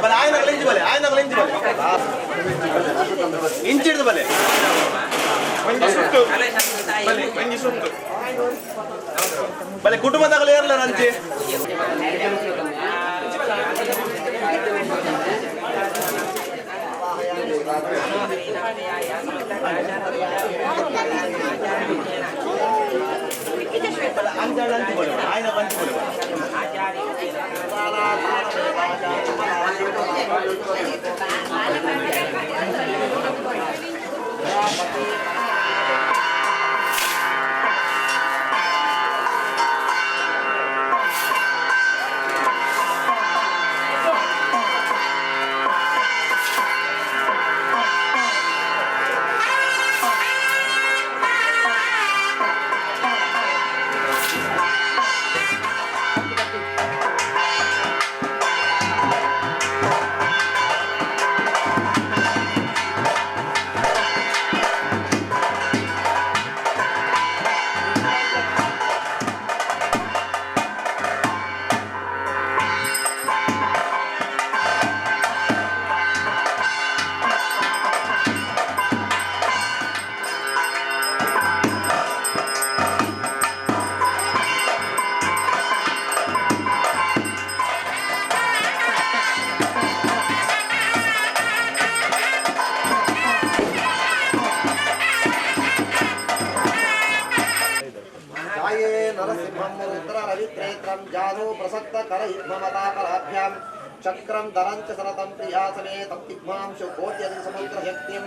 ಬಲೆ ಆಯ್ನಗಲ ಇಂಚು ಬಲೆ ಆಯ್ನಗಲ ಇಂಚು ಬಲೆ ಇಂಚಿಡ್ದು ಬಲೆ ಮಂಜಿ ಸುಟ್ಟು ಬಲೆ ಕುಟುಂಬದಾಗಲೇ ಇರಲ್ಲ ರಂಚಿ ಅಂಜಾಳ ಅಂತ ಬಲೆ ಆಯ್ನ ಬಂಚು ಬಲೆ जानो प्रसक्त कर हिममता कराभ्याम चक्रम दरंच सरतम प्रियासने तप्तिग्मांशु कोट्यदि समुद्र शक्तिं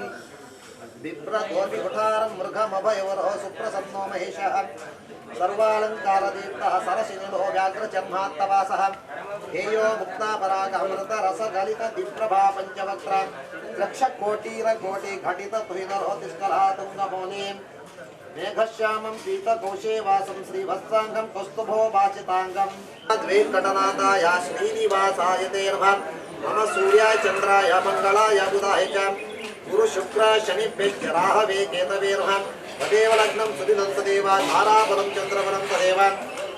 बिभ्रतोर्वि कुठारं मृगमभयवरो सुप्रसन्नो महेशः सर्वालंकार दीप्तः सरसिनिलो व्याघ्रचर्मात्तवासः हेयो मुक्तापराग अमृत रस गलित दिप्रभा पंचवक्त्र लक्ष कोटिर कोटि घटित तुहिनरो तिष्कला तुंगमोने मेघश्यामं पीतकोशे वासं श्रीवत्सांगं कौस्तुभो वाचितांगं द्वेंकटनाथाय श्रीनिवासाय ते नमः मम सूर्याय चंद्राय मंगलाय बुधाय च गुरु शुक्र शनिभ्यश्च राहवे केतवे नमः तदेव लग्नं सुदिनं तदेव ताराबलं चंद्रबलं तदेव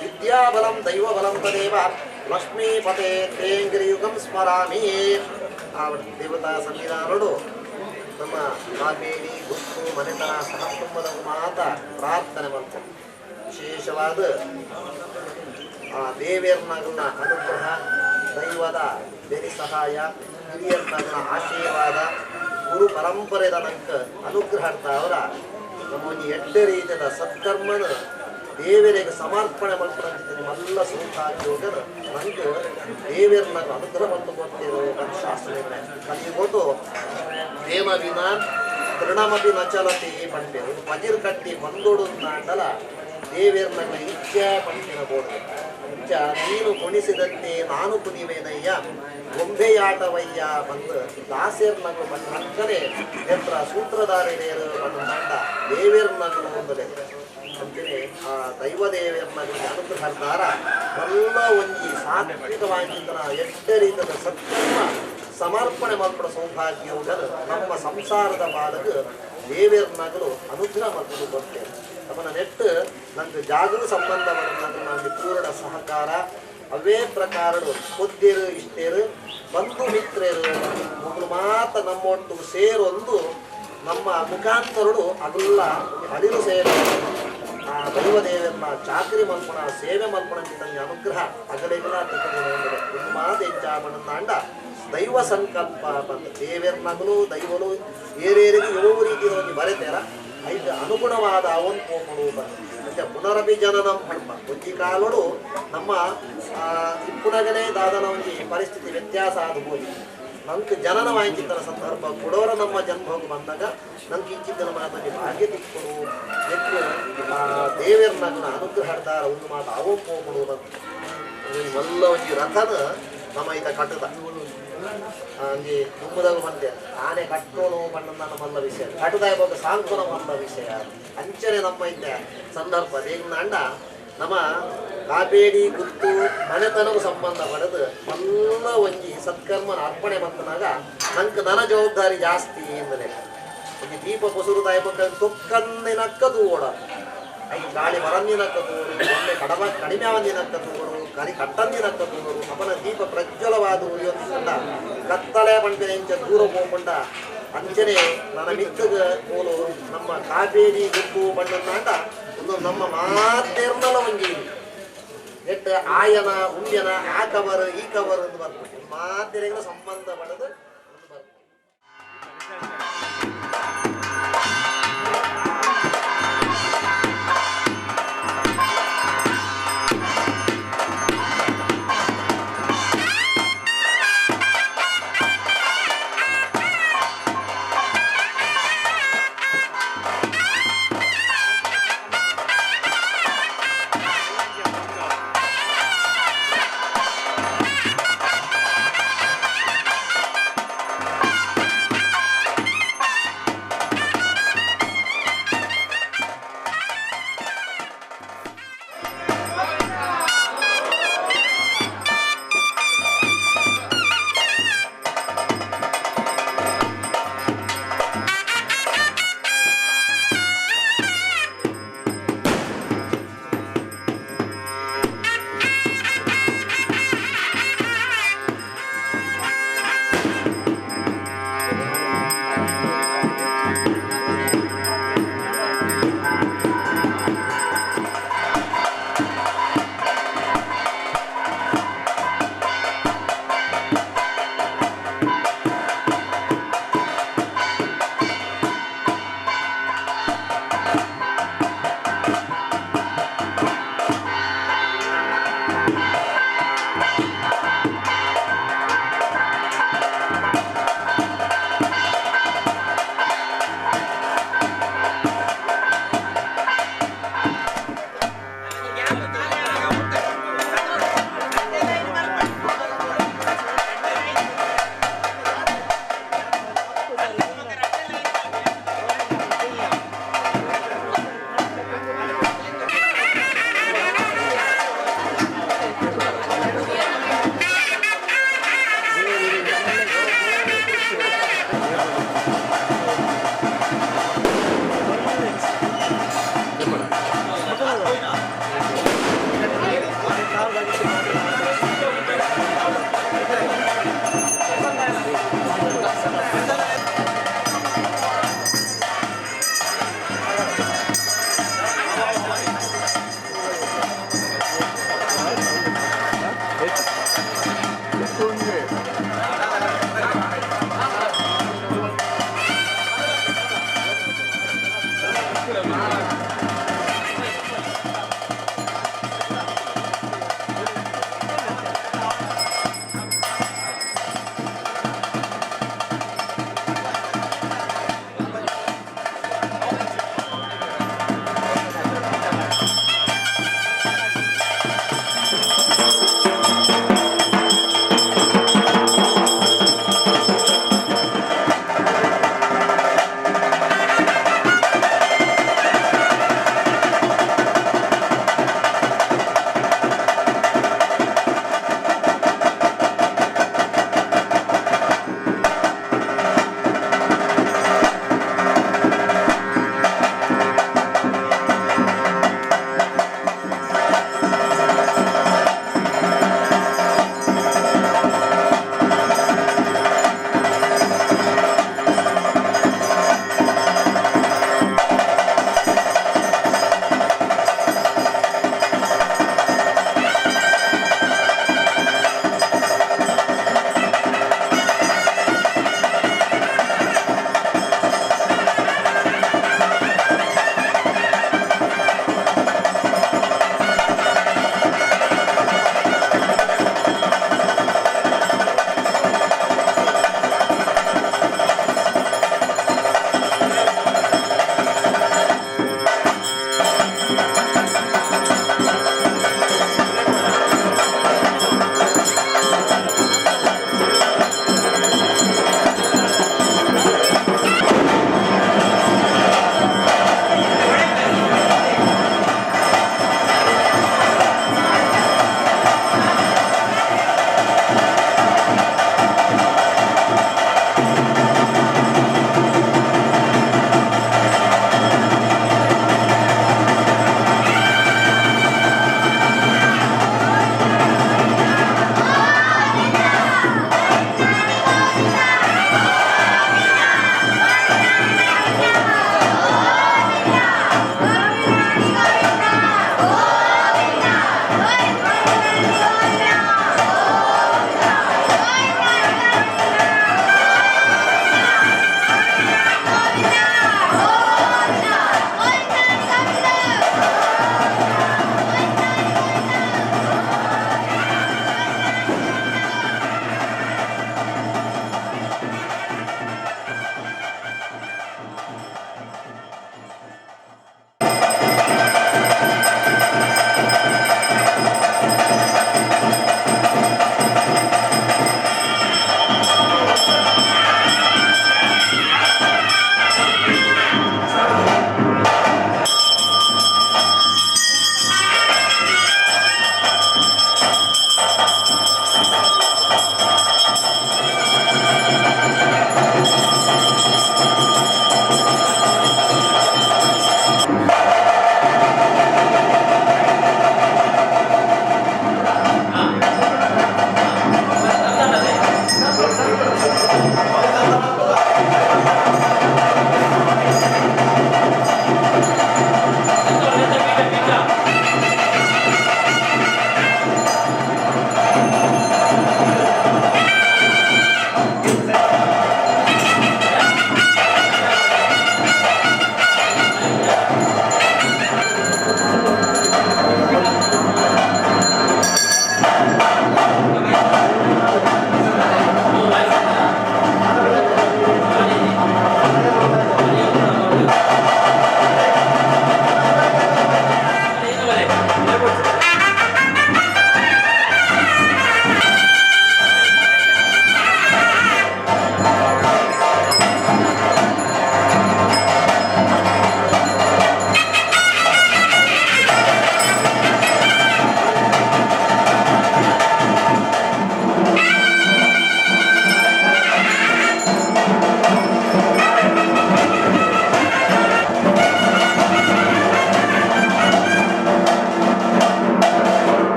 विद्याबलं दैवबलं तदेव लक्ष्मीपते तेङ्गिरियुगं स्मरामि देवता सन्निधानोडु ನಮ್ಮ ಕಾಬೇರಿ ಗುತ್ತು ಮನೆತನ ಸಹಕುಟುಂಬದ ಮಾತ ಪ್ರಾರ್ಥನೆ ಮಾಡ್ತಾರೆ. ವಿಶೇಷವಾದ ಆ ದೇವಿಯರ್ನಗಳ ಅನುಗ್ರಹ, ದೈವದ ಬೆರಿ ಸಹಾಯ, ಹಿರಿಯರ್ನಗಳ ಆಶೀರ್ವಾದ, ಗುರು ಪರಂಪರೆದ ನಂಕ ಅನುಗ್ರಹ ಅವರ ನಮ್ಮೊಂದು ಎಡ್ಡೆ ರೀತಿಯ ಸತ್ಕರ್ಮನ ದೇವರಿಗೆ ಸಮರ್ಪಣೆ ಮಾಡ್ಕೊಂತ ನಿಮ್ಮೆಲ್ಲ ಸೌಭಾಗ್ಯೋಗನ ನಂಗೆ ದೇವಿಯರ್ನ ಅನುಗ್ರಹ ಮಾಡ್ಕೊಡ್ತಿರೋ ಶಾಸ್ತ್ರ ಕಲಿಬೋದು. ಪ್ರೇಮ ವಿನ ತೃಣಮಪಿ ನಚಲತಿ ಪಂಪೆ ಪಜಿರ್ ಕಟ್ಟಿ ಬಂದೋಡು ನಾಟಲ ದೇವಿಯರ್ನ ಇಚ್ಛೆ ಪಂಪಿನ ಬೋರ್ಡು ಇಚ್ಛ ನೀನು ಕುಣಿಸಿದಂತೆ ನಾನು ಕುಣಿವೇನಯ್ಯ ಗೊಂಬೆಯಾಟವಯ್ಯ ಬಂದು ದಾಸ್ಯರ್ನಗಳು ಬಂದ ಹಕ್ಕನೆ ಎತ್ರ ಸೂತ್ರಧಾರಿಣಿಯರು ಬಂದ ನಂದ ದೇವಿಯರ್ನಗಳು ಒಂದಲೇ ಅಂತೀನಿ. ಆ ದೈವದೇವಿಯರ್ನಗಳಿಗೆ ಅನುಗ್ರಹದಾರ ಎಲ್ಲ ಒಂಜಿ ಸಾತ್ವಿಕವಾಗಿದ್ದನ ಎಡ್ಡ ರೀತಿಯ ಸತ್ಕರ್ಮ ಸಮರ್ಪಣೆ ಮಾಡ್ಕೊಡೋ ಸೌಭಾಗ್ಯಗಳು ನಮ್ಮ ಸಂಸಾರದ ಬಾಳಗ ದೇವಿಯರ್ನಗಳು ಅನುಗ್ರಹ ಮಾಡ್ಕೊಂಡು ಬರ್ತೇವೆ. ನಮ್ಮನ್ನ ನೆಟ್ಟು ನಂಗೆ ಜಾಗೃತ ಸಂಬಂಧವನ್ನು ನಮಗೆ ಪೂರ್ಣ ಸಹಕಾರ ಅವೇ ಪ್ರಕಾರಗಳು ಕೊದ್ದಿರು ಇಷ್ಟೇರು ಬಂಧು ಮಿತ್ರರು ಮಕ್ಕಳು ಮಾತ್ರ ನಮ್ಮೊಟ್ಟು ಸೇರೊಂದು ನಮ್ಮ ಮುಖಾಂತರಡು ಅದೆಲ್ಲ ಅಡಿಲು ಸೇರಿ ಆ ದೈವದೇವರನ್ನ ಚಾಕರಿ ಮಲ್ಪಣ ಸೇವೆ ಮಲ್ಪಣಕ್ಕೆ ನನಗೆ ಅನುಗ್ರಹ ಅಗಲೆಲ್ಲ ತಿಳ್ಕೊಂಡು ತುಂಬ ದೆಂಚಾಪಣನ್ನ ಅಂಡ ದೈವ ಸಂಕಲ್ಪ ಬಂದು ದೇವರ್ನಗಳು ದೈವಗಳು ಏರೇರಿಗೆ ಯಾವ ರೀತಿಯಲ್ಲಿ ಬರೆತಾರ ಐದು ಅನುಗುಣವಾದ ಅವನ್ ಹೋಗಲು ಬಂದು ಮತ್ತೆ ಪುನರಭಿ ಜನನಂ ಹಣ್ಮ ಒಂಜಿ ಕಾಲೋಡು ನಮ್ಮ ಇಪ್ಪುನಗನೇ ದಾದನ ಒಂಜಿ ಪರಿಸ್ಥಿತಿ ವ್ಯತ್ಯಾಸ ಆಗಬಹುದು. ನಂಗೆ ಜನನವಾಯಿತಿದ್ದರ ಸಂದರ್ಭ ಕೊಡೋರ ನಮ್ಮ ಜನ್ಮಕ್ಕೆ ಬಂದಾಗ ನಂಗೆ ಇಚ್ಚಿದ್ದನ ಮಾತಲ್ಲಿ ಭಾಗ್ಯ ತಿಕ್ಕೊಡು ಎತ್ತು ದೇವರನ್ನ ಅನುಗ್ರಹದಾರ ಒಂದು ಮಾತು ಅವನ್ ಹೋಗಲು ಬಂದು ಎಲ್ಲ ಒಂಜಿ ರಥನ ನಮ್ಮ ಈತ ಕಟ್ಟದ ಹಂಗೆ ತುಂಬದಾಗ ಬಂದೆ ಆನೆ ಕಟ್ಟೋನು ಬಣ್ಣ ಮಲ್ಲ ವಿಷಯ ಕಟ್ಟದಾಯ ಬಗ್ಗೆ ಸಾಂತ್ವನ ಮಲ್ಲ ವಿಷಯ ಅಂಚನೆ ನಮ್ಮ ಇದ್ದ ಸಂದರ್ಭ ದೇಗಿನ ಅಂಡ ನಮ್ಮ ಕಾಬೇಡಿ ಗುತ್ತು ಮನೆತನವು ಸಂಬಂಧ ಪಡೆದು ಎಲ್ಲ ಒಂಜಿ ಸತ್ಕರ್ಮನ ಅರ್ಪಣೆ ಬಂದನಾಗ ನಂಗೆ ನನ್ನ ಜವಾಬ್ದಾರಿ ಜಾಸ್ತಿ ಎಂದರೆ ಒಂದು ದೀಪ ಕೊಸುರುದಾಯ ಬಗ್ಗೆ ತೊಕ್ಕನ್ನೆನಕ್ಕದು ಓಡ ಐ ಗಾಳಿ ಬರಂದಿನಕ್ಕ ತೂರು ಒಮ್ಮೆ ಕಡಿಮೆ ಆವಂದಿನಕ್ಕ ತೂರು ಕರಿ ಕಟ್ಟಂದಿನಕ್ಕ ತೂರು ಅವನ ದೀಪ ಪ್ರಜ್ವಲವಾದ ಉರಿಯೊಂದ ಕತ್ತಲೆ ಪಂಪಿನ ಇಂಚ ದೂರ ಹೋಗ್ಕೊಂಡ ಅಂಚನೆ ನನ್ನ ಮಿತ್ತಗ ಮೂಲು ನಮ್ಮ ಕಾಬೇರಿ ಗುಪ್ಪು ಬಣ್ಣನಾಟ ಒಂದು ನಮ್ಮ ಮಾತೆರ್ನಲ ಒಂಜಿ ಎಟ್ಟು ಆಯನ ಉಂಡ್ಯನ ಆ ಕವರ್ ಈ ಕವರ್ ಎಂದು ಬರ್ತದೆ ಮಾತೆರೆಗಳ ಸಂಬಂಧ ಪಡೆದು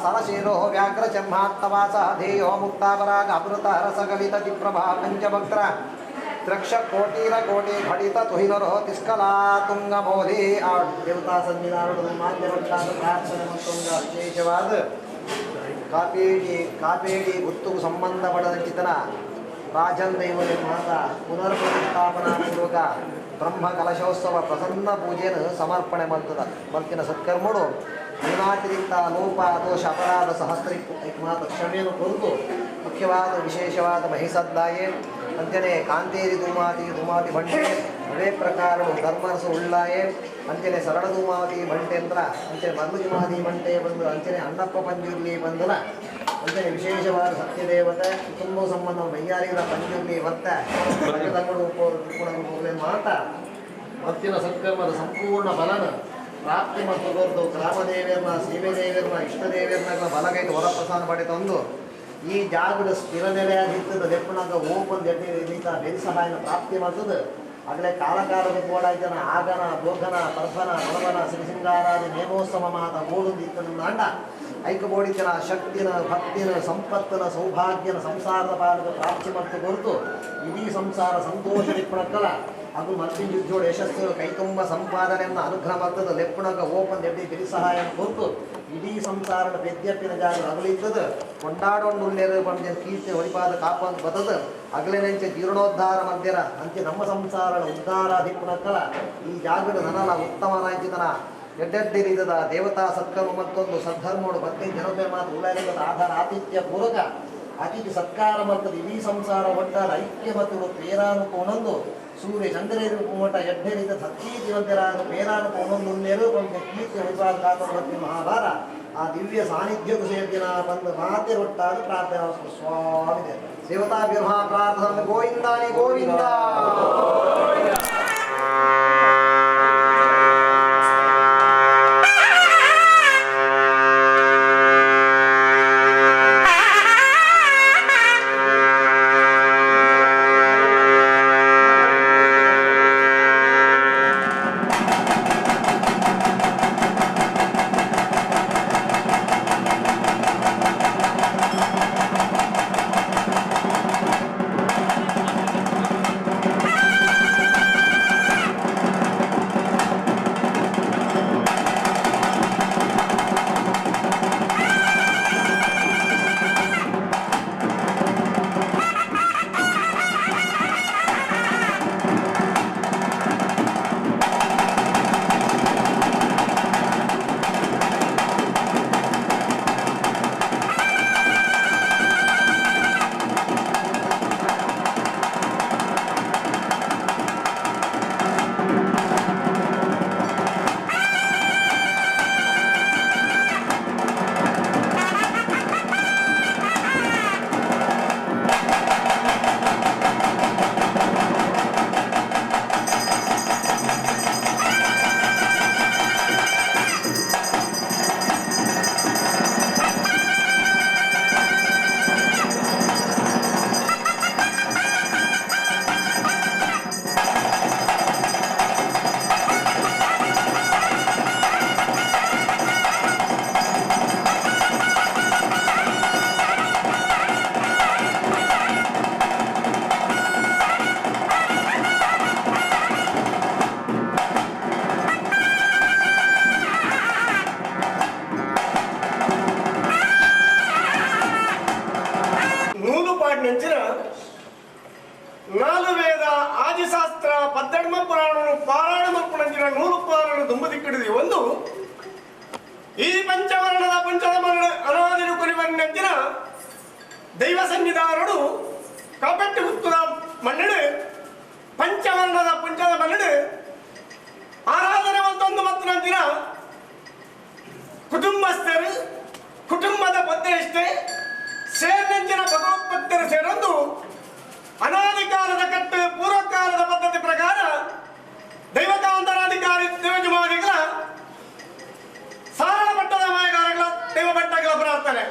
सरशीरो व्याघ्रचम्हात्तवास धेयो मुक्तापराग अमृत रसगलित दिप्रभा पंचभक्त्र त्रक्षकोटिरकोटि घटित तुहिनरो तिस्कला ತುಂಗಬೋಧಿ ಆ ದೇವತಾ ಸನ್ನಿಧಾನದ ಮಾಧ್ಯಮಕ್ಕಾದ ಪ್ರಾರ್ಥನೆ ಮತ್ತೊಂದು ವಿಶೇಷವಾದ ಕಾಪೇಡಿ ಗುತ್ತುಗೂ ಸಂಬಂಧಪಡದಂಚಿತನ ರಾಜನ್ ದೈವದ ಮಾತ ಪುನರ್ಪ್ರತಿಷ್ಠಾಪನಾ ಪೂರ್ವಕ ಬ್ರಹ್ಮ ಕಲಶೋತ್ಸವ ಪ್ರಸನ್ನ ಪೂಜೆಯನ್ನು ಸಮರ್ಪಣೆ ಮಾಡ್ತದ ಮಲ್ಕಿನ ಸತ್ಕರ್ಮಗಳು ನ್ಯೂನಾತಿರಿಕ್ತ ಲೋಪ ದೋಷ ಅಪರಾಧ ಸಹಸ್ರ ಮಾತ ಕ್ಷಮೆಯನ್ನು ಕುರಿತು ಮುಖ್ಯವಾದ ವಿಶೇಷವಾದ ಮಹಿಸದ್ದಾಯೆ ಅಂತೆಯೇ ಕಾಂತೇರಿ ಧೂಮಾತಿ ಬಂಟೆ ಅವೇ ಪ್ರಕಾರಗಳು ಧರ್ಮರಸ ಉಳ್ಳಾಯೆ ಅಂತೆಯೇ ಸರಳ ಧೂಮಾವತಿ ಬಂಟೆ ಅಂತ ಅಂತೆಯೇ ಮಲ್ಲು ಬಂಟೆ ಬಂದು ಅಂತೆಯೇ ಅಣ್ಣಪ್ಪ ಪಂಜುರ್ಲಿ ಬಂದನ ಅಂತೆಯೇ ವಿಶೇಷವಾದ ಸತ್ಯದೇವತೆ ಕುಟುಂಬ ಸಂಬಂಧ ಮೈಯಾರಿಗಳ ಪಂಜುರ್ಲಿ ಭತ್ತ ಕೂಡ ಮಾತ ಭಕ್ತಿನ ಸತ್ಕರ್ಮದ ಸಂಪೂರ್ಣ ಫಲನ ಪ್ರಾಪ್ತಿ ಮತ್ತು ಕೊರತು ಗ್ರಾಮದೇವಿಯರ್ನ ಸೇವೆದೇವಿಯರ್ನ ಇಷ್ಟದೇವಿಯರ್ನ ಬಲಗೈದು ಹೊರಪ್ರಸಾದ ಮಾಡಿ ತಂದು ಈ ಜಾಗದ ಸ್ಥಿರ ನೆಲೆಯಾಗಿರ್ತದ ಲೆಪ್ಪಣಾಗ ಓಪನ್ ಎಡ್ಡಿತ ಬೆರಿಸಹಾಯನ ಪ್ರಾಪ್ತಿ ಮಾಡ್ತದೆ ಆಗಲೇ ಕಾಲಕಾಲದ ಕೋಡಾಯ್ತನ ಆಗನ ಭೋಗನ ಪರ್ಭನ ಮಲವನ ಸಿರಿಸಿಂಗಾರಾದಿ ನೇಮೋತ್ಸವ ಮಾತ ಓಡುದಿತ್ತನ ನಾಂಡ ಐಕ್ಯಬೋಡಿತನ ಶಕ್ತಿನ ಭಕ್ತಿನ ಸಂಪತ್ತಿನ ಸೌಭಾಗ್ಯನ ಸಂಸಾರದ ಪಾಲದ ಪ್ರಾಪ್ತಿ ಮತ್ತು ಕೊರತು ಇಡೀ ಸಂಸಾರ ಸಂತೋಷ ಲಿಪ್ಪಣಕ್ಕಲ್ಲ ಅದು ಮಲ್ಪಿನ ಯುದ್ಧೋಡು ಯಶಸ್ಸು ಕೈತುಂಬ ಸಂಪಾದನೆಯನ್ನು ಅನುಗ್ರಹ ಮಾಡ್ತದೆ ಲೆಪ್ಪಣಗ ಓಪನ್ ಎಡ್ಡಿ ಬೆರಿಸಹಾಯ ಕೊರತು ಇಡೀ ಸಂಸಾರದ ಬೆದ್ಯಪ್ಪಿನ ಜಾಗ ಅಗಲಿದ್ದದ ಕೊಂಡಾಡೊಂಡು ಉಳ್ಳೇರು ಬಂದ ಕೀರ್ತಿ ಹೊಡಿಪಾದ ಕಾಪಂತ ಬತದ ಅಗಲಿನಂಚೆ ಜೀರ್ಣೋದ್ಧಾರ ಮಧ್ಯರ ಅಂತೆ ನಮ್ಮ ಸಂಸಾರದ ಉದ್ಧಾರ ದಿಕ್ಕುನಕ್ಕಲ ಈ ಜಾಗದ ನನಲ ಉತ್ತಮನಾಂಚಿತನ ಎಡ್ಡೆಡ್ಡಿ ರೀತದ ದೇವತಾ ಸತ್ಕರ್ಮ ಮತ್ತೊಂದು ಸದ್ಧರ್ಮೋಡು ಭಕ್ತಿ ಜನತೆ ಮಾತು ಉಳ್ಳಾಗದ ಆಧಾರ ಆತಿಥ್ಯ ಪೂರಕ ಅತಿಥಿ ಸತ್ಕಾರ ಮತ್ತದ ಇಡೀ ಸಂಸಾರ ಒಟ್ಟಾದ ಐಕ್ಯ ಮತ್ತು ಪೇರಾನುಕೋನೊಂದು ಸೂರ್ಯ ಚಂದ್ರೇರು ಮಠ ಎಡ್ಡೆರಿದ ಸತ್ಯೀತಿವಂತರಾದ ಪೇರಾನುಕ ಒಂದೊಂದು ನೆರು ಒಂದು ಕೀರ್ತಿ ಹೊಡಿಪಾದ ಕಾತಂಬತ್ತಿ ಮಹಾಭಾರ ಆ ದಿವ್ಯ ಸಾನ್ನಿಧ್ಯಕ್ಕೂ ಸೇರ್ತಿನ ಬಂದು ಮಾತೆ ಒಟ್ಟಾದ ಪ್ರಾರ್ಥನೆ ಸ್ವಾಮಿ ದೇವತಾಭ್ಯರ್ಹ ಪ್ರಾರ್ಥನೆ ಗೋವಿಂದಾನಿ ಗೋವಿಂದ ನಾಲು ವೇದ ಆದಿಶಾಸ್ತ್ರ ಪದ್ದಡ್ಮ ಪುರಾಣನು ಪಾರಾಯಣ ಮಲ್ಪುಣಂಚಿನ ನೂರು ಪಾರಾಯಣ ದುಂಬದಿಕ್ಕಿಡಿದಿ ಒಂದು ಈ ಪಂಚವರ್ಣದ ಪಂಚದ ಮರಣ ಅನಾದಿರು ಕುರಿವನ್ನಂಚಿನ ದೈವ ಸನ್ನಿಧಾನರು ಕಾಪೆಟ್ಟು ಹುತ್ತುದ ಮನ್ನಡು ಪಂಚವರ್ಣದ ಪಂಚದ ಮನ್ನಡು ಆರಾಧನೆ ಒಂದೊಂದು ಮತ್ತನಂಚಿನ ಕುಟುಂಬಸ್ಥರು ಕುಟುಂಬದ ಬದ್ಧನಿಷ್ಠೆ ಸೇರ್ನಂಚಿನ ಭಗವತ್ಭಕ್ತರು ಸೇರೊಂದು ಅನಾದಿ ಕಾಲದ ಕಟ್ಟು ಪೂರ್ವಕಾಲದ ಪದ್ಧತಿ ಪ್ರಕಾರ ದೈವತಾಂತರಾಧಿಕಾರಿ ದೇವಜುಮಾದಿಗಳ ಸಾರಳ ಮಟ್ಟದ ಮಾಯಗಾರಗಳ ದೈವ ಭಟ್ಟಗಳ ಪ್ರಾರ್ಥನೆ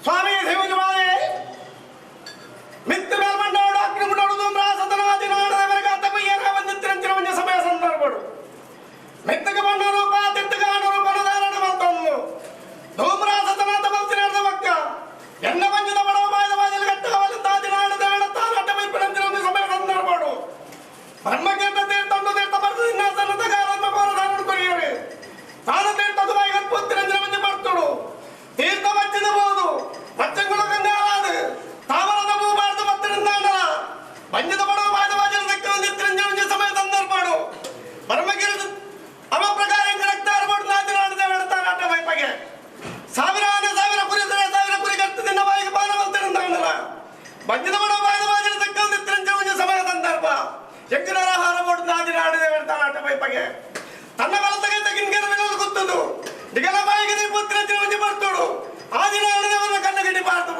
ಸ್ವಾಮಿ ದೇವಜುಮಾದೆ ಮಿತ್ತು ಮೇಲ್ಮಂಡೋಡು ಅಗ್ನಿ ಮುಂಡೋಡು ರಾಸತನಾದಿ ನಾಡದವರೆಗೆ ಅತ್ತಪಯ್ಯರ ಬಂದಿತ್ತಿರಂಚಿನ ಒಂದು ಸಮಯ ಸಂದರ್ಭಗಳು ಮೆತ್ತಗೆ ಬಣ್ಣ ರೂಪ ತಿತ್ತಗ ರೂಪನ ಧಾರಣ ಮತ್ತೊಂದು ಧೂಮ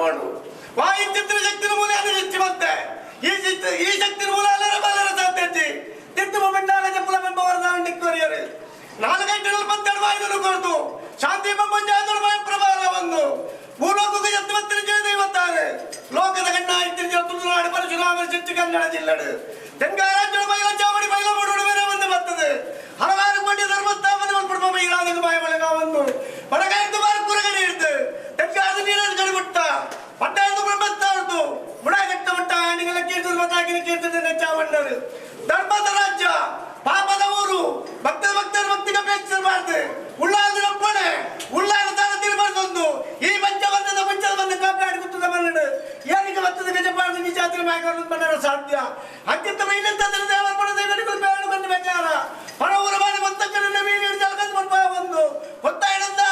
ಮಾಡು ವಾಯಿಚಿತ್ರ ಶಕ್ತಿನ ಮೂಲ ಹೆಚ್ಚು ಮತ್ತೆ ಈ ಶಕ್ತಿನ ಮೂಲ ಅಲ್ಲರ ಬಲ್ಲರ ಸಾಧ್ಯತೆ ತಿತ್ತು ಮಂಡಾಲ ಜಪ್ಪಲ ಬೆಂಬವರದಾಂಡಿ ಕೊರಿಯರು 4 ಗಂಟೆ 42 ಕೊಡ್ತು ಶಾಂತಿ ಪಂಚಾಯತ್ ಪ್ರಭಾವ ಒಂದು ಭೂಲೋಕಕ್ಕೆ ಎತ್ತುವತ್ತಿನ ಇವತ್ತಾರೆ ಲೋಕದ ಗಣ್ಣ ಇತ್ತಿನ ತುಳುನಾಡು ಪರಶುರಾಮ ಹೆಚ್ಚು ಕನ್ನಡ ಜಿಲ್ಲೆಡು ತೆಂಗಾರಾಜ್ಯದ ಬಯಲ ಚಾವಡಿ ಬಯಲ ಮೂಡು ಬೇರೆ ಒಂದು ಬರ್ತದೆ ಹಲವಾರು ಕೋಟಿ ಧರ್ಮಸ್ಥಾಪನೆ ಮಲ್ಪಡುವ ಬೈರಾದಿಗೆ ಬಾಯ ಬಳೆಗ ಒಂದು ಪಡಗಾಯ್ತು ಬಾರ ಕುರಗಡೆ ಇಡ್ತು ತೆಂಗಾದ ನೀರಲ್ಲಿ ಗಡಿಬಿಟ್ಟ ಪಟ್ಟಾಯ್ತು ಬ್ರಹ್ಮಸ್ಥ ಉಂಟು ಬುಡಾಗಟ್ಟ ಮಟ್ಟ ಆಣಿಗಳ ಕೀರ್ತದ ಮತಾಗಿನ ಕೀರ್ತದ ಚಾವಂಡರು ಧರ್ಮದ ರಾಜ್ಯ ಪಾಪದ ಊರು ಭಕ್ತರ ಭಕ್ತಿಗೆ ಅಪೇಕ್ಷಿಸಬಾರ್ದು ಉಳ್ಳಾದ ಒಪ್ಪಣೆ ಉಳ್ಳಾದ ತಾನ ತಿರುಬಾರ್ದೊಂದು ಈ ಪಂಚವರ್ಣದ ಬಂದು ಕಾಪಾಡಿಕೊಟ್ಟದ ಮನ್ನಡು ಏನಿಗೆ ಬರ್ತದ ಗಜಪಾಡ ನಿಜಾತಿನ ಮ್ಯಾಗ ಮನ್ನರ ಸಾಧ್ಯ ಅತ್ಯುತ್ತಮ ಇನ್ನಂತಂದ್ರೆ ದೇವರ ಪಣದ ಗಡಿಗಳು ಬೇಡ ಬಂದು ಬೇಕಾರ ಪರ ಊರ ಮಾಡಿ ಮೊತ್ತಕ್ಕೆ ಮೀನು ಹಿಡಿದು ಒಂದು ಹೊತ್ತಾಯಿನಿಂದ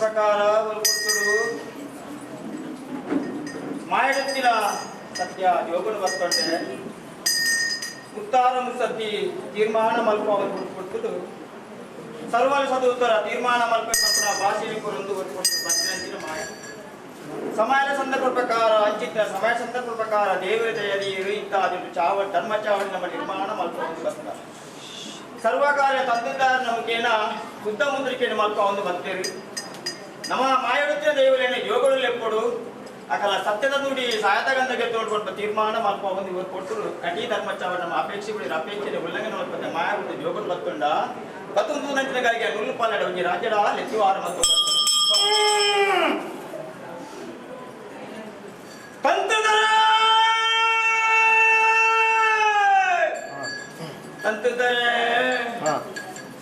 ಪ್ರಕಾರ ಒಲ್ಗೊಡ್ತುಡು ಮಾಯಡತ್ತಿನ ಸತ್ಯ ಯೋಗನು ಬರ್ತಂಡೆ ಉತ್ತಾರ ಮುಸತ್ತಿ ತೀರ್ಮಾನ ಮಲ್ಪ ಕೊಟ್ಟು ಸರ್ವಲ ಸದುತ್ತರ ತೀರ್ಮಾನ ಮಲ್ಪ ಭಾಷೆಯಲ್ಲಿ ಕೊರೊಂದು ಕೊಟ್ಟು ಬರ್ತಿನ ಮಾಯ ಸಮಯದ ಸಂದರ್ಭ ಪ್ರಕಾರ ಅಂಚಿತ ಸಮಯ ಸಂದರ್ಭ ಪ್ರಕಾರ ದೇವರ ದಯದಿ ಇತ್ಯಾದಿ ಚಾವ ಧರ್ಮ ಚಾವಡಿ ನಮ್ಮ ನಿರ್ಮಾಣ ಮಲ್ಪ ಬರ್ತಾರೆ ಸರ್ವಕಾರ್ಯ ತಂತ್ರಜ್ಞಾನ ನಮಗೇನ ಬುದ್ಧ ಮುದ್ರಿಕೆಯನ್ನು ಮಲ್ಪ ಒಂದು ಬರ್ತೇವೆ ನಮ್ಮ ಮಾಯಡುತ್ತಿನ ದೇವರೇನ ಯೋಗಗಳು ಲೆಪ್ಪಡು ಅಕಲ ಸತ್ಯದ ನುಡಿ ಸಾಯತಗಂಧಗೆ ತೋಡ್ಕೊಂಡು ತೀರ್ಮಾನ ಮಲ್ಪ ಒಂದು ಇವರು ಕೊಟ್ಟರು ಕಟಿ ಧರ್ಮ ಚಾವಡಿ ನಮ್ಮ ಅಪೇಕ್ಷೆ ಬಿಡಿ ಅಪೇಕ್ಷೆ ಉಲ್ಲಂಘನೆ ಮಾಡ್ತಾರೆ ಮಾಯಡುತ್ತ ಯೋಗಗಳು ಬರ್ತೊಂಡ ಬತ್ತೊಂದು ನಂಚಿನಗಳಿಗೆ ನುಲ್ಲು ಪಾಲಡ ಒಂದು ರಾಜ್ಯದ ಲೆಚ್ಚುವಾರ ಮತ್ತು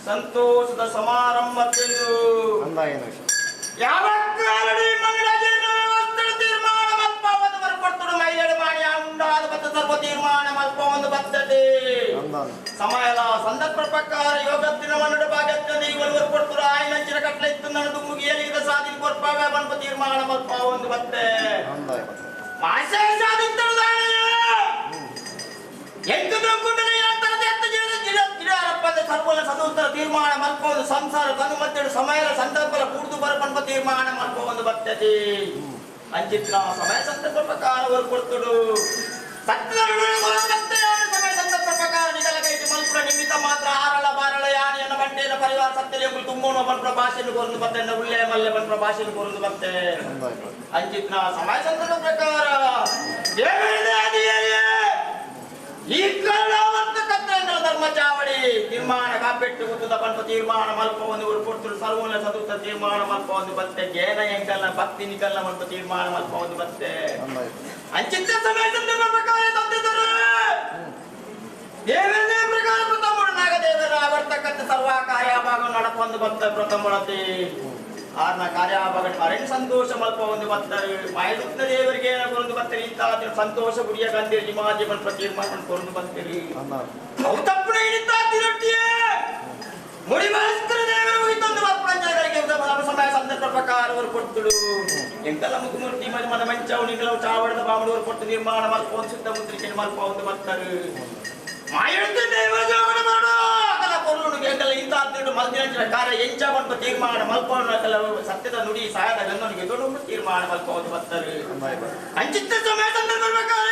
ಸಂತೋಷದ ಸಮಾರಂಭಕ್ಕೆಂದು ಯಾವ ಕಾರಣಿ ತೀರ್ಮಾನ ಮಲ್ಪ ಒಂದು ಬರ್ಕೊಡ್ತಡು ಮಹಿಳೆ ಮಾಡಿ ಉಂಡಾದ ಬತ್ತ ಸರ್ವ ತೀರ್ಮಾನ ಮಲ್ಪ ಒಂದು ಬರ್ತದೆ ಸಮಯದ ಸಂದರ್ಭ ಪ್ರಕಾರ ಯೋಗತ್ತಿನ ಮನ್ನಡ ಭಾಗಕ್ಕೆ ನೀವು ಬರ್ಕೊಡ್ತರು ಆಯ್ನಂಚಿನ ಕಟ್ಲೆ ಇತ್ತು ನನದು ಮುಗಿಯಲಿದ ಸಾಧಿನ ಕೊರ್ಪಾಗ ಬಂಪ ತೀರ್ಮಾನ ಮಲ್ಪ ಒಂದು ಬತ್ತೆ ಮಾಸೆ ಸಾಧಿತ್ತಳು ಸರ್ವಲ ಸದುತ್ತರ ತೀರ್ಮಾನ ಮಲ್ಪೋದು ಸಂಸಾರ ತನು ಮತ್ತೇಳು ಸಮಯದ ಸಂದರ್ಭ ಕೂಡ್ದು ಬರಪಂಪ ತೀರ್ಮಾನ ಮಲ್ಪೋದು ಬರ್ತದೆ ಅಂಚಿತ್ರ ಸಮಯ ಸಂದರ್ಭ ಪ್ರಕಾರ ಕೊಡ್ತಡು ಸಮಯ ಸಂದರ್ಭ ಪ್ರಕಾರ ನಿಗಲ ಕೈಟಿ ಮಲ್ಪುರ ನಿಮಿತ್ತ ಮಾತ್ರ ಆರಳ ಬಾರಳ ಯಾನಿಯನ್ನ ಬಂಟೇನ ಪರಿವಾರ ಸತ್ಯಲೆ ತುಂಬೋಣ ಬನ್ಪ್ರ ಭಾಷೆಯನ್ನು ಕೊರದು ಬತ್ತೆ ಉಳ್ಳೆ ಮಲ್ಲೆ ಬನ್ಪ್ರ ಭಾಷೆಯನ್ನು ಕೊರದು ಬತ್ತೆ ಅಂಚಿತ್ರ ಸಮಯ ಸಂದರ್ಭ ಪ್ರಕಾರ ಈ ಧರ್ಮ ಚಾವಡಿ ತೀರ್ಮಾನ ಕಾಪೆಟ್ಟು ಗುತ್ತದ ಪಂಪ ತೀರ್ಮಾನ ಮಲ್ಪ ಒಂದು ಕೊಡ್ತರು ಸರ್ವನ ಸದುತ್ತ ತೀರ್ಮಾನ ಮಲ್ಪ ಒಂದು ಬತ್ತೆ ಜ್ಞಾನ ಎಂಕಲ್ಲ ಭಕ್ತಿ ನಿಕಲ್ಲ ಮಲ್ಪ ತೀರ್ಮಾನ ಮಲ್ಪ ಒಂದು ಬತ್ತೆ ಅಂಚಿತ್ತ ಸಮಯ ಸಂದರ್ಭ ಪ್ರಕಾರ ತಂದಿದ್ದರು ದೇವರದೇ ಪ್ರಕಾರ ಪ್ರಥಮ ನಾಗದೇವರ ಆವರ್ತಕ್ಕಂಥ ಸರ್ವ ಕಾರ್ಯಭಾಗ ನಡಪೊಂದು ಬತ್ತ ಪ್ರಥಮಳತೆ ಆರ್ನ ಕಾರ್ಯಭಾಗ ಅರಣ್ಯ ಸಂತೋಷ ಮಲ್ಪ ಒಂದು ಬತ್ತಾರೆ ಮಾಯದುತ್ತ ದೇವರಿಗೆ ಕೊರೊಂದು ಬತ್ತರಿ ಇಂತ ಸಂತೋಷ ಗುಡಿಯ ಗಂಧೀರ್ ಜಿಮಾಜಿ ಮಲ್ಪ ತೀರ್ಮಾನ ಕೊರೊಂದು ಬತ್ತರಿ ಅವು ತಪ್ಪು ಹಿಡಿತಾತಿರೊಟ್ಟಿಯೇ ಮುಡಿ ಭಾಸ್ಕರ ದೇವರು ಹೋಯ್ತೊಂದು ಪ್ರಪಂಚಗಳಿಗೆ ಸಮಯ ಸಂದರ್ಭ ಪ್ರಕಾರ ಅವರು ಕೊಟ್ಟಳು ಎಂಕಲ್ಲ ಮುಖಮೂರ್ತಿ ಮನ ಮಂಚವು ನಿಗಲವು ಚಾವಡದ ಬಾಮಡವರು ಕೊಟ್ಟು ನಿರ್ಮಾಣ ಮಲ್ಪ ಒಂದು ಸುತ್ತ ಮುದ್ರಿಕೆ ಮಲ್ಪ ಒಂದು ಬತ್ತಾರೆ ಮಾಯಡುತ್ತ ದೇವರ ಜೋಗಣ ಮಾಡ ಅಕಲ ಕೊರಲು ಎಂಕಲ್ಲ ಇಂತ ಮಲ್ದಿನ ಕಾರ್ಯ ಎಂಚ ಮಲ್ಪ ತೀರ್ಮಾನ ಮಲ್ಪ ಸತ್ಯದ ನುಡಿ ಸಾಯದ ಗಂಧನಿಗೆ ದೊಡ್ಡ ತೀರ್ಮಾನ ಮಲ್ಪ ಒಂದು ಬತ್ತಾರೆ ಅಂಚಿತ್ತ ಸಮಯ ಸಂದರ್ಭ ಪ್ರಕಾರ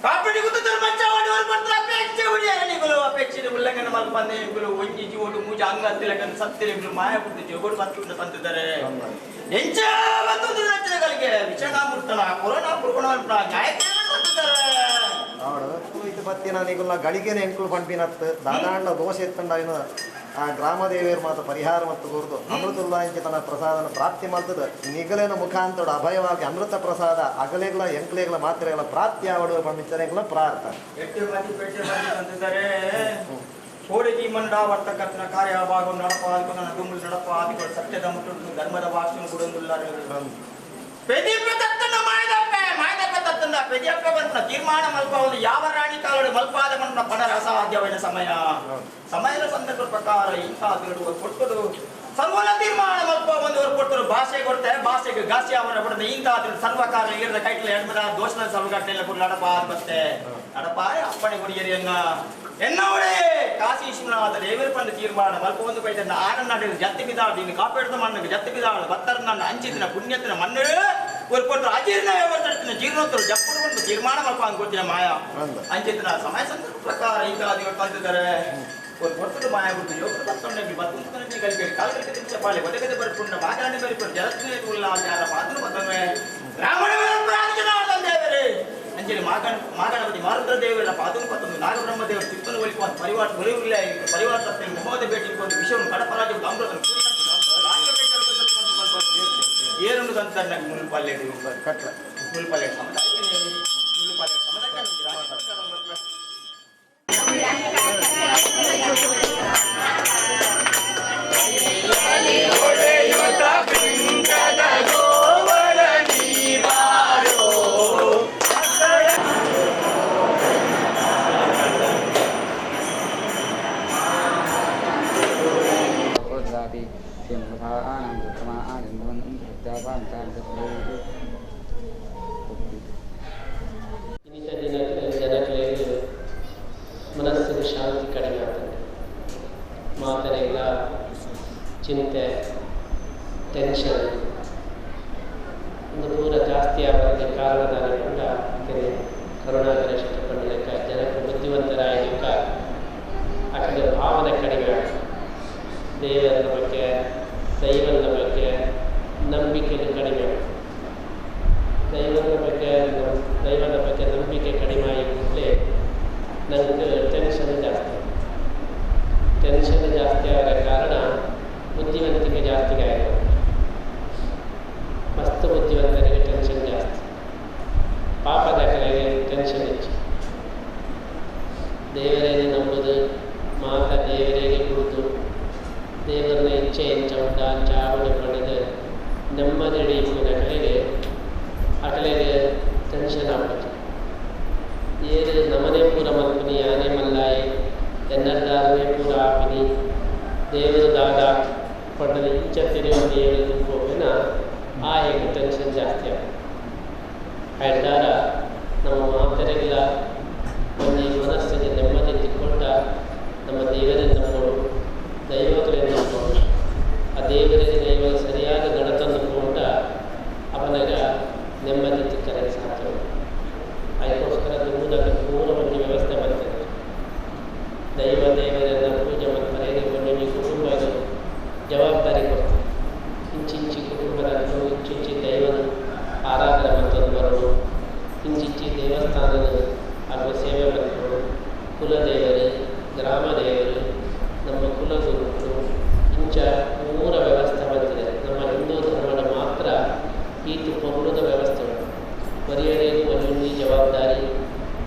ಕಾಪಿಡಿ ಗುತ್ತ ಧರ್ಮ ಚಾವಡಿ ಬರ್ತಾರೆ ಅಪೇಕ್ಷೆ ಹುಡಿಯನಿಗಳು ಅಪೇಕ್ಷೆ ಉಲ್ಲಂಘನೆ ಮಲ್ಪಂದೆ ಇವರು ಒಂಜಿ ಜೀವಡು ಮೂಜ ಅಂಗ ತಿಲಕನ್ ಸತ್ಯಗಳು ಮಾಯ ಬುದ್ಧಿ ಜೋಗೋಡು ಬರ್ತುಂಡು ತಂದಿದ್ದಾರೆ ಎಂಚ ಬಂದು ರಚನೆಗಳಿಗೆ ವಿಷಣಾಮೃತನ ಕೊರೋನಾ ಪುರ್ಗುಣ ನ್ಯಾಯ ಬಂದಿದ್ದಾರೆ ಇದು ಬತ್ತಿನ ನಿಗುಲ್ಲ ಗಳಿಗೆನೆ ಎಂಕುಲು ಪಂಪಿನತ್ತು ದಾದಾಂಡ ದೋಷ ಎತ್ತಂಡ ಆ ಗ್ರಾಮದೇವಿಯರು ಮಾತ್ರ ಪರಿಹಾರ ಮತ್ತು ಗುರುತು ಅಮೃತುಲ್ಲಾಂಚಿ ತನ್ನ ಪ್ರಸಾದನ ಪ್ರಾಪ್ತಿ ಮಾಡ್ತದ ನಿಗಲಿನ ಮುಖಾಂತರ ಅಭಯವಾಗಿ ಅಮೃತ ಪ್ರಸಾದ ಅಗಲೆಗಳ ಎಂಕ್ಲೆಗಳ ಮಾತ್ರೆಗಳ ಪ್ರಾಪ್ತಿ ಆವಡುವ ಪಂಡಿತರೆಗಳ ಪ್ರಾರ್ಥನೆ ಕೋಡಿಗೆ ಮಂಡ ವರ್ತಕರ್ತನ ಕಾರ್ಯಭಾಗ ನಡಪಾದಿಕ ನನ್ನ ದುಮ್ಮು ನಡಪಾದಿಗಳು ಸತ್ಯದ ಮುಟ್ಟು ಧರ್ಮದ ಭಾಷೆಯನ್ನು ಕೊಡೊಂದುಲ್ಲಾರೆ ಪೆದಿಯಪ್ಪ ಬಂದ ತೀರ್ಮಾನ ಮಲ್ಪವನ್ನು ಯಾವ ರಾಣಿ ಕಾಲಡು ಮಲ್ಪಾದ ಮನ್ನ ಪಡರ ಅಸಾಧ್ಯವಾದ ಸಮಯದ ಸಂದರ್ಭ ಪ್ರಕಾರ ಇಂತಹ ಕೊಟ್ಟರು ಸರ್ವನ ತೀರ್ಮಾನ ಮಲ್ಪ ಒಂದವರು ಕೊಟ್ಟರು ಭಾಷೆ ಕೊಡ್ತಾರೆ ಭಾಷೆಗೆ ಗಾಸಿ ಅವರ ಪಡೆದ ಇಂತಹ ಸರ್ವಕಾರ ಇರದ ಕೈಟ್ಲ ಎಣ್ಮದ ದೋಷದ ಸರ್ವಘಟನೆಲ್ಲ ಕೂಡ ನಡಪ ಬತ್ತೆ ನಡಪ ಅಪ್ಪಣೆ ಗುಡಿಯರಿಯನ್ನ ಎನ್ನವಡೆ ಕಾಶಿ ವಿಶ್ವನಾಥ ದೇವರ ಪಂಡ ತೀರ್ಮಾನ ಮಲ್ಪ ಒಂದು ಪೈದ ಆರನ್ನ ಜತ್ತಿ ಬಿದ್ದಾಳು ಇನ್ನು ಕಾಪೇಡ್ದ ಮಣ್ಣಿಗೆ ಜತ್ತಿ ಬಿದ್ದಾಳು ಬತ್ತರ ನನ್ನ ಅಂಚಿನ ಪುಣ್ಯತಿನ ಮಣ್ಣು ಕೊಟ್ಟು ಅಜೀರ್ಣ ವ್ಯವಸ್ಥೆ ಜೀರ್ಣೋತ್ತರು ಜಪ್ಪು ಒಂದು ತೀರ್ಮಾನ ಮಲ್ಪ ಅಂದ್ಕೊಡ್ತೀನಿ ಮಾಯ ಅಂಚಿನ ಸಮಯ ಸಂದರ್ಭ ಪ್ರಕಾರ ಇಂಥಾದಿಗಳು ತಂದಿದ್ದಾರೆ ಕೊಟ್ಟು ಮಾಯ ಬಿಟ್ಟು ಯೋಗರು ಬತ್ತೊಂಡಲ್ಲಿ ಬತ್ತೊಂದು ಕಲಿಕೆ ಕಾಲಕ್ಕೆ ತಿರುಚಪಾಳೆ ಒದಗದೆ ಬರ್ಕೊಂಡು ಮಾತಾಡಿ ಬರಿಕೊಂಡು ಜಲಸ್ನೇಹ ಉಲ್ಲ ಯಾರ ಮಾತನ್ನು ಬತ್ತವೆ ಬ್ರಾಹ್ಮಣ ತಂದೇವರೇ ಅಂಜಲಿ ಮಾಗಣಪತಿ ಮಾರುದ್ರ ದೇವರ ಪಾದನು ಪತ್ತೊಂದು ನಾಗಬ್ರಹ್ಮ ದೇವರು ಚಿತ್ತನ ಒಲಿಪ ಪರಿವಾರ ಬರೆಯುವುದಿಲ್ಲ ಪರಿವಾರ ತಪ್ಪೆ ಮೊಹದ ಭೇಟಿ ಒಂದು ವಿಷಯವನ್ನು ಕಡಪರಾಜ ಅಮೃತ ಏರುಂಡು ತಂತಾರೆ ನನಗೆ ಮುಲ್ಪಲ್ಲೆ ಮುಲ್ಪಲ್ಲೆ ಇನಿತ ದಿನಗಳಲ್ಲಿ ಜನಗಳಿಗೆ ಮನಸ್ಸಿಗೆ ಶಾಂತಿ ಕಡಿಮೆ ಆಗ್ತದೆ. ಮಾತರೆಲ್ಲ ಚಿಂತೆ, ಟೆನ್ಷನ್ ಒಂದು ಪೂರ ಜಾಸ್ತಿ ಆಗೋದಕ್ಕೆ ಕಾರಣದಾರಗೊಂಡ ಕರುಣಾಕರ ಇಷ್ಟಪಡಲಿಕ್ಕ ಜನಕ್ಕೆ ಬುದ್ಧಿವಂತರಾಗಿಕ್ಕ ಆ ಕಡೆ ಭಾವನೆ ಕಡಿಮೆ ಆಗ್ತದೆ. ದೇವರ ಬಗ್ಗೆ, ದೈವದ ಬಗ್ಗೆ ನಂಬಿಕೆಗೆ ಕಡಿಮೆ ಆಗ್ತದೆ. ದೈವದ ಬಗ್ಗೆ ನಂಬಿಕೆ ಕಡಿಮೆ ಆಗಿಬಿಟ್ಲೆ ನನಗೆ ಟೆನ್ಷನ್ ಜಾಸ್ತಿ ಆದ ಕಾರಣ ಬುದ್ಧಿವಂತಿಕೆ ಜಾಸ್ತಿ ಆಗಿದೆ. ಮಸ್ತ್ ಬುದ್ಧಿವಂತರಿಗೆ ಟೆನ್ಷನ್ ಜಾಸ್ತಿ, ಪಾಪದ ಕಡೆಗೆ ಟೆನ್ಷನ್ ಹೆಚ್ಚು. ದೇವರೇನೆ ನಂಬುದು, ಮಾತ ದೇವರಿಗೆ ಕುಳಿತು ದೇವರನ್ನ ಇಚ್ಛೆ ಉಂಟ ಚಾವಣಿ ಪಡೆದು ನೆಮ್ಮದಿ ಹಿಡಿಯುವ ಕಡೆಗೆ ಆ ಕಡೆಗೆ ಟೆನ್ಷನ್ ಆಗ್ಬಿಟ್ಟು ಏರು ನಮನೆ ಪೂರ ಮಲ್ಪನಿ ಯಾನೇ ಮಲ್ಲಾಯಿ ಎನ್ನದ್ದಾರನೇ ಪೂರ ಆಪಿನಿ ದೇವರು ದಾದ ಪಡೆದ ಇಂಚ ತಿರುವಂತೆ ಹೇಳಿದ್ದು ಹೋಗಿನ ಆ ಹೇಗೆ ಟೆನ್ಷನ್ ಜಾಸ್ತಿ ಆಗುತ್ತೆ. ಹೇಳ್ದಾರ ನಮ್ಮ ಮಾತರೆಲ್ಲ ಒಂದು ಮನಸ್ಸಿಗೆ ನೆಮ್ಮದಿ ತಿಕ್ಕೊಂಡ ನಮ್ಮ ದೇವರೇ ನಂಬೋಡು, ದೈವಗಳೇ ನಂಬೋಡು. ಆ ದೇವರಿಗೆ ದೈವ ಸರಿಯಾದ ಗಣತನ್ನು ಕೊಂಡ ಅವನಾಗ ನೆಮ್ಮದಿ ತಿಕ್ಕರೆ ಸಾಧ್ಯ. ಅದಕ್ಕೋಸ್ಕರ ದುಂಬುದಕ್ಕೆ ಪೂರ ಒಂದು ವ್ಯವಸ್ಥೆ ಬರ್ತದೆ. ದೇವರನ್ನ ಪೂಜೆ ಮಾಡ್ತಾರೆ. ಒಂದು ಕುಟುಂಬದ ಜವಾಬ್ದಾರಿ ಕೊಡ್ತಾರೆ. ಇಂಚಿಂಚಿ ಕುಟುಂಬದ ಇಂಚಿಂಚಿ ದೈವದ ಆರಾಧನೆ ಮತ್ತೊಂದು ಬರೋದು, ಇಂಚಿಂಚಿ ದೇವಸ್ಥಾನದ ಹಾಗೂ ಸೇವೆ ಮಾಡ್ಕೊಂಡು ಕುಲದೇವರು, ಗ್ರಾಮ ದೇವರು, ನಮ್ಮ ಕುಲಗುರುಗಳು ಇಂಚ ಮೂರ ವ್ಯವಸ್ಥೆ ಬರ್ತದೆ. ನಮ್ಮ ಹಿಂದೂ ಧರ್ಮದ ಮಾತ್ರ ಈತು ಪೊರ್ಲುದ ವ್ಯವಸ್ಥೆ ಉಂಟು. ಪರಿಯರೇನು ಒಂದೊಂದು ಜವಾಬ್ದಾರಿ,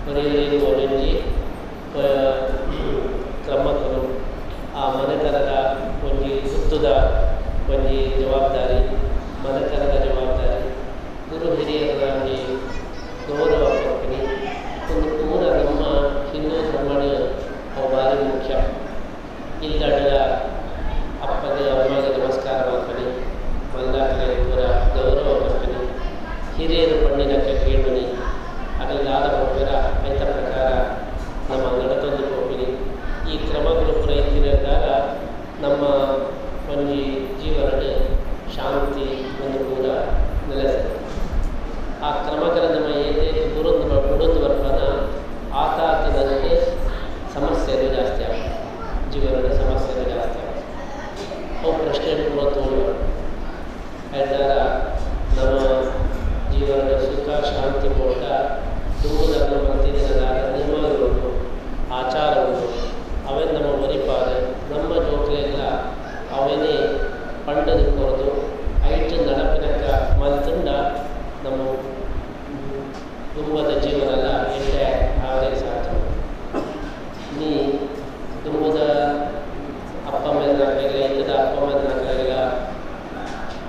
ಪರಿಯರೇನು ಒಂದೊಂದು ಕ್ರಮಗಳು, ಆ ಮನೆತನದ ಒಂದು ಸುತ್ತದ ಒಂದು ಜವಾಬ್ದಾರಿ, ಮನೆತನದ ಜವಾಬ್ದಾರಿ, ಗುರು ಹಿರಿಯರ ಗೌರವ ಕೊಡ್ತೀನಿ. ಒಂದು ಪೂರ ನಮ್ಮ ಹಿಂದೂ ಧರ್ಮದ ಅವು ಭಾರಿ ಮುಖ್ಯ. ಇಲ್ಲಡ ಅಪ್ಪಗೆ ಅಮ್ಮಗೆ ನಮಸ್ಕಾರ ಮಾಡ್ತೀನಿ, ಮಲ್ಲಾಕಲೆ ಪೂರ ಗೌರವ ಕೊಡ್ತೀನಿ, ಹಿರಿಯರು ಪಣ್ಣಿನಕ್ಕೆ ಕೇಳಿ ಅದಲ್ಲಾದ ಹೋಗ್ಬೇರ ಆಯ್ತ ಪ್ರಕಾರ ನಮ್ಮ ನಡತೊಂದು ಹೋಗ್ತೀನಿ. ಈ ಕ್ರಮಗಳು ಪೂರ ಇದ್ದಿರದಾಗ ನಮ್ಮ ಒಂದು ಜೀವನದ ಶಾಂತಿ ಒಂದು ಪೂರ ನೆಲೆಸಿದೆ. ಆ ಕ್ರಮಗಳ ನಮ್ಮ ಏನೇನು ಬಿಡೋದು ಬರ್ತಾನ ಆತನಕ್ಕೆ ಸಮಸ್ಯೆಗಳು ಜಾಸ್ತಿ ಆಗುತ್ತೆ, ಜೀವನದ ಸಮಸ್ಯೆಗಳು ಜಾಸ್ತಿ ಆಗುತ್ತೆ. ಅವು ಪ್ರಶ್ನೆಗಳು ಪೂರ ತೋರಿಬಾರ್ದು. ಹೇಳ್ದಾಗ ನಮ್ಮ ಜೀವನದ ಸುಖ ಶಾಂತಿ ಕೊಟ್ಟ ದುಃಖದ ಪ್ರತಿದಿನದ ನಿಯಮಗಳು, ಆಚಾರಗಳು ಅವೇ ನಮ್ಮ ಮರಿಪಾದ ನಮ್ಮ ಜೋಕ್ಲೆಲ್ಲ ಅವನೇ ಪಂಡದ ಕೊರದು ಐಟು ನಡಪಿನಕ್ಕ ಮಲ್ತುಂಡ ನಮ್ಮ ದುಂಬದ ಜೀವನ ಎಲ್ಲ ಎಷ್ಟೇ ಅವರೇ ಸಾಧ್ಯ. ನೀ ದುಂಬದ ಅಪ್ಪ ಮೇಲೆ ನಾಲ್ಕೈಗ ಇಲ್ಲದ ಅಪ್ಪ ಮೇಲೆ ನಾಲ್ಕೈಗ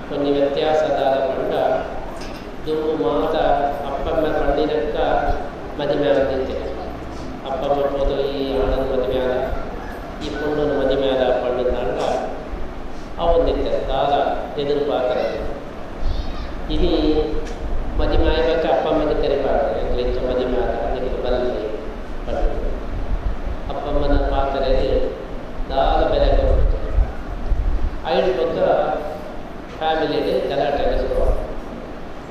కొన్ని ವ್ಯತ್ಯಾಸದಾದ ಪಂಡ ದುಂಬು ಮಾತ ಅಪ್ಪಮ್ಮ ಪಂಡಿನಕ್ಕ ಮದುವೆ ಆದಂತೆ ಅಪ್ಪಮ್ಮ ಹೋದ ಈ ಹಣ್ಣನ ಮದುವೆ ಆದ, ಈ ಪುಂಡನ ಮದುವೆ ಆದ ಪಂಡದ ನಂಡ ಅವನಿತ್ತೆ ದಾದ ಎದುರು ಪಾತ್ರ ಇನಿ ಮದುವೆ ಆಗಬೇಕು. ಅಪ್ಪಮ್ಮನ ಕರಿಬಾರ್ದು, ಎಂತ ಮದುವೆ ಆದ ಅದಕ್ಕೆ ಬರಲಿ ಪಂಡ ಅಪ್ಪಮ್ಮನ ಪಾತ್ರೆಯಲ್ಲಿ ದಾದ ಬೆಲೆ ಕೊಡ್ತಾರೆ. ಐದು ಪಕ್ಕ ಫ್ಯಾಮಿಲಿಯಲ್ಲಿ ಗಲಾಟೆಗೆ ಶುರುವಾಗುತ್ತೆ.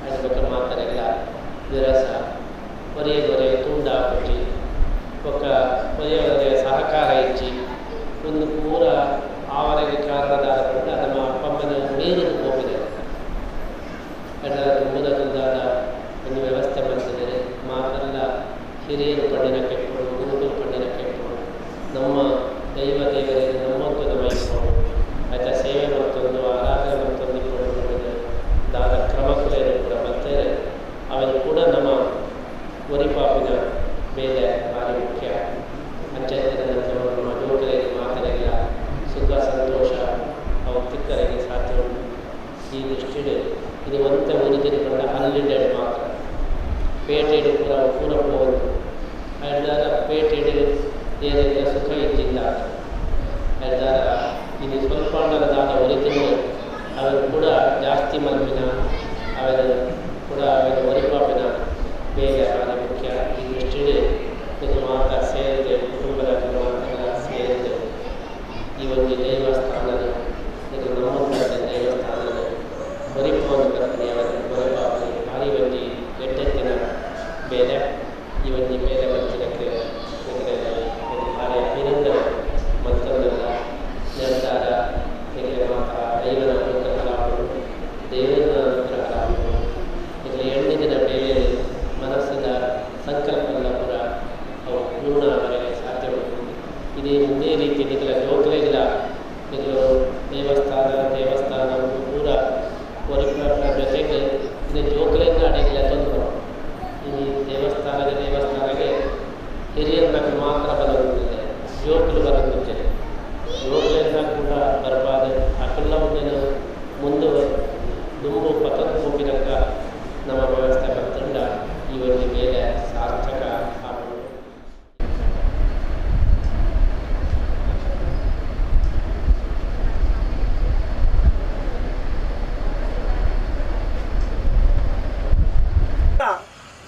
ಐದು ಪಕ್ಕ ಮಾತರೆಲ್ಲ ವಿರಸ, ಹೊರೆಗೊರೆ ತುಂಡ ಕೊಚ್ಚಿ ಒಕ್ಕ ಹೊರೆಗೊರೆ ಸಹಕಾರ ಇಚ್ಚಿ ಒಂದು ಪೂರ ಆವರೆಗೆ ಕಾರಣದಾದ ಪಂಡ ನಮ್ಮ ಅಪ್ಪಮ್ಮನ ಮೀರಿದು ಹೋಗಿದೆ. ಎಲ್ಲರ ತುಂಬದ ತುಂದಾದ ಒಂದು ವ್ಯವಸ್ಥೆ ಬಂದಿದೆ. ಮಾತೆಲ್ಲ ಹಿರಿಯರು ಪಂಡಿನ ಕೆಟ್ಟುಕೊಂಡು, ಗುರುಗಳು ಪಂಡಿನ ಕೆಟ್ಟುಕೊಂಡು, ನಮ್ಮ ದೇವರಿಗೆ ನಮ್ಮಂತದ ವಹಿಸ್ಕೊಂಡು ಆಯ್ತಾ ಸೇವೆ ಮತ್ತೊಂದು ಆರಾಧನೆ ಮತ್ತೊಂದು ದಾದ ಕ್ರಮಗಳೇನು ಕೂಡ ಬರ್ತಾರೆ. ಅವೆಲ್ಲ ಕೂಡ ನಮ್ಮ ಒರಿಪಾಪಿನ ಮೇಲೆ ಭಾರಿ ಮುಖ್ಯ. ಪಂಚಾಯತಿನ ನಮ್ಮ ಜೋಕರಿಗೆ ಮಾತರೆಲ್ಲ ಸುಖ ಸಂತೋಷ ಅವು ತಿಕ್ಕರಿಗೆ ಸಾಧ್ಯ ಉಂಟು. ಈ ದೃಷ್ಟಿಡು ಇದು ಒಂತೆ ಉರಿದಿರುಕೊಂಡ ಅಲ್ಲಿಡೆಡ್ ಮಾತ್ರ ಪೇಟೆಡು ಪೂರ ಪೂರ ಹೋಗುದು. ಹೇಳಿದಾಗ ಪೇಟೆಡು ಏನೆಲ್ಲ ಸುಖ ಇದ್ದಿಲ್ಲ ಒಂದು ದೇವಸ್ಥಾನದ ಇದು ನಮ್ಮಂತ ದೇವಸ್ಥಾನದ ಬರಿಪೋನ ಕರ್ಪನೆಯವರ ಬರಪಾಪಿ ಆದಿವಂಜಿ ಎಟ್ಟೆತ್ತಿನ ಬೇರೆ ಈ ಒಂಜಿ ಬೇರೆ ಬಂದಿರಕ್ಕೆ ಆಲಯ ಅಭಿನಂದನ ಮತ್ತೊಂದಲ್ಲ ನಿರ್ಧಾರ ಹಿರಿಯ ಮಾತ ದೈವನ ಅನುಗ್ರಹಗಳು ದೇವರ ಅನುಗ್ರಹಗಳು ಇಲ್ಲಿ 8 ದಿನ ಬೇರೆ ಮನಸ್ಸಿನ ಸಂಕಲ್ಪದ ಪುರ ಅವು ಪೂರ್ಣವರೆಗೆ ಸಾಧ್ಯವಾಗುತ್ತದೆ. ಇದೇ ಒಂದೇ ರೀತಿ ನಿಖಲ ಜೋಕಲೆಗಳ ಇದು ದೇವಸ್ಥಾನ ಪೂರ ಪರಿಪಾಠ ಜೊತೆಗೆ ಇದು ಜೋಕಲೆಯಿಂದ ಅಡೆಗಿಲ್ಲ ತೊಂದರೆ ಈ ದೇವಸ್ಥಾನಕ್ಕೆ ಹಿರಿಯರನ್ನ ಮಾತ್ರ ಬರುತ್ತದೆ, ಜೋಕಲು ಬರುತ್ತದೆ. ಜೋಕಲೆಯಿಂದ ಕೂಡ ಬರಬಾದ ಅಕಲ್ಲವನ್ನು ಮುಂದೆ ದುಂಬು ಪತನ ಹೋಗಿರಕ್ಕ ನಮ್ಮ ವ್ಯವಸ್ಥೆ ಬಂತಂಡ ಈ ಒಂದು ಮೇಲೆ ಸಾರ್ಥಕ ಆಗುವುದು.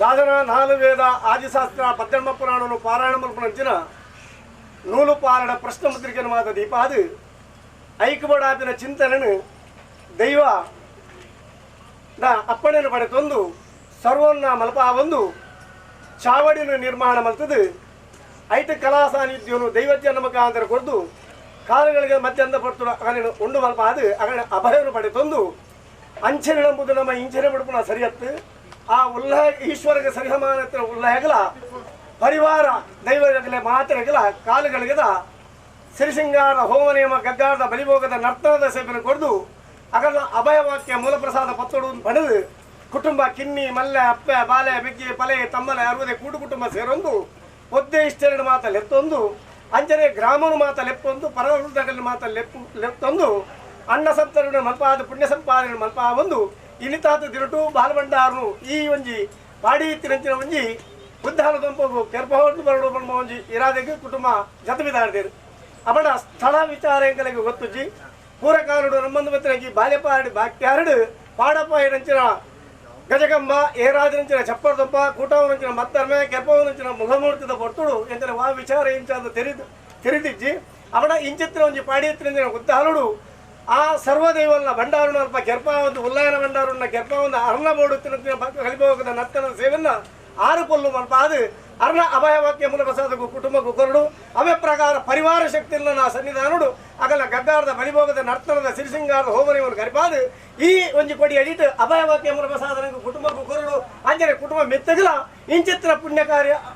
దాదన 4 వేద ఆదిశాస్త్ర 18 పురాణను పారాయణ మల్పనంచిన నూలు పారడ ప్రశ్న ముద్రికను మాత దీపాదు ಐಕ್ಯಬಡಾಪಿನ ಚಿಂತನೆನು ದೈವ ಅಪ್ಪಣೆಯನ್ನು ಪಡೆತೊಂದು ಸರ್ವನ್ನ ಮಲ್ಪ ಒಂದು ಚಾವಡಿನ ನಿರ್ಮಾಣ ಮಲ್ತದು ಐಟ ಕಲಾ ಸಾನ್ನಿಧ್ಯನು ದೈವಜ್ಞ ನಮಕಾಂತರ ಕೊಡ್ದು ಕಾಲಗಳಿಗೆ ಮಧ್ಯಂತ ಪಡ್ತು ಅಗನ ಉಂಡು ಮಲ್ಪ ಅದು ಅಗನ ಅಭಯವನ್ನು ಪಡೆತೊಂದು ಅಂಚನೆ ಎಂಬುದು ನಮ್ಮ ಇಂಚನೆ ಬಿಡುಪುನ ಸರಿಯತ್ತು ಆ ಈಶ್ವರಗೆ ಸರಿಸಮಾನತ್ರ ಉಲ್ಲಹಗಳ ಪರಿವಾರ ದೈವಗಳ ಮಾತರಗಳ ಕಾಲಗಳಿಗದ ಸಿರಿಸಿಂಗಾರ ಹೋಮ ನಿಯಮ ಗಗ್ಗಾರದ ಬಲಿಭೋಗದ ನರ್ತನದ ಸೇವೆಯನ್ನು ಕೊಡ್ದು ಅಗಲ ಅಭಯವಾಕ್ಯ ಮೂಲಪ್ರಸಾದ ಪತ್ತೊಡು ಪಡೆದು ಕುಟುಂಬ ಕಿನ್ನಿ ಮಲ್ಲೆ ಅಪ್ಪೆ ಬಾಲೆ ಬೆಗ್ಗಿ ಪಲೆ ತಮ್ಮಲೆ ಅರುವುದೇ ಕೂಡು ಕುಟುಂಬ ಸೇರೊಂದು ಒದ್ದೆ ಇಷ್ಟೆರಡು ಮಾತ ಲೆತ್ತೊಂದು ಅಂಜನೆ ಗ್ರಾಮನು ಮಾತ ಲೆಪ್ಪೊಂದು ಪರವೃದ್ಧಗಳಲ್ಲಿ ಮಾತ ಲೆತ್ತೊಂದು ಅಣ್ಣ ಸಂತರಣ ಮಲ್ಪಾದ ಪುಣ್ಯ ಸಂಪಾದನೆ ಮಲ್ಪ ಒಂದು ಇನಿತಾತ ದಿರಟು ಬಾಲಬಂಡಾರನು ಈ ಒಂಜಿ ಪಾಡಿ ತಿರಂಚಿನ ಒಂಜಿ ಬುದ್ಧಾನ ದೊಂಪಗು ಕೆರ್ಪಹೊಟ್ಟು ಬರಡು ಬಣ್ಣ ಒಂಜಿ ಇರಾದೆಗೆ ಕುಟುಂಬ ಜತಬಿದಾಡ್ದೇರು ಅವನ ಸ್ಥಳ ವಿಚಾರ ಎಂಕಲಿಗೆ ಗೊತ್ತುಜ್ಜಿ ಪೂರಕಾನುಡು ನಮ್ಮಂದು ಬತ್ತರಗಿ ಬಾಲ್ಯಪಾಡಿ ಬಾಕ್ಯಾರಡು ಪಾಡಪ್ಪ ಏನಂಚಿನ ಗಜಗಂಬ ಏರಾಜನಂಚಿನ ಚಪ್ಪರದೊಬ್ಬ ಕೂಟವನಂಚಿನ ಮತ್ತರ್ಮೆ ಕೆಪ್ಪವನಂಚಿನ ಮುಖಮೂರ್ತಿದ ಪೊರ್ತುಡು ಎಂದರೆ ವಾ ವಿಚಾರ ಇಂಚಾದ ತೆರಿದಿಜ್ಜಿ ಅವನ ಇಂಚಿತ್ತಿನ ಒಂಜಿ ಪಾಡಿ ಎತ್ತಿನ ಗುದ್ದಾಲುಡು ಆ ಸರ್ವದೈವಲ್ಲ ಭಂಡಾರುಣ ಅಲ್ಪ ಕೆರ್ಪಾವೊಂದು ಉಲ್ಲಯನ ಭಂಡಾರುಣ ಕೆರ್ಪಾವೊಂದು ಅರ್ಣ ಬೋಡುತ್ತಿನ ಕಲಿಭೋಗದ ನರ್ತನದ ಸೇವೆಯನ್ನು 6 ಕೊಲ್ಲು ಮಲ್ಪ ಅದು ಅರ್ಣ ಅಭಯವಾಕ್ಯ ಮೂಲಪ್ರಸಾದಕ್ಕೂ ಕುಟುಂಬಕ್ಕೂ ಕೊರಡು ಅವೇ ಪ್ರಕಾರ ಪರಿವಾರ ಶಕ್ತಿಯನ್ನು ನಾ ಸನ್ನಿಧಾನುಡು ಅಗಲ ಗಗ್ಗಾರದ ಬಲಿಭೋಗದ ನರ್ತನದ ಸಿರಿಸಿಂಗಾರದ ಹೋಮನೆಯನ್ನು ಕರಿಪಾದು ಈ ಒಂಜಿ ಕೊಡಿ ಅಡಿಟ್ಟು ಅಭಯವಾಕ್ಯ ಮೂಲಪ್ರಸಾದನಕ್ಕೂ ಕುಟುಂಬಕ್ಕೂ ಕೊರಡು ಅಂಜನೆ ಕುಟುಂಬ ಮೆತ್ತಗಲ ಇಂಚಿತ್ರ ಪುಣ್ಯ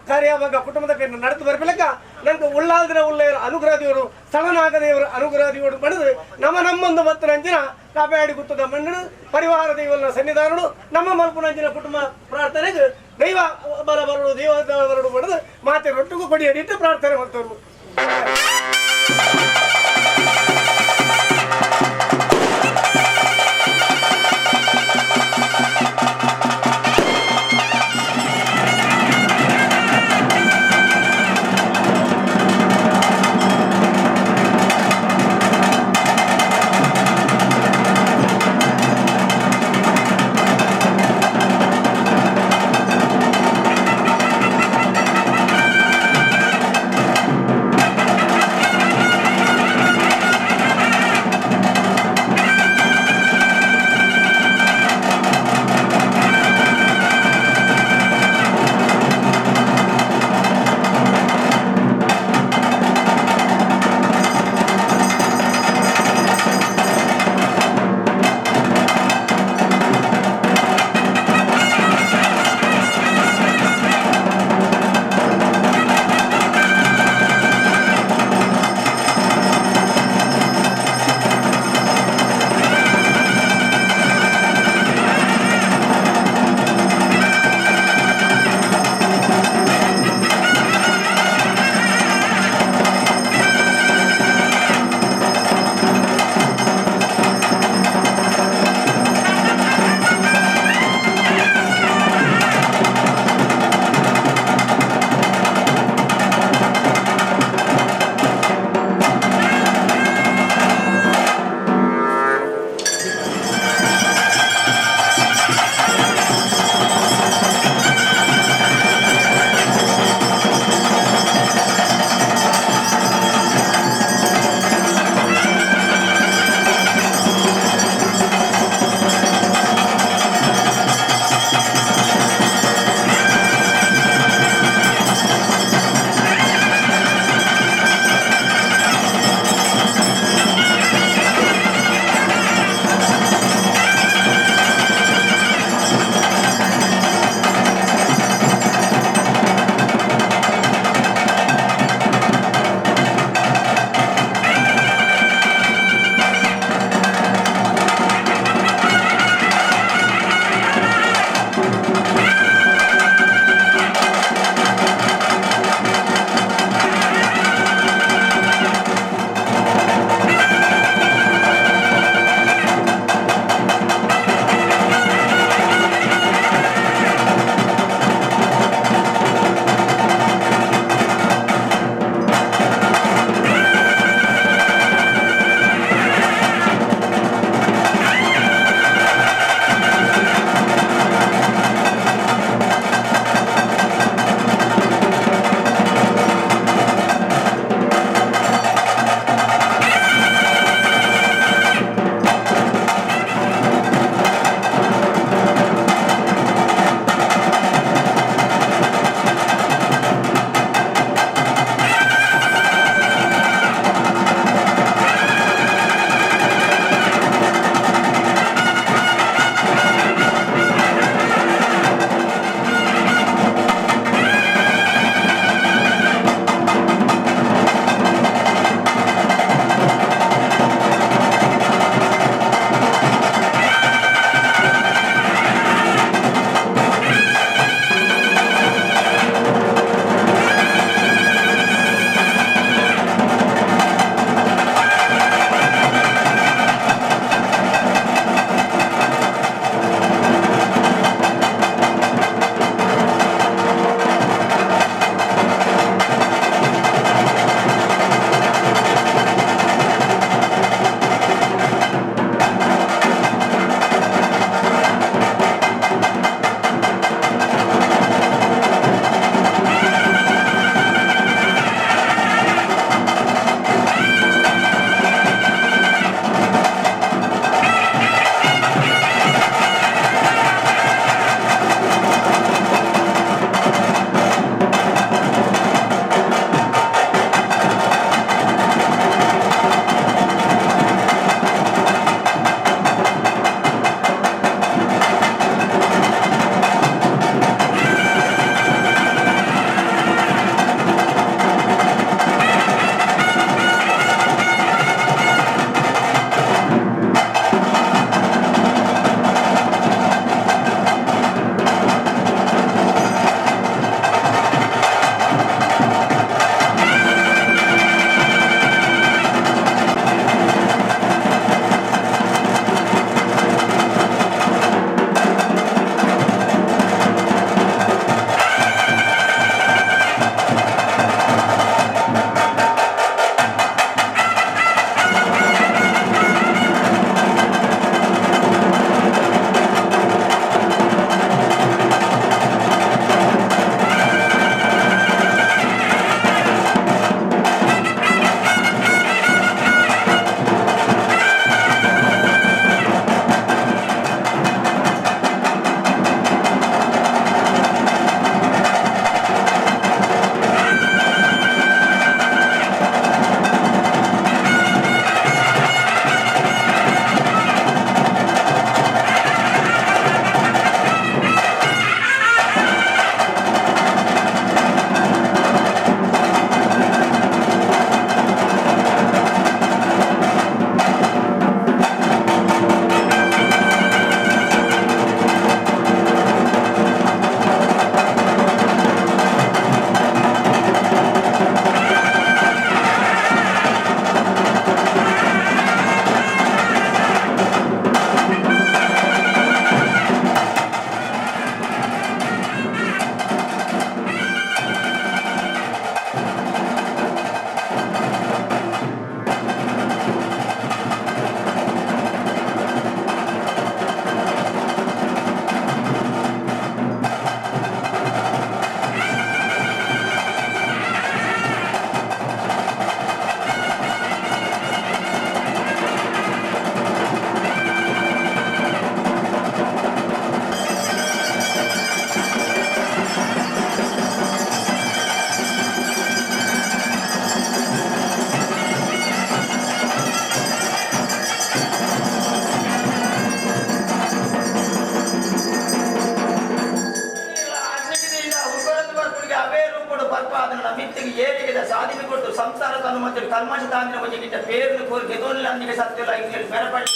ಕಾರ್ಯವಾಗ ಕುಟುಂಬದ ಕೈಯನ್ನು ನಡೆದು ಬರಬೇಕ ನನಗೆ ಉಳ್ಳಾಲ್ದಿನ ಉಳ್ಳೆಯರ ಅನುಗ್ರಹದೇವರು ಸ್ಥಳನಾಗದೇವರ ಅನುಗ್ರಹದೇವರು ಪಡೆದು ನಮ್ಮೊಂದು ಬತ್ತನ ಅಂಚಿನ ಕಾಪಾಡಿ ಗುತ್ತದ ಮಣ್ಣು ಪರಿವಾರ ದೈವನ ಸನ್ನಿಧಾನಗಳು ನಮ್ಮ ಮಲ್ಪುನಂಚಿನ ಕುಟುಂಬ ಪ್ರಾರ್ಥನೆಗೆ ದೈವ ಬಲ ಬರಡು ದೈವ ಬರಡು ಪಡೆದು ಮಾತೆ ರೊಟ್ಟಿಗೂ ಕೊಡಿ ಅಡಿಟ್ಟು ಪ್ರಾರ್ಥನೆ ಮಾಡ್ತವ್ರು. ತಾಂದಿನ ಬಗ್ಗೆ ಬೇರೆ ಕೋರಿಕೆ ತೋರಿಲ್ಲ ಅಂದಿಗೆ ಸತ್ಯಲ್ಲ ಇಂಗ್ಲಿಷ್ ಬೆರಪಡಿ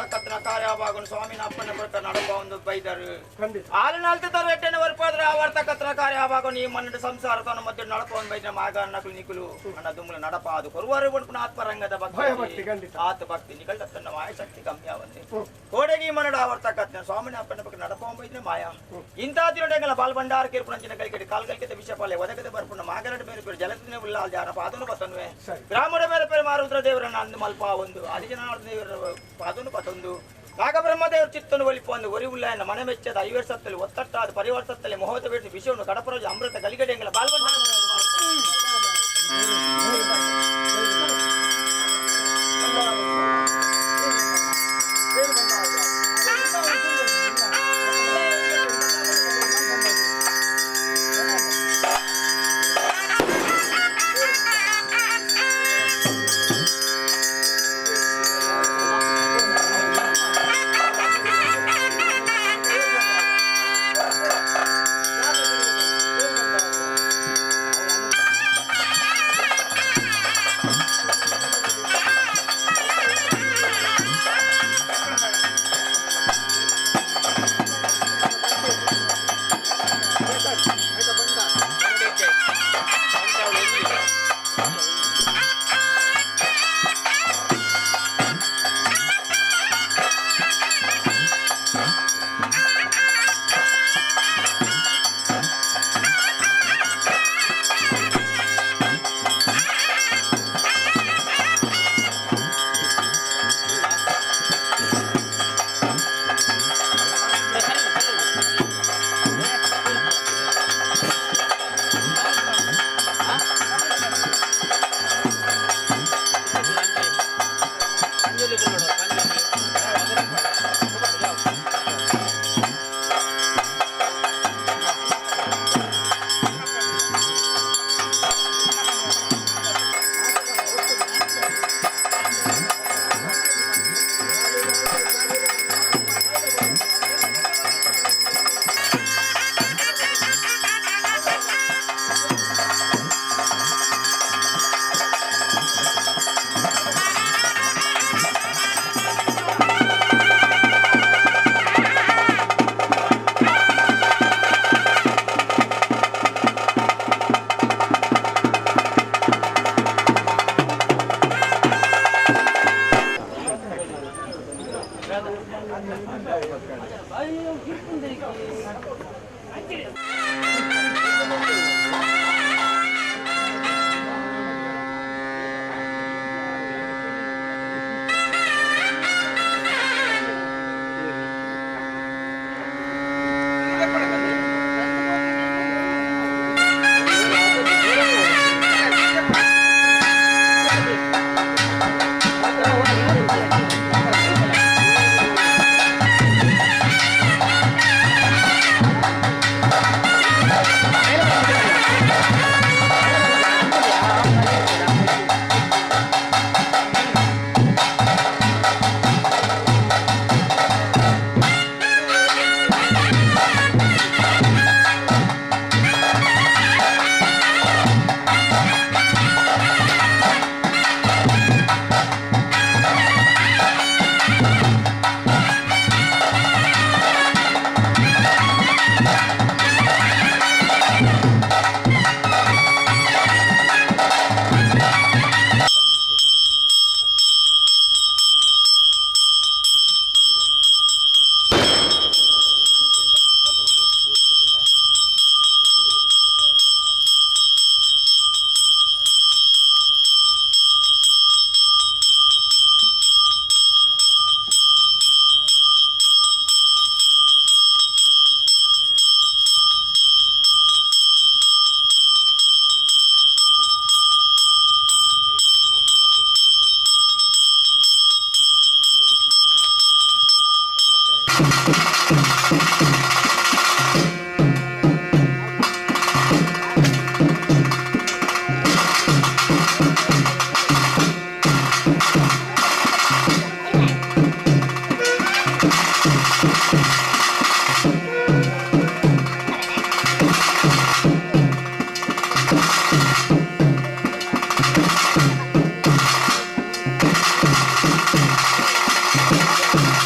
ಆವರ್ತಕತ್ರ ಕಾರ್ಯಭಾಗವನ್ನು ಸ್ವಾಮಿನ ಅಪ್ಪನ ಪ್ರಕಾರ ನಡಪ ಒಂದು ಬೈದರು ಹಾಲಿನ ಅಲ್ತಿದ್ದರು ಎಟ್ಟೆನ ವರ್ಪಾದ್ರೆ ಆವರ್ತಕತ್ರ ಕಾರ್ಯಭಾಗವನ್ನು ಈ ಮಣ್ಣ ಸಂಸಾರ ತನ್ನ ಮಧ್ಯೆ ನಡಪ ಒಂದು ಬೈದ್ರೆ ಮಾಗ ನಕಲು ನಿಕುಲು ಅಣ್ಣ ದುಮ್ಮಲ ನಡಪ ಅದು ಕೊರುವಾರು ಬಣ್ಣ ಆತ್ಮರಂಗದ ಭಕ್ತಿ ಆತ ಭಕ್ತಿ ನಿಕಲ್ ತನ್ನ ಮಾಯ ಶಕ್ತಿ ಕಮ್ಮಿ ಆವಂತೆ ಕೋಡೆಗಿ ಮನಡ ಆವರ್ತಕತ್ರ ಸ್ವಾಮಿನ ಅಪ್ಪನ ಪ್ರಕಾರ ನಡಪ ಒಂದು ಬೈದ್ರೆ ಮಾಯ ಇಂಥ ತಿರುಡೆಗಳ ಬಾಲ್ ಭಂಡಾರ ಕಿರುಪುಣಂಚಿನ ಕೈಕಡಿ ಕಾಲ್ಗಲ್ಕಿತ ವಿಷಪಾಲೆ ಒದಗದೆ ಬರ್ಪುಣ್ಣ ಮಾಗರಡು ಬೇರೆ ಬೇರೆ ಜಲದಿನ ಉಲ್ಲ ಜಾನಪ ಅದನ್ನು ಪತ್ತನ್ವೆ ಗ್ರಾಮದ ಬೇರೆ ಬೇರೆ ಮಾರುದ್ರ ದೇವರನ್ನ ಅಂದು ಮಲ್ಪ ಒಂದು ಆದಿಜನಾರ್ದ ದೇವರ ಅದನ್ನು ಪತ್ತೊಂದು ನಾಗಬ್ರಹ್ಮದೇವರು ಚಿತ್ತನ್ನು ಒಲಿಪೊಂದು ಒರಿ ಉಲ್ಲ ಮನೆ ಮೆಚ್ಚದ ಐವರ್ಸತ್ತಲ್ಲಿ ಒತ್ತಟ್ಟಾದ ಪರಿವರ್ತತ್ತಲ್ಲಿ ಮಹೋತ ಬೇಡಿಸಿ ವಿಷಯವನ್ನು ಕಡಪರೋಜು ಅಮೃತ ಗಲಿಗಡೆಂಗಳ ಬಾಲ್ಬಂಡ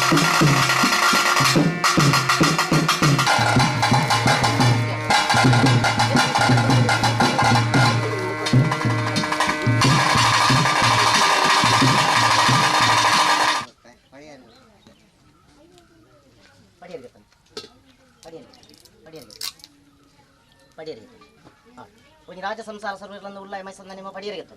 ಒಂದು ರಾಜ ಸಂಸಾರ ಸರ್ವಗಳನ್ನು ಉಳ್ಳಾಯ ಮೈಸಂದ ನಿಮ್ಮ ಪಡಿಯರಿಗೆತ್ತು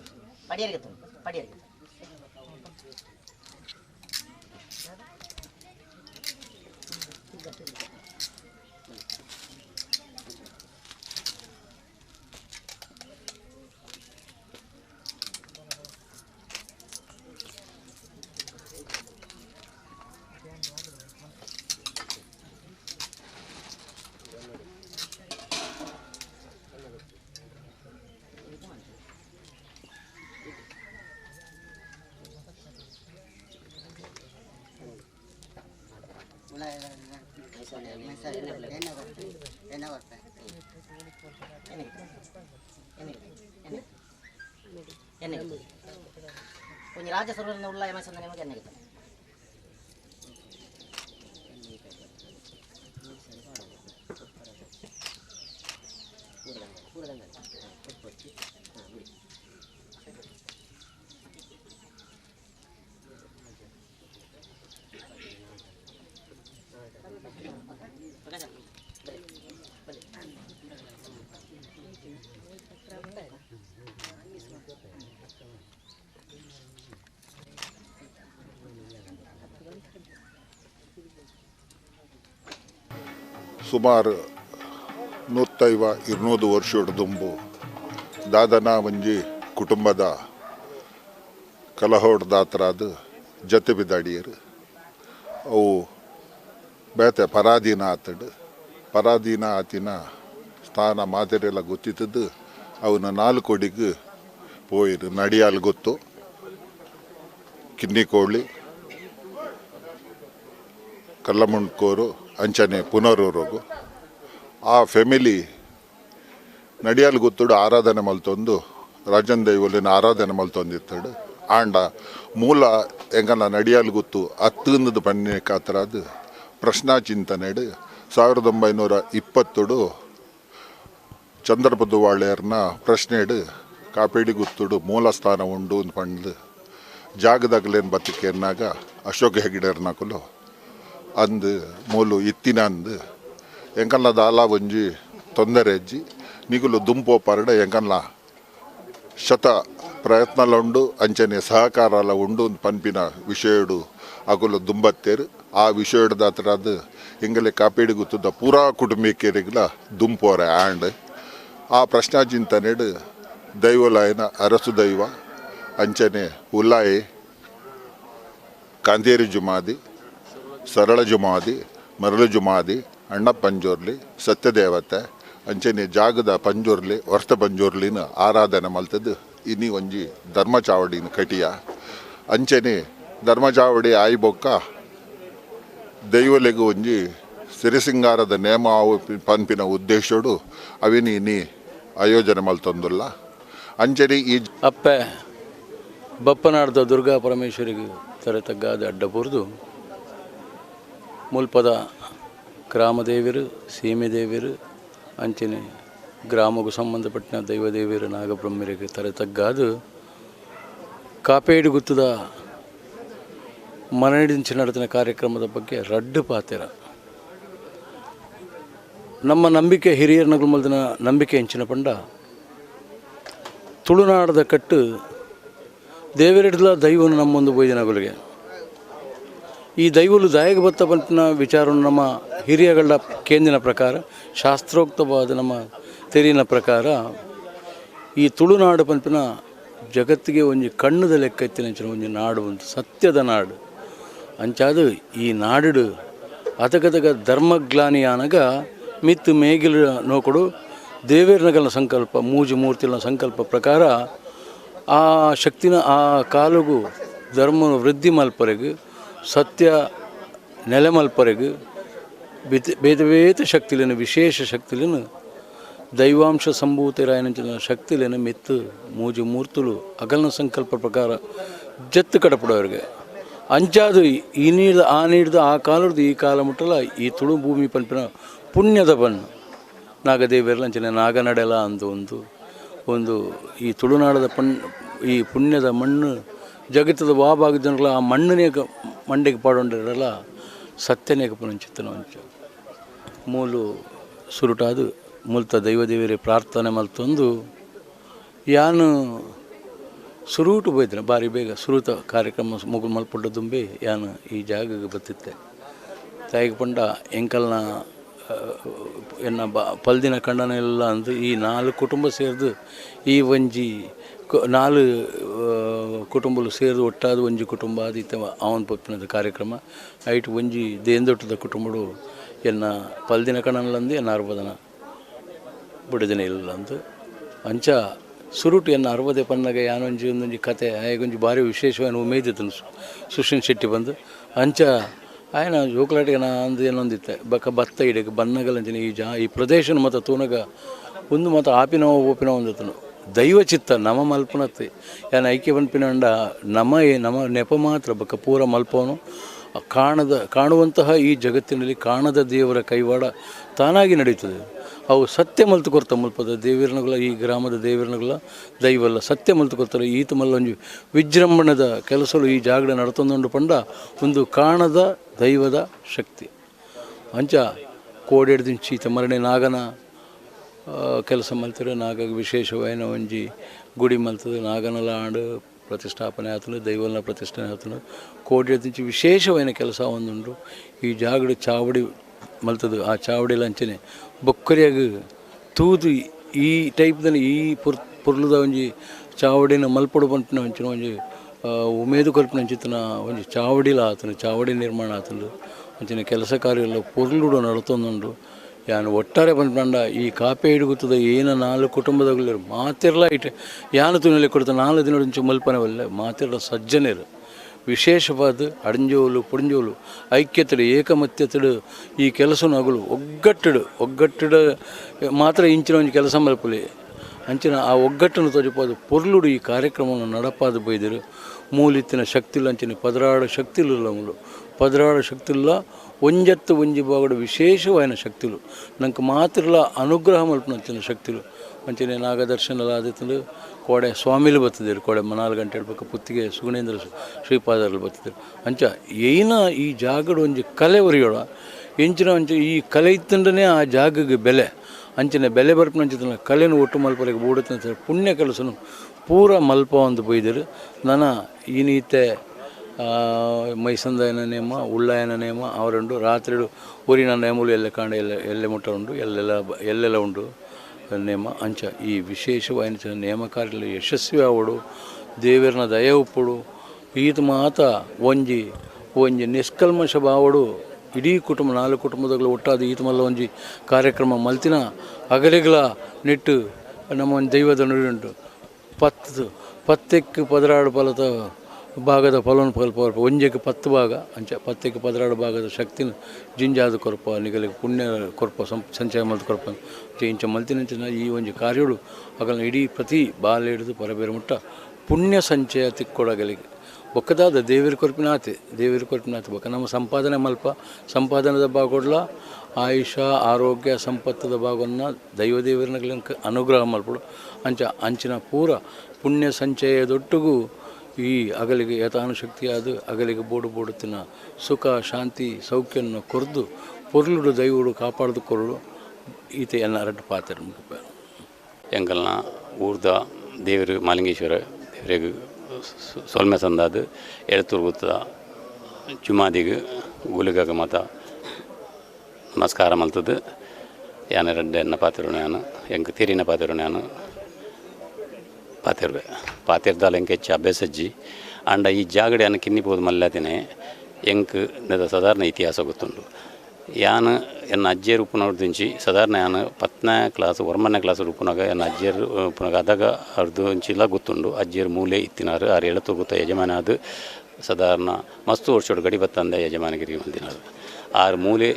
ಒಂದು ರಾಜ ಸರ್ವಗಳನ್ನು ಉಳ್ಳಾಯ ಮೈಸಂದ ನಿಮಗೆ ಎನ್ನೆಗಿತ್ತು ಸುಮಾರು 150-200 ವರ್ಷದ ದುಂಬು ದಾದನ ಒಂಜಿ ಕುಟುಂಬದ ಕಲಹೋಡ್ದಾತರಾದ ಜತೆ ಬಿದ್ದಾಡಿಯರು ಅವು ಬೇತೆ ಪರಾಧೀನ ಪರಾಧೀನ ಆತಿನ ಸ್ಥಾನ ಮಾದರಿಯೆಲ್ಲ ಗೊತ್ತಿದ್ದದ್ದು ಅವನ 4 ಕೊಡಿಗೆ ಪೋಯಿರು ನಡಿಯಾಲ್ ಗೊತ್ತು ಕಿನ್ನಿಕೋಳಿ ಕಲ್ಲಮುಂಡ್ಕೋರು ಅಂಚನೆ ಪುನರೂರೋಗು ಆ ಫ್ಯಾಮಿಲಿ ನಡಿಯಾಲ್ ಗೊತ್ತುಡು ಆರಾಧನೆ ಮಲ್ತೊಂದು ರಾಜನ್ ದೈವಲಿನ ಆರಾಧನೆ ಮಲ್ತೊಂದಿತ್ತಡು ಆಂಡ ಮೂಲ ಎಂಗನ ನಡಿಯಾಲ್ ಗೊತ್ತು ಹತ್ತುಂದದ ಪನ್ನೆ ಕಾತರಾದ ಪ್ರಶ್ನಾ ಚಿಂತನೆಡು 1920 ಚಂದ್ರಪದು ವಾಳ್ಯರ್ನ ಪ್ರಶ್ನೆಡು ಕಾಪೇಡಿ ಗುತ್ತುಡು ಮೂಲ ಸ್ಥಾನ ಉಂಡು ಅಂತ ಪಂಡ್ದು ಜಾಗದಾಗಲೇನು ಬತ್ತಿಕೆರ್ನಾಗ ಅಶೋಕ್ ಹೆಗ್ಡೆರ್ನಾಕಲು ಅಂದು ಮೂಲು ಇತ್ತಿನಂದು ಎಂಕಲ್ಲ ದಾಲ ಒಂಜಿ ತೊಂದರೆ ಅಜ್ಜಿ ನಿಗುಲು ದುಂಪೋ ಪರಡ ಎಂಕಲ್ಲ ಶತ ಪ್ರಯತ್ನಲುಂಡು ಅಂಚನೆ ಸಹಕಾರಲ ಉಂಡು ಪನ್ಪಿನ ವಿಷಯಡು ಅಗುಲು ದುಂಬತ್ತೇರು ಆ ವಿಷಯದ ಹತ್ರದ ಎಂಗಲೆ ಕಾಪೇಡಿ ಗುತ್ತದ ಪೂರಾ ಕುಟುಂಬಿಕರಿಗೆಲ್ಲ ದುಂಪೋರೆ ಆ್ಯಂಡ್ ಆ ಪ್ರಶ್ನಾ ಚಿಂತನೆಡು ದೈವಲಾಯನ ಅರಸು ದೈವ ಅಂಚನೆ ಉಲ್ಲಾಯಿ ಕಾಂತೇರಿ ಜುಮಾದಿ ಸರಳ ಜುಮಾದಿ ಮರಳು ಜುಮಾದಿ ಅಣ್ಣ ಪಂಜೋರ್ಲಿ ಸತ್ಯದೇವತೆ ಅಂಚನೆ ಜಾಗದ ಪಂಜೋರ್ಲಿ ವರ್ಷ ಪಂಜೋರ್ಲಿನ ಆರಾಧನೆ ಮಲ್ತದ್ದು ಇನ್ನಿ ಒಂಜಿ ಧರ್ಮಚಾವಡಿನ ಕಟಿಯ ಅಂಚನೆ ಧರ್ಮಚಾವಡಿ ಆಯ್ಬೊಕ್ಕ ದೈವಲೆಗೂ ಒಂಜಿ ಸಿರಿಸಿಂಗಾರದ ನೇಮ ಪನ್ಪಿನ ಉದ್ದೇಶಡು ಅವಿನಿ ಇನ್ನಿ ಆಯೋಜನೆ ಮಲ್ತೊಂದುಲ್ಲ ಅಂಚನೆ ಈ ಅಪ್ಪೆ ಬಪ್ಪನಾಡ್ದ ದುರ್ಗಾ ಪರಮೇಶ್ವರಿಗೆ ತರತಗ್ಗಾದ ಅಡ್ಡಪುರ್ದು ಮುಲ್ಪದ ಗ್ರಾಮದೇವಿರು ಸೀಮೆದೇವಿರು ಅಂಚನೆ ಗ್ರಾಮಕ್ಕೂ ಸಂಬಂಧಪಟ್ಟ ದೈವದೇವಿರು ನಾಗಬ್ರಹ್ಮರಿಗೆ ತರತಗ್ಗಾದು ಕಾಪೇಡಿ ಗುತ್ತದ ಮನಡಿಂಚಿ ನಡೆತಿನ ಕಾರ್ಯಕ್ರಮದ ಬಗ್ಗೆ ರಡ್ಡು ಪಾತೆರ ನಮ್ಮ ನಂಬಿಕೆ ಹಿರಿಯರ ನಗುಲ್ಮಲ್ದಿನ ನಂಬಿಕೆ ಹೆಂಚಿನ ಪಂಡ ತುಳುನಾಡದ ಕಟ್ಟು ದೇವರಿಡ್ಲ ದೈವನು ನಮ್ಮೊಂದು ಬೋಯ್ದಿನಗಳಿಗೆ ಈ ದೈವಲು ದಾಯಕ ಬತ್ತ ಪಂಪಿನ ವಿಚಾರವನ್ನು ನಮ್ಮ ಹಿರಿಯಗಳ ಕೇಂದ್ರಿನ ಪ್ರಕಾರ ಶಾಸ್ತ್ರೋಕ್ತವಾದ ನಮ್ಮ ತೆರಿನ ಪ್ರಕಾರ ಈ ತುಳುನಾಡು ಪಂಪಿನ ಜಗತ್ತಿಗೆ ಒಂಜಿ ಕಣ್ಣದ ಲೆಕ್ಕ ಎತ್ತಿನ ಒಂಜಿ ನಾಡು ಒಂದು ಸತ್ಯದ ನಾಡು ಅಂಚಾದು ಈ ನಾಡು ಅತಗತಗ ಧರ್ಮಗ್ಲಾನಿಯಾನಗ ಮಿತ್ತು ಮೇಗಿಲ ನೋಕುಡು ದೇವೇರ್ನಗಲ ಸಂಕಲ್ಪ ಮೂಜು ಮೂರ್ತಿಗಳ ಸಂಕಲ್ಪ ಪ್ರಕಾರ ಆ ಶಕ್ತಿನ ಆ ಕಾಲುಗು ಧರ್ಮ ವೃದ್ಧಿ ಮಲ್ಪರೆಗೂ ಸತ್ಯ ನೆಲೆ ಮಲ್ಪರೆಗೂ ಬೇತೆ ಬೇತೆ ಶಕ್ತಿಲೇನು ವಿಶೇಷ ಶಕ್ತಿಲೇನು ದೈವಾಂಶ ಸಂಭೂತಿರಾಯನ ಶಕ್ತಿಲೇನು ಮಿತ್ತು ಮೂಜು ಮೂರ್ತುಲು ಅಗಲನ ಸಂಕಲ್ಪ ಪ್ರಕಾರ ಜತ್ತು ಕಡಪಡೋರಿಗೆ ಅಂಚಾದು ಈ ನೀಡ್ದು ಆ ನೀಡ್ದು ಆ ಕಾಲದ್ದು ಈ ಕಾಲ ಮುಟ್ಟಲ ಈ ತುಳು ಭೂಮಿ ಪಂಪಿನ ಪುಣ್ಯದ ಬಣ್ಣು ನಾಗದೇವಿಯರ್ಲ ಅಂಚನೆ ನಾಗನಡೆಲ ಅಂತ ಒಂದು ಈ ತುಳುನಾಡದ ಈ ಪುಣ್ಯದ ಮಣ್ಣು ಜಗತ್ತದ ವಾಭಾಗ ಜನಗಳ ಆ ಮಣ್ಣನೇ ಮಂಡೆಗೆ ಪಾಡೊಂಡಿರಲ್ಲ ಸತ್ಯನೇಕ ಪುನಂಚಿತ್ತನ ಅಂಚ ಮೂಲು ಸುರುಟಾದು ಮೂಲತ ದೈವದೇವರೇ ಪ್ರಾರ್ಥನೆ ಮಲ್ತೊಂದು ಯಾನು ಸುರೂಟು ಹೋಯ್ತೇನೆ ಭಾರಿ ಬೇಗ ಸುರೂತ ಕಾರ್ಯಕ್ರಮ ಮುಗುಲ್ ಮಲ್ಪಡ್ಡ ತುಂಬಿ ಯಾನು ಈ ಜಾಗಕ್ಕೆ ಬತ್ತಿತ್ತೆ ತಾಯಿಗೆ ಪಂಡ ಎಂಕಲ್ನ ಎನ್ನ ಪಲ್ದಿನ ಕಂಡನ ಎಲ್ಲ ಅಂದು ಈ 4 ಕುಟುಂಬ ಸೇರಿದು ಈ ಒಂಜಿ 4 ಕುಟುಂಬಲು ಸೇರಿದು ಒಟ್ಟಾದ ಒಂಜಿ ಕುಟುಂಬ ಆದಿತ್ತ ಅವನ ಪಪ್ಪಿನದ ಕಾರ್ಯಕ್ರಮ ಐಟ್ ಒಂಜಿ ದೇಂದೊಟ್ಟದ ಕುಟುಂಬಡು ಎನ್ನ ಪಲ್ದಿನ ಕಣ್ಣನಲ್ಲಂದು ಎನ್ನ 60 ಬಿಡದಿನ ಇಲ್ಲ ಅಂದು ಅಂಚ ಸುರುಟು ಎನ್ನ 60 ಪನ್ನಾಗ ಯಾನೊಂಜಿ ಒಂದೊಂಜಿ ಕತೆ ಆಯಗೊಂಜಿ ಭಾರಿ ವಿಶೇಷವಾದ ಉಮೇದಿದ್ದನು ಸುಶೀಲ್ ಶೆಟ್ಟಿ ಬಂದು ಅಂಚ ಆಯ್ನ ಜೋಕಲಾಟಿಗೆ ನಾ ಅಂದು ಏನೊಂದಿತ್ತೆ ಭತ್ತ ಇಡಕ್ಕೆ ಬನ್ನಗಲಂಚಿನ ಈ ಪ್ರದೇಶನ ಮತ್ತು ತೂನಗ ಒಂದು ಮತ್ತು ಆಪಿನವ ಓಪಿನವ ಒಂದತನು ದೈವ ಚಿತ್ತ ನಮ ಮಲ್ಪನತ್ತೆ ಯಾನ ಐಕ್ಯ ಬನ್ಪಿನಂಡ ನಮ ನೆಪ ಮಾತ್ರ ಬಕ್ಕ ಪೂರ ಮಲ್ಪವನು ಕಾಣುವಂತಹ ಈ ಜಗತ್ತಿನಲ್ಲಿ ಕಾಣದ ದೇವರ ಕೈವಾಡ ತಾನಾಗಿ ನಡೀತದೆ ಅವು ಸತ್ಯ ಮಲ್ತು ಕೊರ್ತ ಮಲ್ಪದ ದೇವಿರನಗಳ ಈ ಗ್ರಾಮದ ದೇವಿರನಗಳ ದೈವಲ್ಲ ಸತ್ಯ ಮಲ್ತು ಕೊರ್ತಾರೆ ಈತ ಮಲ್ಲೊಂಜು ವಿಜೃಂಭಣದ ಕೆಲಸಗಳು ಈ ಜಾಗಡ ನಡತೊಂದು ಪಂಡ ಒಂದು ಕಾಣದ ದೈವದ ಶಕ್ತಿ ಅಂಚ ಕೋಡೆಡ್ದಿಂಚಿ ಈತ ಮರಣೆ ನಾಗನ ಕೆಲಸ ಮಲ್ತಾರೆ ನಾಗಗೆ ವಿಶೇಷವಾಯಿನ ಒಂಜಿ ಗುಡಿ ಮಲ್ತದೆ ನಾಗನಲ ಆಂಡು ಪ್ರತಿಷ್ಠಾಪನೆ ಆತನು ದೈವನ ಪ್ರತಿಷ್ಠಾಪನೆ ಆತನು ಕೋಡೆಡ್ದಿಂಚಿ ವಿಶೇಷವಾಯಿನ ಕೆಲಸ ಒಂದುಂಡು ಈ ಜಾಗಡ ಚಾವಡಿ ಮಲ್ತದು ಆ ಚಾವಡಿಲ ಅಂಚನೆ ಬೊಕ್ಕರಿಯಾಗ ತೂದು ಈ ಟೈಪ್ದಲ್ಲಿ ಈ ಪುರ್ಲದ ಒಂಜಿ ಚಾವಡಿನ ಮಲ್ಪಡು ಪಂಪಿನ ಅಂಚಿನ ಒಂಜಿ ಉಮೇದು ಕಲ್ಪನೆ ಅಂಚಿತನ ಒಂಜಿ ಚಾವಡಿಲ ಆತನು ಚಾವಡಿ ನಿರ್ಮಾಣ ಆತನು ಅಂಚಿನ ಕೆಲಸ ಕಾರ್ಯಲ್ಲ ಪುರ್ಲುಡು ನಡತೊಂದುಂಡು ಯಾನು ಒಟ್ಟಾರೆ ಪಂಪಂಡ ಈ ಕಾಪೆ ಹಿಡುಗುತ್ತದೆ ಏನ 4 ಕುಟುಂಬದಾಗಲಿರು ಮಾತಿರ್ಲ ಇಟ್ಟೆ ಯಾನು ತುನಲ್ಲಿ ಕೊಡ್ತ 4 ದಿನದಿಂಚು ಮಲ್ಪನವಲ್ಲ ಮಾತಿರ್ಲ ಸಜ್ಜನೇರು ವಿಶೇಷವಾದ ಅಡಂಜೋಲು ಪುಡಂಜೋಲು ಐಕ್ಯತೆಡು ಏಕಮತ್ಯತೆಡು ಈ ಕೆಲಸ ನಗಲು ಒಗ್ಗಟ್ಟಡು ಮಾತ್ರ ಇಂಚಿನ ಒಂದು ಕೆಲಸ ಮಲ್ಪಲಿ ಅಂಚಿನ ಆ ಒಗ್ಗಟ್ಟನ್ನು ತೋಜಪಾದು ಪೊರ್ಲುಡು ಈ ಕಾರ್ಯಕ್ರಮವನ್ನು ನಡಪಾದು ಬೈದರು ಮೂಲಿತ್ತಿನ ಶಕ್ತಿಲ್ಲ ಅಂಚಿನ ಪದರಾಡ ಶಕ್ತಿಲ್ಲ ಮೂಲು ಪದರಾಡ ಶಕ್ತಿಲ್ಲ ಒಂಜತ್ತು ಒಂಜಿ ಬಾಗಡ ವಿಶೇಷವಾಯಿನ ಶಕ್ತಿಲು ನಂಗೆ ಮಾತ್ರಲ ಅನುಗ್ರಹ ಮಲ್ಪನಂಚಿನ ಶಕ್ತಿಲು ಅಂಚಿನ ನಾಗದರ್ಶನಲ ಆದಿತ್ತಲು ಕೋಡೆ ಸ್ವಾಮಿಲು ಬತ್ತಿದ್ರು ಕೋಡೆ 4 ಗಂಟೆ ಹೇಳ್ಬೇಕು ಪುತ್ತಿಗೆ ಸುಗುಣೇಂದ್ರ ಶ್ರೀಪಾದರಲ್ಲಿ ಬತ್ತಿದ್ರು ಅಂಚ ಏನ ಈ ಜಾಗಡ ಒಂಜಿ ಕಲೆ ಒರಿಯೋಳ ಎಂಚಿನ ಅಂಚ ಈ ಕಲೆ ಇತ್ತಂಡನೇ ಆ ಜಾಗಗೆ ಬೆಲೆ ಅಂಚಿನ ಬೆಲೆ ಬರ್ಪನ ಅಂಚಿನ ಕಲೆನು ಒಟ್ಟು ಮಲ್ಪರಿಗೆ ಬೂಡುತ್ತ ಪುಣ್ಯ ಕೆಲಸನು ಪೂರ ಮಲ್ಪ ಒಂದು ಬೈದರು ನನ್ನ ಈನೀತೆ ಮೈಸಂದಾಯನ ನೇಮ ಉಳ್ಳಾಯನ ನೇಮ ಅವರುಂಡು ರಾತ್ರಿ ಊರಿನ ನೇಮಲು ಎಲ್ಲ ಕಾಂಡ ಎಲ್ಲೆ ಮುಟ್ಟ ಉಂಡು ಎಲ್ಲೆಲ್ಲ ಉಂಡು ನೇಮ ಅಂಚ ಈ ವಿಶೇಷವಾದ ನೇಮಕಾರ್ಯ ಯಶಸ್ವಿ ಆವಡು ದೇವರನ ದಯ ಉಪ್ಪುಡು ಈತ ಮಾತ ಒಂಜಿ ನಿಷ್ಕಲ್ಮಶ ಭಾವಡು ಇಡೀ ಕುಟುಂಬ 4 ಕುಟುಂಬದಗಳು ಒಟ್ಟಾದ ಈತ ಮಲ್ಲ ಒಂಜಿ ಕಾರ್ಯಕ್ರಮ ಮಲ್ತಿನ ಅಗಲಿಗಳ ನೆಟ್ಟು ನಮ್ಮ ಒಂದು ದೈವದ ನುಡಿ ಉಂಟು ಪತ್ತೆಕ್ಕೆ ಪದರಾಡು ಫಲದ ಭಾಗದ ಫಲವನ್ನು ಫಲ್ಪ ಒಂಜಕ್ಕೆ 10 ಭಾಗ ಅಂಚ ಪತ್ತೆಕ್ಕೆ ಪದರಾಡು ಭಾಗದ ಶಕ್ತಿನ ಜಿಂಜಾದ ಕೊರಪ ನಿಗಲಿಗೆ ಪುಣ್ಯ ಕೊರಪ ಸಂಚಯ ಮಲ್ತು ಕೊರಪ ಇಂಚ ಮಲ್ತಿನಂಚಿನ ಈ ಒಂಜಿ ಕಾರ್ಯಗಳು ಆಗಲ್ಲ ಇಡೀ ಪ್ರತಿ ಬಾಲ್ ಹಿಡಿದು ಪರಬೇರೆ ಮುಟ್ಟ ಪುಣ್ಯ ಸಂಚಯ ತಿಕ್ಕೊಡಗಲಿಗೆ ಬೊಕ್ಕದಾದ ದೇವರ ಕೊರಪಿನಾತೆ ಬೊಕ್ಕ ನಮ್ಮ ಸಂಪಾದನೆ ಮಲ್ಪ ಸಂಪಾದನದ ಭಾಗಡ್ಲ ಆಯುಷ ಆರೋಗ್ಯ ಸಂಪತ್ತದ ಭಾಗವನ್ನು ದೈವದೇವರನ್ನ ಅನುಗ್ರಹ ಮಲ್ಪಡು ಅಂಚಿನ ಪೂರ ಪುಣ್ಯ ಸಂಚಯದೊಟ್ಟಿಗೂ ಈ ಅಗಲಿಗೆ ಯಥಾನುಶಕ್ತಿಯಾದ ಅಗಲಿಗೆ ಬೋಡುತ್ತಿನ ಸುಖ ಶಾಂತಿ ಸೌಖ್ಯವನ್ನು ಕೊರ್ದು ಪೊರ್ಲುಡು ದೈವಡು ಕಾಪಾಡ್ದು ಕೊರಡು ಈತ ಎಲ್ಲ 2 ಪಾತ್ರ ಎಂಕಲ್ನ ಊರ್ದ ದೇವರು ಮಾಲಿಂಗೇಶ್ವರ ದೇವರಿಗೆ ಸೊಲ್ಮೆ ಸಂದಾದ ಎಳ್ತುರ್ಗುತ್ತ ಚುಮಾದಿಗೆ ಗುಲಿಗಾಗ ಮತ ನಮಸ್ಕಾರ ಮಲ್ತದ್ದು ಯಾನ 2 ಎನ್ನ ಪಾತಿರು ನಾನು ಎಂಕ ತೀರಿನ ಪಾತಿರು ನಾನು ಪಾತಿರ್ದಾಲ ಎಂಕ ಹೆಚ್ಚು ಅಭ್ಯಾಸಜ್ಜಿ ಅಂಡ ಈ ಜಾಗಡೆ ಅನ್ನ ಕಿನ್ನಿಬೋದು ಮಲ್ಲತಿನೇ ಎಂಕ್ ನೆದ ಸಾಧಾರಣ ಇತಿಹಾಸ ಗೊತ್ತುಂಡು ಯಾನು ಎನ್ನ ಅಜ್ಜಿಯರು ಉಪ್ಪುನವ್ರದಿಂಚಿ ಸಾಧಾರಣ ಯಾನು 10ನೇ ಕ್ಲಾಸ್ 1ನೇ ಕ್ಲಾಸ್ ಉಪ್ಪುನಾಗ ಎನ್ನ ಅಜ್ಜಿಯರು ಉಪ್ಪುನಾಗ ಅದಾಗ ಅರ್ಧಂಚಿಲ್ಲ ಗೊತ್ತುಂಡು ಅಜ್ಜಿಯರು ಮೂಲೆ ಇತ್ತಿನಾರು 6 ಗೊತ್ತ ಯಜಮಾನ ಅದು ಸಾಧಾರಣ ಮಸ್ತು ವರ್ಷೋಡು ಗಡಿ ಬತ್ತಂದ ಯಜಮಾನಗಿರಿ ಮಲ್ದಿನಾರು 6 ಮೂಲೆ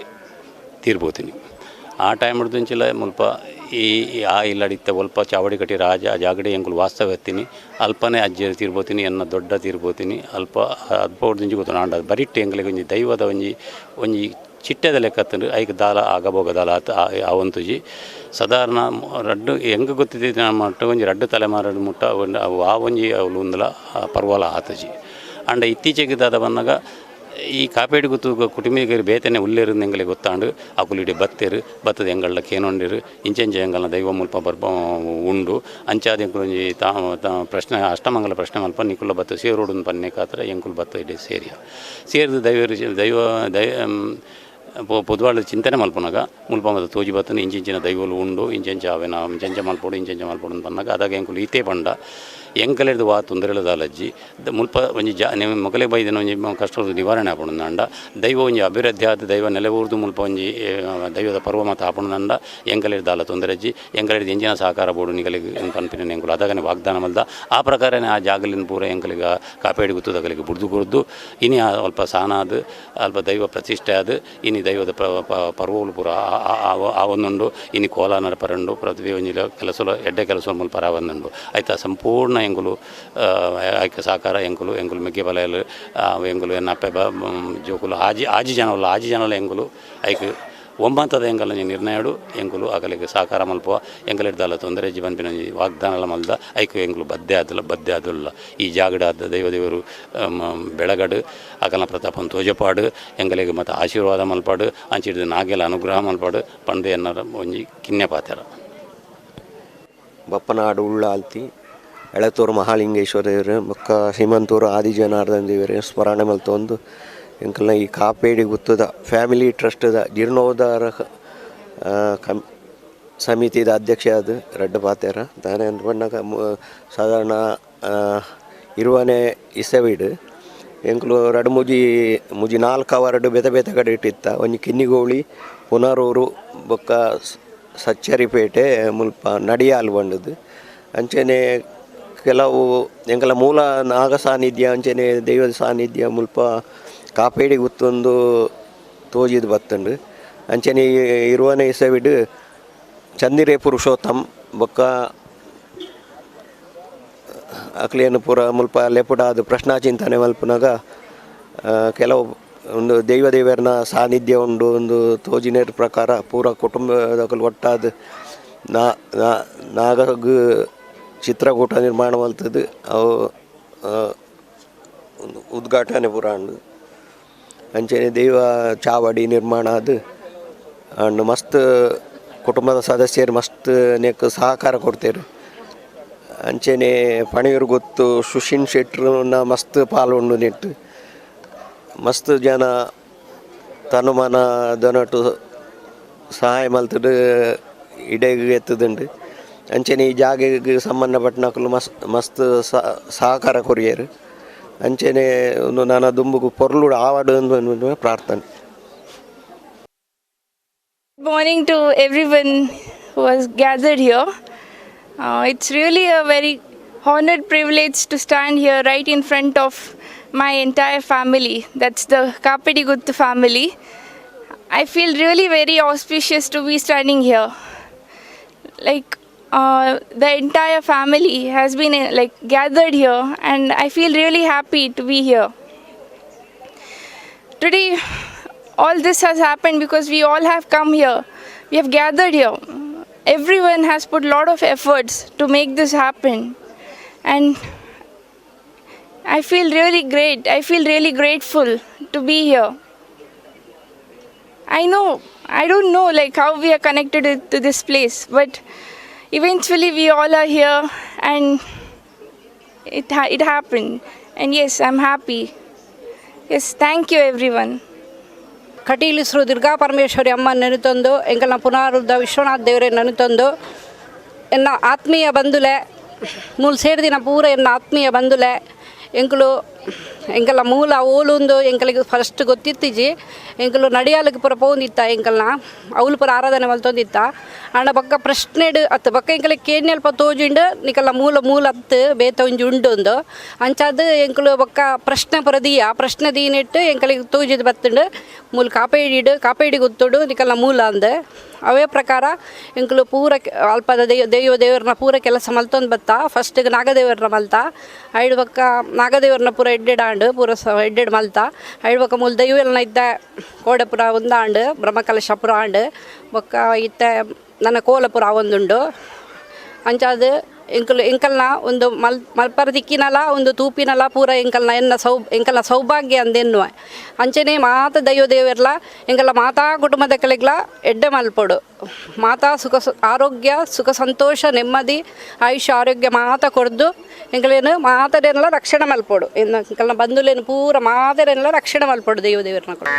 ತೀರ್ಬೋತೀನಿ ಆ ಟೈಮ್ ಹಿಡ್ದಿಂಚಿಲ್ಲ ಮುಲ್ಪ ಆ ಇಲ್ಲಡಿತ್ತೆ ಒಲ್ಪ ಚಾವಡಿ ಕಟ್ಟಿ ರಾಜ ಜಾಗಡೆ ಎಂಕುಲು ವಾಸ್ತವ ಎತ್ತೀನಿ ಅಲ್ಪನೇ ಅಜ್ಜರು ತೀರ್ಬೋತೀನಿ ಎನ್ನ ದೊಡ್ಡ ತೀರ್ಬೋತೀನಿ ಅಲ್ಪ ಅದ್ಭುತಂಜಿ ಗೊತ್ತು ನಾಂಡ ಬರಿಟ್ಟು ಎಂಗಳಿಗೆ ಒಂಜಿ ದೈವದ ಒಂಜಿ ಚಿಟ್ಟದ ಲೆಕ್ಕತ್ತಂಡು ಐಕ್ ದಾಲ ಆಗಬೋಗದಾಲ ಆ ಒಂತುಜಿ ಸಾಧಾರಣ ರಡ್ಡು ಹೆಂಗೆ ಗೊತ್ತಿದ್ದ ಮಟ್ಟ ಒಂಜಿ ರಡ್ಡು ತಲೆಮಾರಡು ಮುಟ್ಟ ಆ ಒಂಜಿ ಅವಳು ಒಂದಲ ಪರ್ವಾಲ ಆತಜಿ ಅಂಡ ಇತ್ತೀಚೆಗೆ ದಾದ ಬಂದಾಗ ಈ ಕಾಪೇಡಿ ಗೊತ್ತು ಕುಟುಂಬಿಗರು ಬೇತನೆ ಉಲ್ಲೇರು ಎಂಗಳಿಗೆ ಗೊತ್ತಾಂಡು ಅಕುಲಿಡಿ ಬತ್ತೇರು ಬತ್ತದ ಎಂಗಳ ಕೇನೊಂಡಿರು ಇಂಚೆಂಚೆ ಎಂಗಲ್ನ ದೈವ ಮುಲ್ಪ ಬರ್ಪ ಉಂಡು ಅಂಚಾದ ಎಂಕುಲೊಂಜಿ ಪ್ರಶ್ನೆ ಅಷ್ಟಮಂಗಲ ಪ್ರಶ್ನೆ ಮಲ್ಪ ನಿಕುಲ ಬತ್ತ ಸೇರೋಡು ಪನ್ನೆ ಕಾತರ ಎಂಕುಲು ಬತ್ತ ಇಡೀ ಸೇರಿದ ದೈವ పొద్దువాళ్ళు చింతనే మలుపునగా ముల్పమద తోజి బత్తని ఇంచిన దైవలు ఉండు ఇంచెంచ అవేనా ఇంచెంచ మల్పడు పన్నాಗ ಅದಾಗ ಎಂಕುಲು ಈತೆ ಪಂಡ ಎಂಕಲೆದು ವಾ ತೊಂದರೆಲ ದಾಲಜ್ಜಿ ಮುಲ್ಪ ಒಂಜಿ ನಿಮ್ಮ ಮೊಗಲೆ ಬೈದಿನ ಒಂಜಿ ಕಷ್ಟದ ನಿವಾರಣೆ ಆಪುಂಡ ದೈವ ಒಂಜಿ ಅಭಿವೃದ್ಧಿ ಆದ ದೈವ ನೆಲೆಊರ್ದು ಮುಲ್ಪ ಒಂಜಿ ದೈವದ ಪರ್ವ ಮತ ಆಪುಂಡ ಎಂಕಲೆದು ದಾಲ ತೊಂದರೆಜ್ಜಿ ಎಂಕಲೆದು ಎಂಜಿನ ಸಹಕಾರ ಬೋಡು ನಿಗಲಿಗೆ ಪನ್ಪಿನ ಎಂಕುಲು ಅದಾಗನೆ ವಾಗ್ದಾನ ಮಲ್ದ ಆ ಪ್ರಕಾರನೇ ಆ ಜಾಗಲಿನ ಪೂರ ಎಂಕಲಿಗೆ ಕಾಪೇಡಿ ಗುತ್ತದಗಲಿಗೆ ಬುಡ್ದು ಕೊರ್ದು ಇನಿ ಅಲ್ಪ ಸಾನಾದ ಅಲ್ಪ ದೈವ ಪ್ರತಿಷ್ಠೆ ಆದ ಇನಿ ದೈವದ ಪರ್ವಗಳು ಪೂರ ಆ ಒಂದುಂಡು ಇನಿ ಕೋಲಾನರ ಪರಂಡು ಪ್ರತಿ ಒಂಜಿ ಕೆಲಸ ಎಡ್ಡೆ ಕೆಲಸ ಮುಲ್ಪ ಪರ ಒಂದುಂಡು ಆಯ್ತಾ ಸಂಪೂರ್ಣ ಎಂಗುಲು ಆಯ್ಕೆ ಸಾಕಾರ ಎಂಗುಲು ಮೆಗ್ಗೆ ಬಲೆಯಲು ಎಂಗುಲು ಎನ್ನಪ್ಪೆ ಜೋಕುಲು ಆಜಿ ಜನಲ ಎಂಗುಲು ಐಕ್ ಒಂಬಂತದ ಎಂಗಲ ನಿರ್ಣಯಡು ಎಂಗುಲು ಅಗಲಿಗೆ ಸಾಕಾರ ಮಲ್ಪುವ ಎಂಗಲಿಡ್ದಲ್ಲ ತೊಂದರೆ ಜೀವನ್ಪಿನ ವಾಗ್ದಾನಲ ಮಲ್ದ ಐಕು ಎಂಗುಲು ಬದ್ದೆ ಆದಲ್ಲ ಈ ಜಾಗಡಾದ ದೇವರು ಬೆಳಗಡು ಅಕಲ ಪ್ರತಾಪನ್ ತೋಜಪಾಡು ಎಂಗಲಿಗೆ ಮತ್ತು ಆಶೀರ್ವಾದ ಮಲ್ಪಾಡು ಅಂಚಿಡಿದ ನಾಗೆಲ ಅನುಗ್ರಹ ಮಲ್ಪಾಡು ಪಂಡೆ ಎನ್ನರ ಒಂಜಿ ಕಿನ್ನೆ ಪಾತ್ರ ಬಪ್ಪನಾಡು ಉಳ್ಳಾಲ್ತಿ ಎಳತೂರು ಮಹಾಲಿಂಗೇಶ್ವರ ದೇವರು ಬೊಕ್ಕ ಶ್ರೀಮಂತೂರು ಆದಿಜನಾರ್ದನ ದೇವರು ಸ್ಮರಣೆ ಮಲ್ತೊಂದು ಎಂಕಲ್ನ ಈ ಕಾಪೇಡಿ ಗುತ್ತದ ಫ್ಯಾಮಿಲಿ ಟ್ರಸ್ಟ್ದ ಜೀರ್ಣೋದ್ಧಾರ ಸಮಿತಿದ ಅಧ್ಯಕ್ಷ ಅದು ರಡ್ಡು ಪಾತೇರ ತಾನೇ ಅಂದ್ಕೊಂಡಾಗ ಸಾಧಾರಣ ಇರುವನೆ ಇಸವೀಡು ಎಂಕುಲು ರಡು ಮುಜಿ 4 ವಾರ್ಡು ಬೇತೆ ಕಡೆ ಇಟ್ಟಿತ್ತ ಒಂಜಿ ಕಿನ್ನಿಗೋಳಿ ಪುನರೂರು ಬೊಕ್ಕ ಸಚ್ಚರಿಪೇಟೆ ಮುಲ್ಪ ನಡಿಯಾಲ್ ಬಂಡದು ಅಂಚೆನೆ ಕೆಲವು ಎಂಕಲ ಮೂಲ ನಾಗ ಸಾನ್ನಿಧ್ಯ ಅಂಚೆನೆ ದೈವದ ಸಾನ್ನಿಧ್ಯ ಮುಲ್ಪ ಕಾಪೇಡಿ ಗುತ್ತೊಂದು ತೋಜಿದು ಬತ್ತಂಡು ಅಂಚನೆ ಇರುವನೆ ಇಸವಿಡು ಚಂದಿರೇ ಪುರುಷೋತ್ತಮ್ ಬೊಕ್ಕ ಅಕ್ಲೇನು ಪೂರ ಮುಲ್ಪ ಲೆಪುಡಾದು ಪ್ರಶ್ನಾ ಚಿಂತನೆ ಮಲ್ಪನಾಗ ಕೆಲವು ಒಂದು ದೇವರನ ಸಾನ್ನಿಧ್ಯ ಉಂಡು ಒಂದು ತೋಜಿನೇರ ಪ್ರಕಾರ ಪೂರ ಕುಟುಂಬದ ಒಟ್ಟಾದ ನಾಗಗ ಚಿತ್ರಕೂಟ ನಿರ್ಮಾಣ ಮಲ್ತದ್ದು ಅವು ಉದ್ಘಾಟನೆ ಪೂರ ಉಂಡು ಅಂಚನೆ ದೈವ ಚಾವಡಿ ನಿರ್ಮಾಣ ಅದು ಅಂಡ್ ಮಸ್ತ್ ಕುಟುಂಬದ ಸದಸ್ಯರು ಮಸ್ತ್ ನೆಕ್ ಸಹಕಾರ ಕೊಡ್ತೇರು ಅಂಚನೆ ಪಣಿಯರು ಗೊತ್ತು ಸುಶೀನ್ ಶೆಟ್ರನ್ನ ಮಸ್ತ್ ಪಾಲ್ಗೊಂಡು ನೆಟ್ಟು ಮಸ್ತ್ ಜನ ತನುಮನ ದೊನಟು ಸಹಾಯ ಮಲ್ತಡು ಇಡೆಗೆ ಎತ್ತದುಂಡು ಅಂಚನೆ ಈ ಜಾಗೆಗೆ ಸಂಬಂಧಪಟ್ಟನಕ್ಕಲು ಮಸ್ತ್ ಸಹಕಾರ ಕೊರಿಯರು ಅಂಚನೆ ಒಂದು ನನ್ನ ದುಂಬುಗು ಪೊರ್ಲು ಆವಾಡು ಪ್ರಾರ್ಥನೆ. Good morning to everyone who has gathered here. It's really a very honored privilege to stand here right in front of my entire family. That's the Kapedi Guttu family. I feel really very auspicious to be standing here. The entire family has been gathered here, and I feel really happy to be here. Today, all this has happened because we all have come here. We have gathered here. Everyone has put a lot of efforts to make this happen, and I feel really great. I feel really grateful to be here. I don't know how we are connected to this place, but eventually we all are here, and it happened. And yes, I'm happy. Yes, thank you everyone. Kateel Shri Durga Parameshwari ಅಮ್ಮ ನೆನೆತಂದು ಎಂಕಲ್ನ ಪುನರುದ್ಧ ವಿಶ್ವನಾಥ ದೇವರೇ ನೆನೆತಂದು ಎನ್ನ ಆತ್ಮೀಯ ಬಂಧುಲೆ ಮೂಲ ಸೇರಿದಿನ ಪೂರ ಎನ್ನ ಆತ್ಮೀಯ ಬಂಧುಲೆ ಎಂಕುಲು ಎಂಕಲ್ನ ಮೂಲ ಓಲುಂದು ಎಂಕಲಿಗೆ ಫಸ್ಟ್ ಗೊತ್ತಿತ್ತಿಜಿ ಎಂಕಲು ನಡಿಯಾಲಕ್ಕೆ ಪೂರ ಪೋಂದಿತ್ತ ಎಂಕಲ್ನ ಅವಳು ಪೂರ ಆರಾಧನೆ ಮಲ್ತೊಂದಿತ್ತ ಆಂಡ ಬಕ್ಕ ಪ್ರಶ್ನೆಡು ಅತ್ತು ಬಕ್ಕ ಎಂಕಲಿಗೆ ಕೇನ್ಯಲ್ಪ ತೋಜುಂಡು ನಿಕಲ್ನ ಮೂಲ ಅತ್ತು ಬೇತ ಒಂಜಿ ಉಂಡು ಅಂಚಾದ ಎಂಕಲು ಬಕ್ಕ ಪ್ರಶ್ನೆ ಪುರದಿಯ ಪ್ರಶ್ನೆ ದೀನಿಟ್ಟು ಎಂಕಲಿಗೆ ತೋಜಿದು ಬತ್ತುಂಡು ಮೂಲ ಕಾಪೇಡಿ ಗೊತ್ತುಡು ನಿಕಲ್ನ ಮೂಲ ಅಂದು ಅವೇ ಪ್ರಕಾರ ಎಂಕಲು ಪೂರ ಅಲ್ಪದ ದೇವ್ರನ್ನ ಪೂರ ಕೆಲಸ ಮಲ್ತೊಂದು ಬತ್ತ ಫಸ್ಟಿಗೆ ನಾಗದೇವ್ರನ್ನ ಮಲ್ತ ಐಡು ಬಕ್ಕ ನಾಗದೇವ್ರನ್ನ ಪೂರ ಎಡ್ಡೆಡಾಂಡು ಪೂರ ಎಡ್ಡೆಡ್ ಮಲ್ತ ಐಡು ಬಕ್ಕ ಮೂಲ ದೈವಲ್ನ ಇದ್ದ ಕೋಡೆ ಪುರ ಒಂದಾಂಡು ಬ್ರಹ್ಮಕಲಶ ಪುರ ಆಂಡು ಬೊಕ್ಕ ಇತ್ತ ನನ್ನ ಕೋಲ ಪುರ ಒಂದುಂಡು ಅಂಚಾದ ಎಂಕಲ್ನ ಒಂದು ಮಲ್ಪರ ದಿಕ್ಕಿನಲ ಒಂದು ತೂಪಿನಲ ಪೂರ ಎಂಕಲ್ನ ಸೌಭಾಗ್ಯ ಅಂದೆನ್ನುವ ಅಂಚನೆ ಮಾತ ದೇವರ್ಲ ಎಂಕಲ್ನ ಮಾತಾ ಕುಟುಂಬದ ಕೆಳಗ್ಲ ಎಡ್ಡೆ ಮಲ್ಪಡು ಮಾತಾ ಆರೋಗ್ಯ ಸುಖ ಸಂತೋಷ ನೆಮ್ಮದಿ ಆಯುಷ್ಯ ಆರೋಗ್ಯ ಮಾತ ಕೊಡ್ದು ಎಂಕಲೇನು ಮಾತಡೆಲ್ಲ ರಕ್ಷಣೆ ಮಲ್ಪಡು ಎಂಕಲ್ನ ಬಂಧುಲೇನು ಪೂರ ಮಾತಡೆಲ್ಲ ರಕ್ಷಣೆ ಮಲ್ಪಡು ದೇವರ್ನ ಕೊಡು.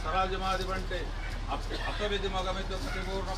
ಸರಾಜಮಾದಿ ಬಂಟೆ ಅಪ್ಪವಿಧಿ ಮಗಮಿದ್ದು ಪರಿಪೂರ್ಣ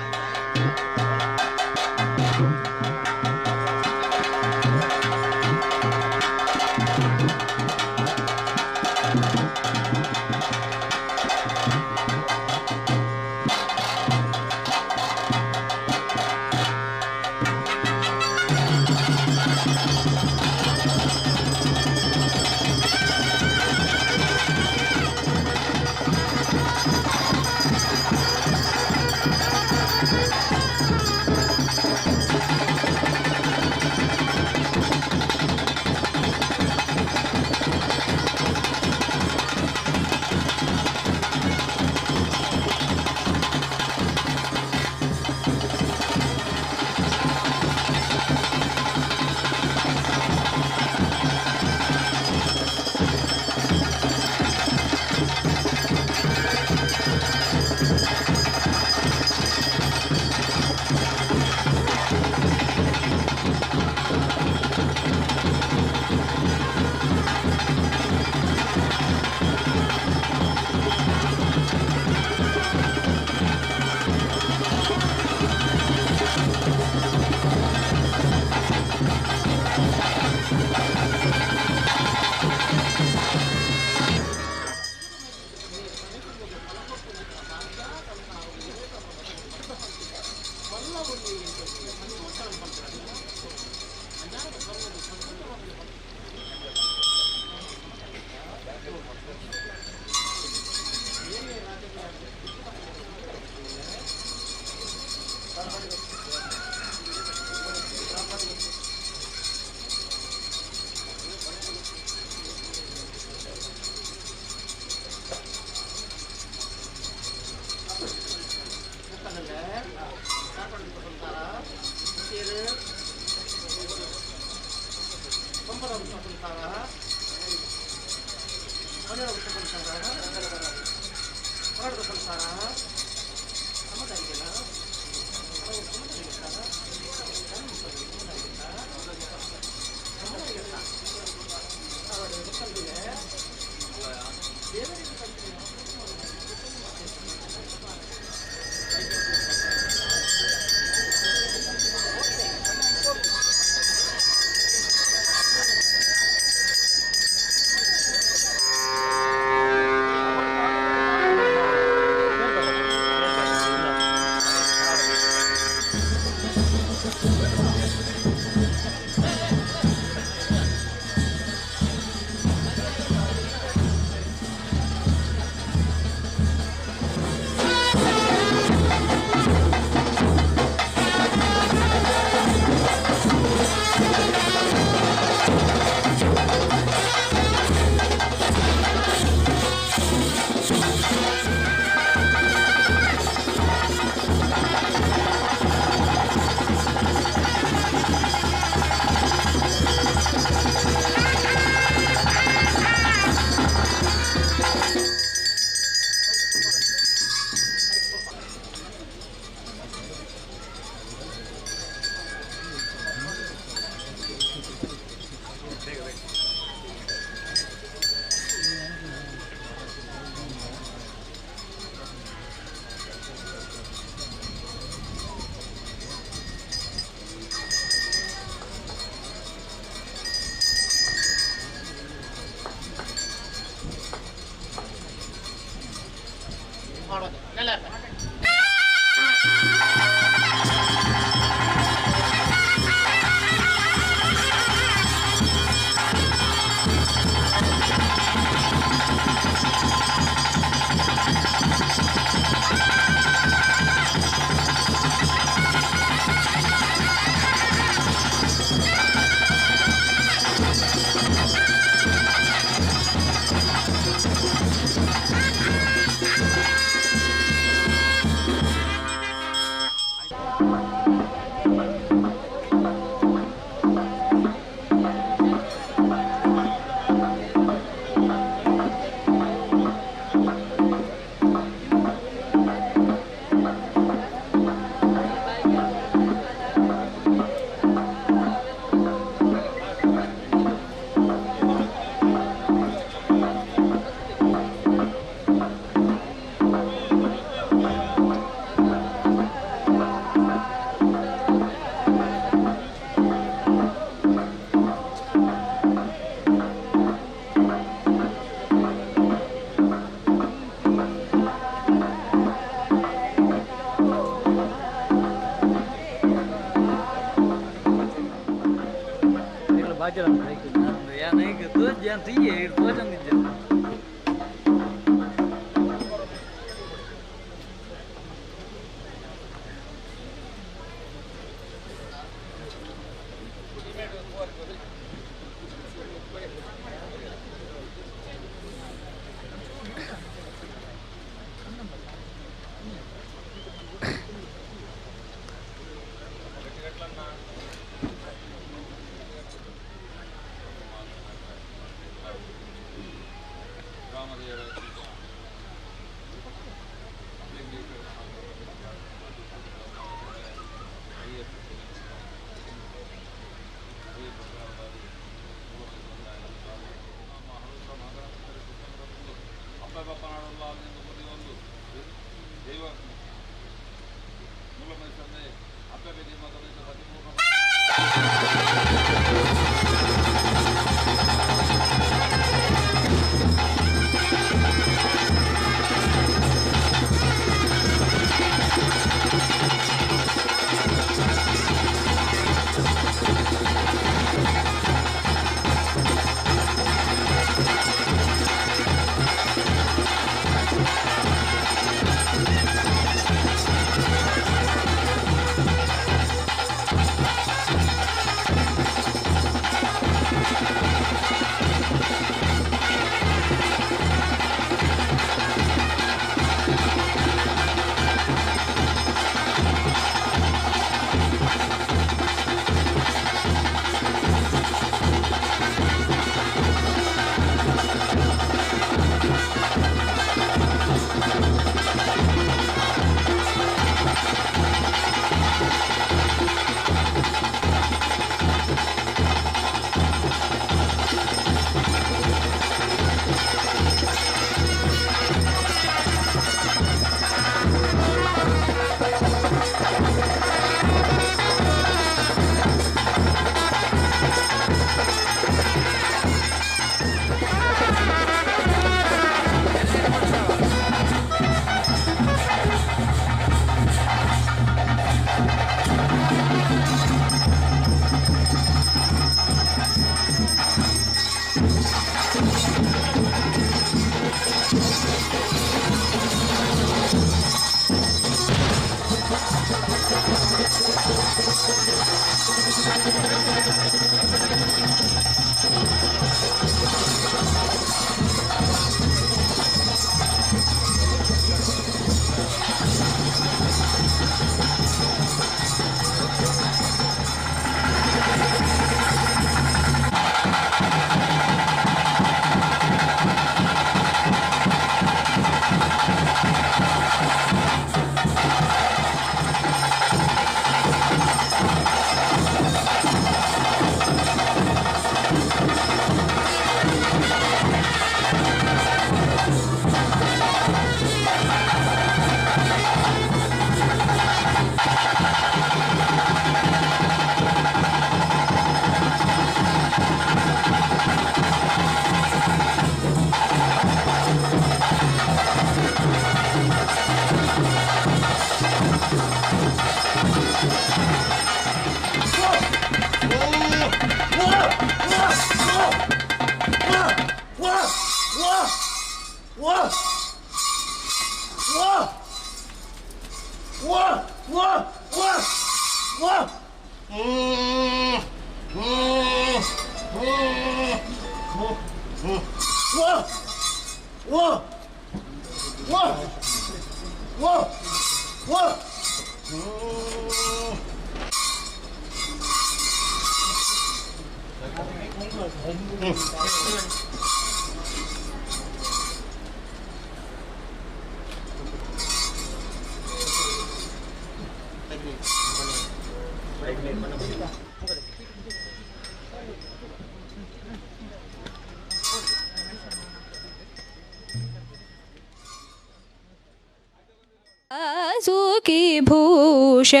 ಸುಖಿ ಭೂಷಣಲಂಬೋದರನೆ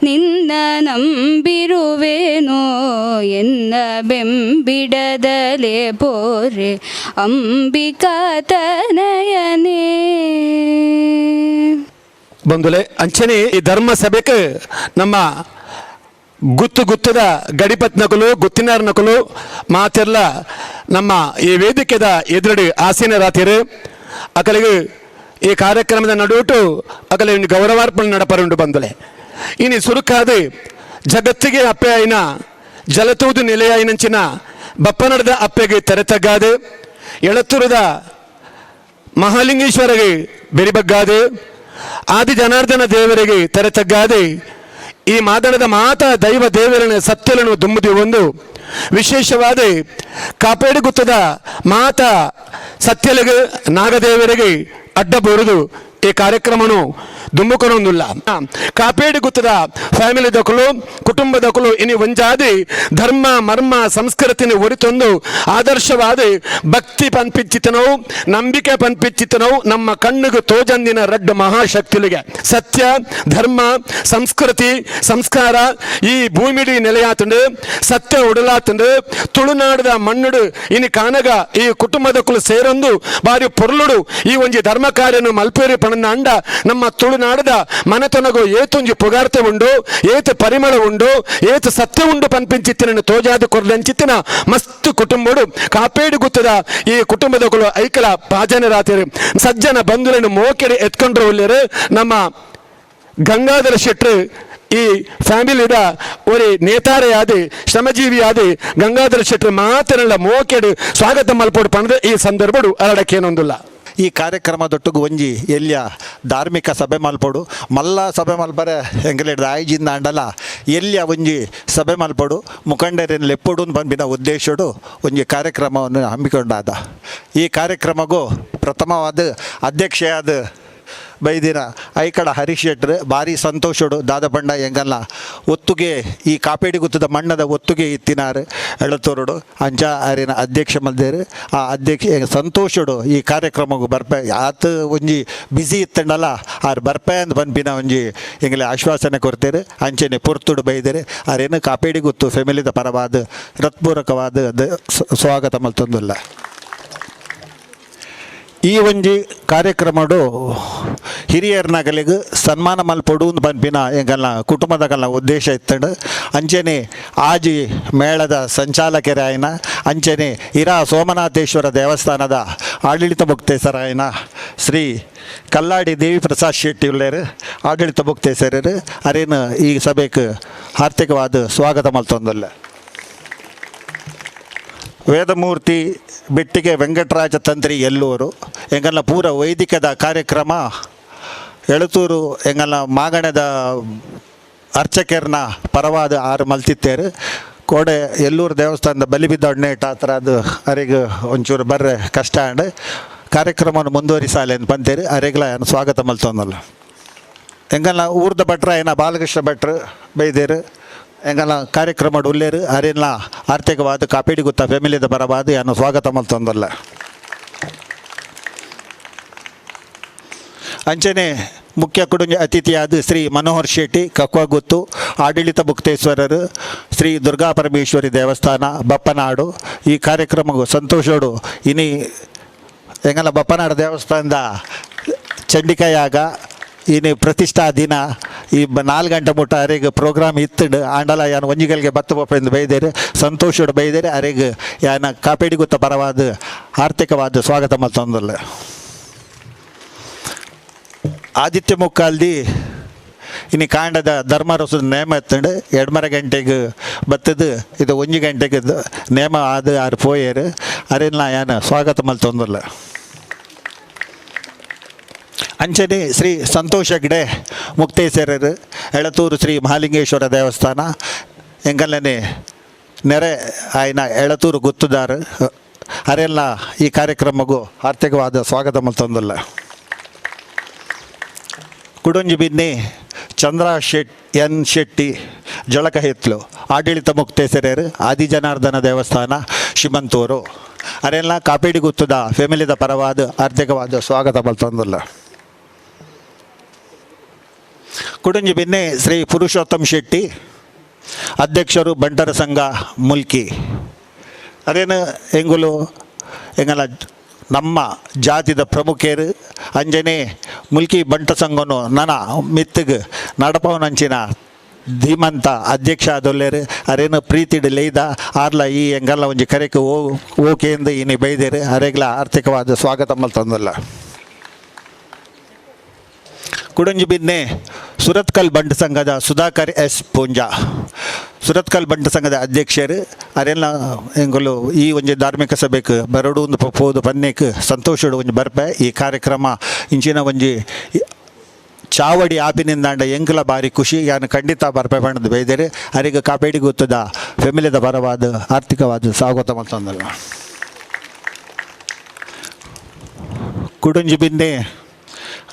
ನಿನ್ನ ನಂಬಿರುವೆನೋ ಎನ್ನ ಬೆಂಬಿಡದಲೆ ಬೋರೆ ಅಂಬಿಕಾ ತನಯನೇ. ಬಂಧುಲೆ ಅಂಚನೆ ಈ ಧರ್ಮ ಸಭೆಗೆ ನಮ್ಮ ಗುತ್ತದ ಗಡಿಪತ್ ನಕಲು ಗುತ್ತಿನಾರ್ ನಕಲು ಮಾತೆಲ್ಲ ನಮ್ಮ ಈ ವೇದಿಕೆದ ಎದುರಡಿ ಆಸೀನರಾತಿರು ಅಕಲಿಗೆ ಈ ಕಾರ್ಯಕ್ರಮದ ನಡುಟು ಅಕಲಿ ಗೌರವಾರ್ಪಣೆ ನಡಪರುಂಡು ಬಂಧುಲೆ. ಇನಿ ಸುರುಕಾದ ಜಗತ್ತಿಗೆ ಅಪ್ಪೆ ಆಯ್ನ ಜಲತೂದು ನೆಲೆಯಾಯಿನಂಚಿನ ಬಪ್ಪನಡದ ಅಪ್ಪೆಗೆ ತೆರೆತಗ್ಗಾದು ಎಳತ್ತುರದ ಮಹಾಲಿಂಗೇಶ್ವರಿಗೆ ಬೆರಿಬಗ್ಗಾದು ಆದಿ ಜನಾರ್ದನ ದೇವರಿಗೆ ತೆರೆತಗ್ಗಾದೆ ಈ ಮಾದನದ ಮಾತ ದೈವ ದೇವರನ ಸತ್ಯలను ದುಮ್ಮದಿ ಒಂದು ವಿಶೇಷವಾದ ಕಾಪೇಡು ಗುತ್ತದ ಮಾತ ಸತ್ಯಲಿಗೆ ನಾಗದೇವರಿಗೆ ಅಡ್ಡ ಬರುದು ಈ ಕಾರ್ಯಕ್ರಮನು ದುಮ್ಮುಕೊನೊಂದಿಲ್ಲ. ಕಾಪೇಡು ಗುತ್ತದ ಫ್ಯಾಮಿಲಿ ದಕಲು ಕುಟುಂಬ ದಕಲು ಇನಿ ಒಂಜಾದಿ ಧರ್ಮ ಮರ್ಮ ಸಂಸ್ಕೃತಿని ಒರಿತೊಂದು ಆದರ್ಶವಾದ ಭಕ್ತಿ ಪನ್ಪಿಚ್ಚಿತನವು ನಂಬಿಕೆ ಪನ್ಪಿಚ್ಚಿತನವು ನಮ್ಮ ಕಣ್ಣಿಗೆ ತೋಜಂದಿನ ರಡ್ಡ ಮಹಾಶಕ್ತಿಲಿಗೆ ಸತ್ಯ ಧರ್ಮ ಸಂಸ್ಕೃತಿ ಸಂಸ್ಕಾರ ಈ ಭೂಮಿಡಿ ನೆಲೆಯಾತಂಡು ಸತ್ಯ ಉಡಲಾತಂಡು ತುಳುನಾಡದ ಮಣ್ಣುಡು ಇನಿ ಕಾನಗ ಈ ಕುಟುಂಬದಕ್ಕಲು ಸೇರೊಂದು ಬಾರಿ ಪೊರ್ಲುಡು ಈ ಒಂಜಿ ಧರ್ಮ ಕಾರ್ಯನು ಮಲ್ಪೇರಿ ಪಣನ ಅಂಡ ನಮ್ಮ ತುಳುನಾಡದ ಮನೆತನಗು ಏತೊಂಜಿ ಪುಗಾರ್ತೆ ಉಂಡು ಏತು ಪರಿಮಳ ಉಂಡು ಏತು ಸತ್ಯ ಉಂಡು ಪನ್ಪಿಂಚಿತ್ತಿನ ತೋಜಾದ ಕೊರ್ಲಂಚಿತ್ತಿನ ಮಸ್ತ್ ಕುಟುಂಬಡು ಕಾಪೇಡು ಗುತ್ತದ ಈ ಕುಟುಂಬದಗಳು ಐಕಲ ಪಾಜನರಾತಿರು ಸಜ್ಜನ ಬಂಧುಗಳನ್ನು ಮೋಕೆಡೆ ಎತ್ಕೊಂಡ್ರು ಒಳ್ಳೆಯರು ನಮ್ಮ ಗಂಗಾಧರ ಶೆಟ್ರು ಈ ಫ್ಯಾಮಿಲಿದ ಒರಿ ನೇತಾರೆಯಾದಿ ಶ್ರಮಜೀವಿಯಾದಿ ಗಂಗಾಧರ ಶೆಟ್ರು ಮಾತನೆಲ್ಲ ಮೋಕೆಡು ಸ್ವಾಗತ ಮಲ್ಪೋಡು ಪಣದು ಈ ಸಂದರ್ಭಡು ಅರಡಕ್ಕೇನೊಂದಿಲ್ಲ. ಈ ಕಾರ್ಯಕ್ರಮದೊಟ್ಟಿಗೆ ಒಂಜಿ ಎಲ್ಲಿಯ ಧಾರ್ಮಿಕ ಸಭೆ ಮಲ್ಪಡು ಮಲ್ಲ ಸಭೆ ಮಲ್ಪರೆ ಎಂಗಲಿಡ್ದ ಆಯ್ಜಿಂದ ಅಂಡಲ ಎಲ್ಲಿಯ ಒಂಜಿ ಸಭೆ ಮಲ್ಪಡು ಮುಖಂಡರೇನು ಲೆಪ್ಪಡು ಬಂದಿನ ಉದ್ದೇಶಡು ಒಂಜಿ ಕಾರ್ಯಕ್ರಮವನ್ನು ಹಮ್ಮಿಕೊಂಡಾದ. ಈ ಕಾರ್ಯಕ್ರಮಗೂ ಪ್ರಥಮವಾದ ಅಧ್ಯಕ್ಷೆಯಾದ ಬೈದಿನ ಐಕಡ ಹರೀಶ್ ಶೆಟ್ರು ಭಾರಿ ಸಂತೋಷಡು ದಾದ ಪಂಡ ಎಂಗಲ್ಲ ಒತ್ತುಗೆ ಈ ಕಾಪೇಡಿ ಗುತ್ತದ ಮಣ್ಣದ ಒತ್ತುಗೆ ಇತ್ತಿನಾರು ಎಳತೋರುಡು ಅಂಚ ಅರಿನ ಅಧ್ಯಕ್ಷ ಮಲ್ದೇರು ಆ ಅಧ್ಯಕ್ಷ ಸಂತೋಷಡು ಈ ಕಾರ್ಯಕ್ರಮಕ್ಕೆ ಬರ್ಪೆ ಆತ ಒಂಜಿ ಬಿಸಿ ಇತ್ತಂಡಲ್ಲ ಆರು ಬರ್ಪೆ ಅಂತ ಬಂದ್ಬಿನ ಒಂಜಿ ಎಂಗಲೆ ಆಶ್ವಾಸನೆ ಕೊಡ್ತೇರು ಅಂಚೆನೆ ಪುರ್ತುಡು ಬೈದೇರು ಆರೇನು ಕಾಪೇಡಿ ಗುತ್ತು ಫ್ಯಾಮಿಲಿದ ಪರವಾದ ಹೃತ್ಪೂರ್ವಕವಾದ ಸ್ವಾಗತ ಮಲ್ತೊಂದಿಲ್ಲ. ಈ ಒಂಜಿ ಕಾರ್ಯಕ್ರಮಡು ಹಿರಿಯರ್ನಗಲಿಗೆ ಸನ್ಮಾನ ಮಲ್ಪಡು ಪನ್ಪಿನ ಎಂಗಲ್ನ ಕುಟುಂಬದಗಲ್ನ ಉದ್ದೇಶ ಇತ್ತಂಡು ಅಂಚೆನೆ ಆಜಿ ಮೇಳದ ಸಂಚಾಲಕರೇ ಆಯ್ನ ಅಂಚೆನೆ ಇರಾ ಸೋಮನಾಥೇಶ್ವರ ದೇವಸ್ಥಾನದ ಆಡಳಿತ ಮುಕ್ತೇಸರಾಯನ ಶ್ರೀ ಕಲ್ಲಾಡಿ ದೇವಿ ಪ್ರಸಾದ್ ಶೆಟ್ಟಿ ಉಳ್ಳೇರು ಆಡಳಿತ ಮುಕ್ತೇಸರರು ಅರೇನು ಈ ಸಭೆಗೆ ಹಾರ್ದಿಕವಾದ ಸ್ವಾಗತ ಮಲ್ತೊಂದಲ್ಲ. ವೇದಮೂರ್ತಿ ಬೆಟ್ಟಿಗೆ ವೆಂಕಟರಾಜ ತಂತ್ರಿ ಎಲ್ಲೂರು ಎಂಗಲ್ಲ ಪೂರ ವೈದಿಕದ ಕಾರ್ಯಕ್ರಮ ಎಳತೂರು ಎಂಗಲ್ಲ ಮಾಗಣದ ಅರ್ಚಕರ್ನ ಪರವಾದ ಆರು ಮಲ್ತಿತ್ತೇರು ಕೋಡೆ ಎಲ್ಲೂರು ದೇವಸ್ಥಾನದ ಬಲಿಬಿದ್ದೊಡ್ನೇಟ ಆ ಥರ ಅದು ಅರೆಗೆ ಒಂಚೂರು ಬರ್ರೆ ಕಷ್ಟ ಅಂಡ್ ಕಾರ್ಯಕ್ರಮವನ್ನು ಮುಂದುವರಿಸಾಲೆ ಅಂತ ಬಂತೇರಿ ಅರೆಗ್ಲ ಸ್ವಾಗತ ಮಲ್ತೊಂದಲ್ಲ. ಎಂಗಲ್ಲ ಊರ್ದ ಭಟ್ರ ಏನ ಬಾಲಕೃಷ್ಣ ಭಟ್ರು ಬೈದೇರು ಎಂಗಲ್ಲ ಕಾರ್ಯಕ್ರಮ ಉಳ್ಳೇರು ಅರೆಲ್ಲ ಆರ್ಥಿಕವಾದ ಕಾಪಿಡಿ ಗುತ್ತ ಫ್ಯಾಮಿಲಿದ ಪರವಾದ ಏನು ಸ್ವಾಗತ ಮಲ್ತೊಂದಲ್ಲ. ಅಂಚನೆ ಮುಖ್ಯ ಕುಟುಂಬ ಅತಿಥಿಯಾದ ಶ್ರೀ ಮನೋಹರ್ ಶೆಟ್ಟಿ ಕಕ್ವಾಗುತ್ತು ಆಡಳಿತ ಮುಕ್ತೇಶ್ವರರು ಶ್ರೀ ದುರ್ಗಾ ಪರಮೇಶ್ವರಿ ದೇವಸ್ಥಾನ ಬಪ್ಪನಾಡು ಈ ಕಾರ್ಯಕ್ರಮಗೂ ಸಂತೋಷೋಡು ಇನಿ ಎಂಗಲ್ಲ ಬಪ್ಪನಾಡು ದೇವಸ್ಥಾನದ ಚಂಡಿಕಾಯಾಗ ಇನ್ನು ಪ್ರತಿಷ್ಠಾ ದಿನ ಈ 4 ಗಂಟೆ ಮುಟ್ಟ ಅರೆಗೆ ಪ್ರೋಗ್ರಾಮ್ ಇತ್ತಂಡು ಆಂಡಲ ಯಾನು ಒಂಜಿಗಲ್ಗೆ ಬತ್ತು ಬಪ್ಪೆಂದು ಬೈದೇರು ಸಂತೋಷೋಡು ಬೈದೇರು ಅರೆಗೆ ಯಾನ ಕಾಪೇಡಿ ಗುತ್ತ ಪರವಾದ ಆರ್ಥಿಕವಾದ ಸ್ವಾಗತ ಮತ್ತೊಂದಲ್ಲ. ಆದಿತ್ಯ ಮುಕ್ಕಾಲ್ದಿ ಇನ್ನು ಕಾಂಡದ ಧರ್ಮರಸದ ನೇಮ ಎತ್ತಂಡು 2:30 ಗಂಟೆಗೆ ಬತ್ತದು ಇದು 1 ಗಂಟೆಗೆ ನೇಮ ಆದ ಆರು ಪೋಯರು ಅರೆಲ್ಲ ಯಾನ ಸ್ವಾಗತ ಮಲ್ತೊಂದಲ್ಲ. ಅಂಚನೆ ಶ್ರೀ ಸಂತೋಷ ಹೆಗ್ಡೆ ಮುಕ್ತೇಶ್ವರರು ಎಳತೂರು ಶ್ರೀ ಮಹಾಲಿಂಗೇಶ್ವರ ದೇವಸ್ಥಾನ ಎಂಗಲ್ಲನೆ ನೆರೆ ಆಯ್ನ ಎಳತೂರು ಗುತ್ತುದಾರು ಅರೆಲ್ಲ ಈ ಕಾರ್ಯಕ್ರಮಗೂ ಆರ್ಥಿಕವಾದ ಸ್ವಾಗತ ಮಲ್ತೊಂದಲ್ಲ. ಕುಡಂಜಿ ಬಿನ್ನಿ ಚಂದ್ರ ಶೆಟ್ಟಿ ಜಳಕ ಹೆತ್ಲು ಆಡಳಿತ ಮುಕ್ತೇಶ್ವರರು ಆದಿಜನಾರ್ದನ ದೇವಸ್ಥಾನ ಶಿಮಂತೂರು ಅರೆಲ್ಲ ಕಾಪೇಡಿ ಗುತ್ತದ ಫ್ಯಾಮಿಲಿದ ಪರವಾದ ಆರ್ಥಿಕವಾದ ಸ್ವಾಗತ ಮಲ್ತೊಂದಲ್ಲ. ಕುಡಂಜಿ ಬಿನ್ನೆ ಶ್ರೀ ಪುರುಷೋತ್ತಮ್ ಶೆಟ್ಟಿ ಅಧ್ಯಕ್ಷರು ಬಂಟರ ಸಂಘ ಮುಲ್ಕಿ ಅದೇನು ಎಂಗುಲು ಎಂಗಲ್ಲ ನಮ್ಮ ಜಾತಿದ ಪ್ರಮುಖರು ಅಂಜನೆ ಮುಲ್ಕಿ ಬಂಟ ಸಂಘನು ನನ ಮಿತ್ತಿಗೆ ನಡಪವನಂಚಿನ ಧೀಮಂತ ಅಧ್ಯಕ್ಷ ಆದೊಲ್ಲೇರು ಅರೇನು ಪ್ರೀತಿಡ್ ಲೇಯ್ದ ಆರ್ಲ ಈ ಎಂಗಲ್ಲ ಒಂಜಿ ಕರೆಗೆ ಓಕೆಂದು ಇನಿ ಬೈದೇರು ಅರೆಗ್ಲ ಆರ್ಥಿಕವಾದ ಸ್ವಾಗತ ಮಲ್ತೊಂದಲ್ಲ. ಕುಡಂಜಿ ಬಿನ್ನೆ ಸುರತ್ಕಲ್ ಬಂಟ ಸಂಘದ ಸುಧಾಕರ್ ಎಸ್ ಪೂಂಜಾ ಸುರತ್ಕಲ್ ಬಂಟ ಸಂಘದ ಅಧ್ಯಕ್ಷರು ಅರೆಲ್ಲ ಎಂಗುಲು ಈ ಒಂಜಿ ಧಾರ್ಮಿಕ ಸಭೆಗೆ ಬರಡು ಒಂದು ಪೋದು ಪನ್ನೆಕ್ ಸಂತೋಷಡು ಒಂಜಿ ಬರ್ಪೆ ಈ ಕಾರ್ಯಕ್ರಮ ಇಂಚಿನ ಒಂಜಿ ಚಾವಡಿ ಆಪಿನಿಂದಾಂಡ ಎಂಕಲ ಬಾರಿ ಖುಷಿ ಯಾನು ಖಂಡಿತ ಬರ್ಪೆ ಬಣ್ಣದ ಬೈದೇರಿ ಅರಿಗೆ ಕಾಪೇಡಿ ಗೊತ್ತದ ಫ್ಯಾಮಿಲಿದ ಪರವಾದ ಆರ್ಥಿಕವಾದ ಸ್ವಾಗತ ಮಲ್ತೊಂದಲ್ಲ. ಕುಡಂಜಿ ಬಿನ್ನೆ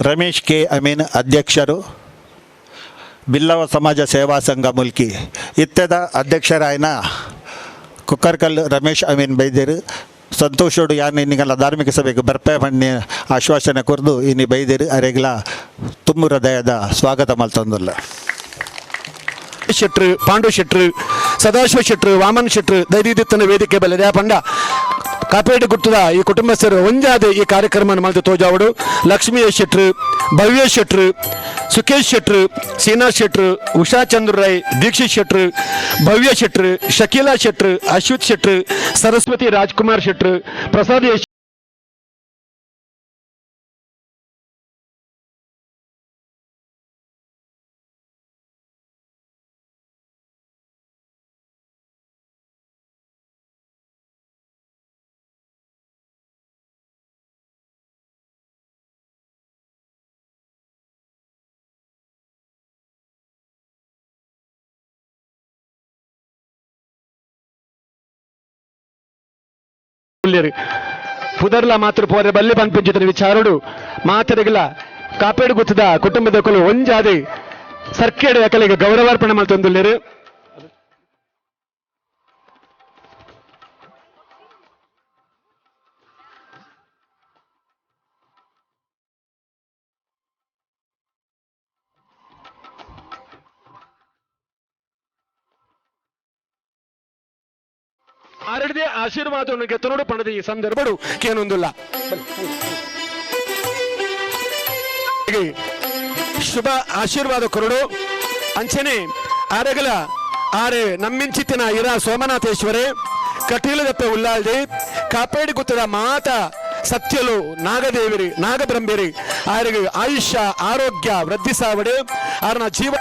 ರಮೇಶ್ ಕೆ ಅಮೀನ್ ಅಧ್ಯಕ್ಷರು ಬಿಲ್ಲವ ಸಮಾಜ ಸೇವಾ ಸಂಘ ಮುಲ್ಕಿ ಇತ್ಯದ ಅಧ್ಯಕ್ಷರಾಯನ ಕುಕ್ಕರ್ಕಲ್ ರಮೇಶ್ ಅಮೀನ್ ಬೈದೇರು ಸಂತೋಷೋಡು ಯಾನು ಇನ್ನಿಗೆಲ್ಲ ಧಾರ್ಮಿಕ ಸಭೆಗೆ ಬರ್ಪೆ ಬಣ್ಣಿ ಆಶ್ವಾಸನೆ ಕೊರ್ದು ಇನ್ನು ಬೈದೇರು ಅರೆಗ್ಲ ತುಂಬ ಹೃದಯದ ಸ್ವಾಗತ ಮಲ್ತೊಂದಲ್ಲ. ಶೆಟ್ರು ಪಾಂಡು ಶೆಟ್ರು ಸದಾಶಿವ ಶೆಟ್ರು ವಾಮನ್ ಶೆಟ್ರು ಧೈರ್ಯದಿತ್ತನ ವೇದಿಕೆ ಬಲ್ಲದೆ ಪಂಡ ಕಾಪೇಡಿ ಗುರ್ತದ ಈ ಕುಟುಂಬಸ್ಥರು ಒಂಜಾದ ಈ ಕಾರ್ಯಕ್ರಮ ಮಲ್ತು ತೋಜಾವಡು ಲಕ್ಷ್ಮೀ ಶೆಟ್ರು ಭವ್ಯ ಶೆಟ್ರು ಸುಖೇಶ್ ಶೆಟ್ರು ಸೀನಾ ಶೆಟ್ರು ಉಷಾ ಚಂದ್ರ ರೈ ದೀಕ್ಷಿತ್ ಶೆಟ್ರು ಭವ್ಯ ಶೆಟ್ರು ಶಕೀಲಾ ಶೆಟ್ರು ಅಶ್ವಥ್ ಶೆಟ್ರು ಸರಸ್ವತಿ ರಾಜ್ಕುಮಾರ್ ಶೆಟ್ರು ಪ್ರಸಾದ್ ಪುದರ್ಲ ಮಾತ್ರ ಪೋರೆ ಬಲ್ಲೆ ಪಂಪಿಂಚಿದ ವಿಚಾರಡು ಮಾತರೆಗಳ ಕಾಪೇಡು ಗುತ್ತದ ಕುಟುಂಬದ ಕೊಲು ಒಂಜಾದೆ ಸರ್ಕೇಡ್ ಯಾಕಲಿಗೆ ಗೌರವಾರ್ಪಣೆ ಮಾಡ್ತೊಂದುಲ್ಲೇರು. ಆರಡಿದೆ ಆಶೀರ್ವಾದವನ್ನು ಗೆತ್ತನೋಡು ಪಣದ ಈ ಸಂದರ್ಭಡು ಕೇನೊಂದಿಲ್ಲ ಶುಭ ಆಶೀರ್ವಾದ ಕೊರಡು ಅಂಚನೆ ಆರೆಗಲ ಆರೆ ನಮ್ಮಿಂಚಿತ್ತಿನ ಇರ ಸೋಮನಾಥೇಶ್ವರೇ ಕಟೀಲದಪ್ಪ ಉಲ್ಲಾಲ್ದೆ ಕಾಪೇಡಿ ಗುತ್ತದ ಮಾತ ಸತ್ಯಲು ನಾಗದೇವಿರಿ ನಾಗಬ್ರಂಬೇರಿ ಅವರಿಗೆ ಆಯುಷ್ಯ ಆರೋಗ್ಯ ವೃದ್ಧಿ ಸಾವಡೆ ಅವ್ರನ್ನ ಜೀವ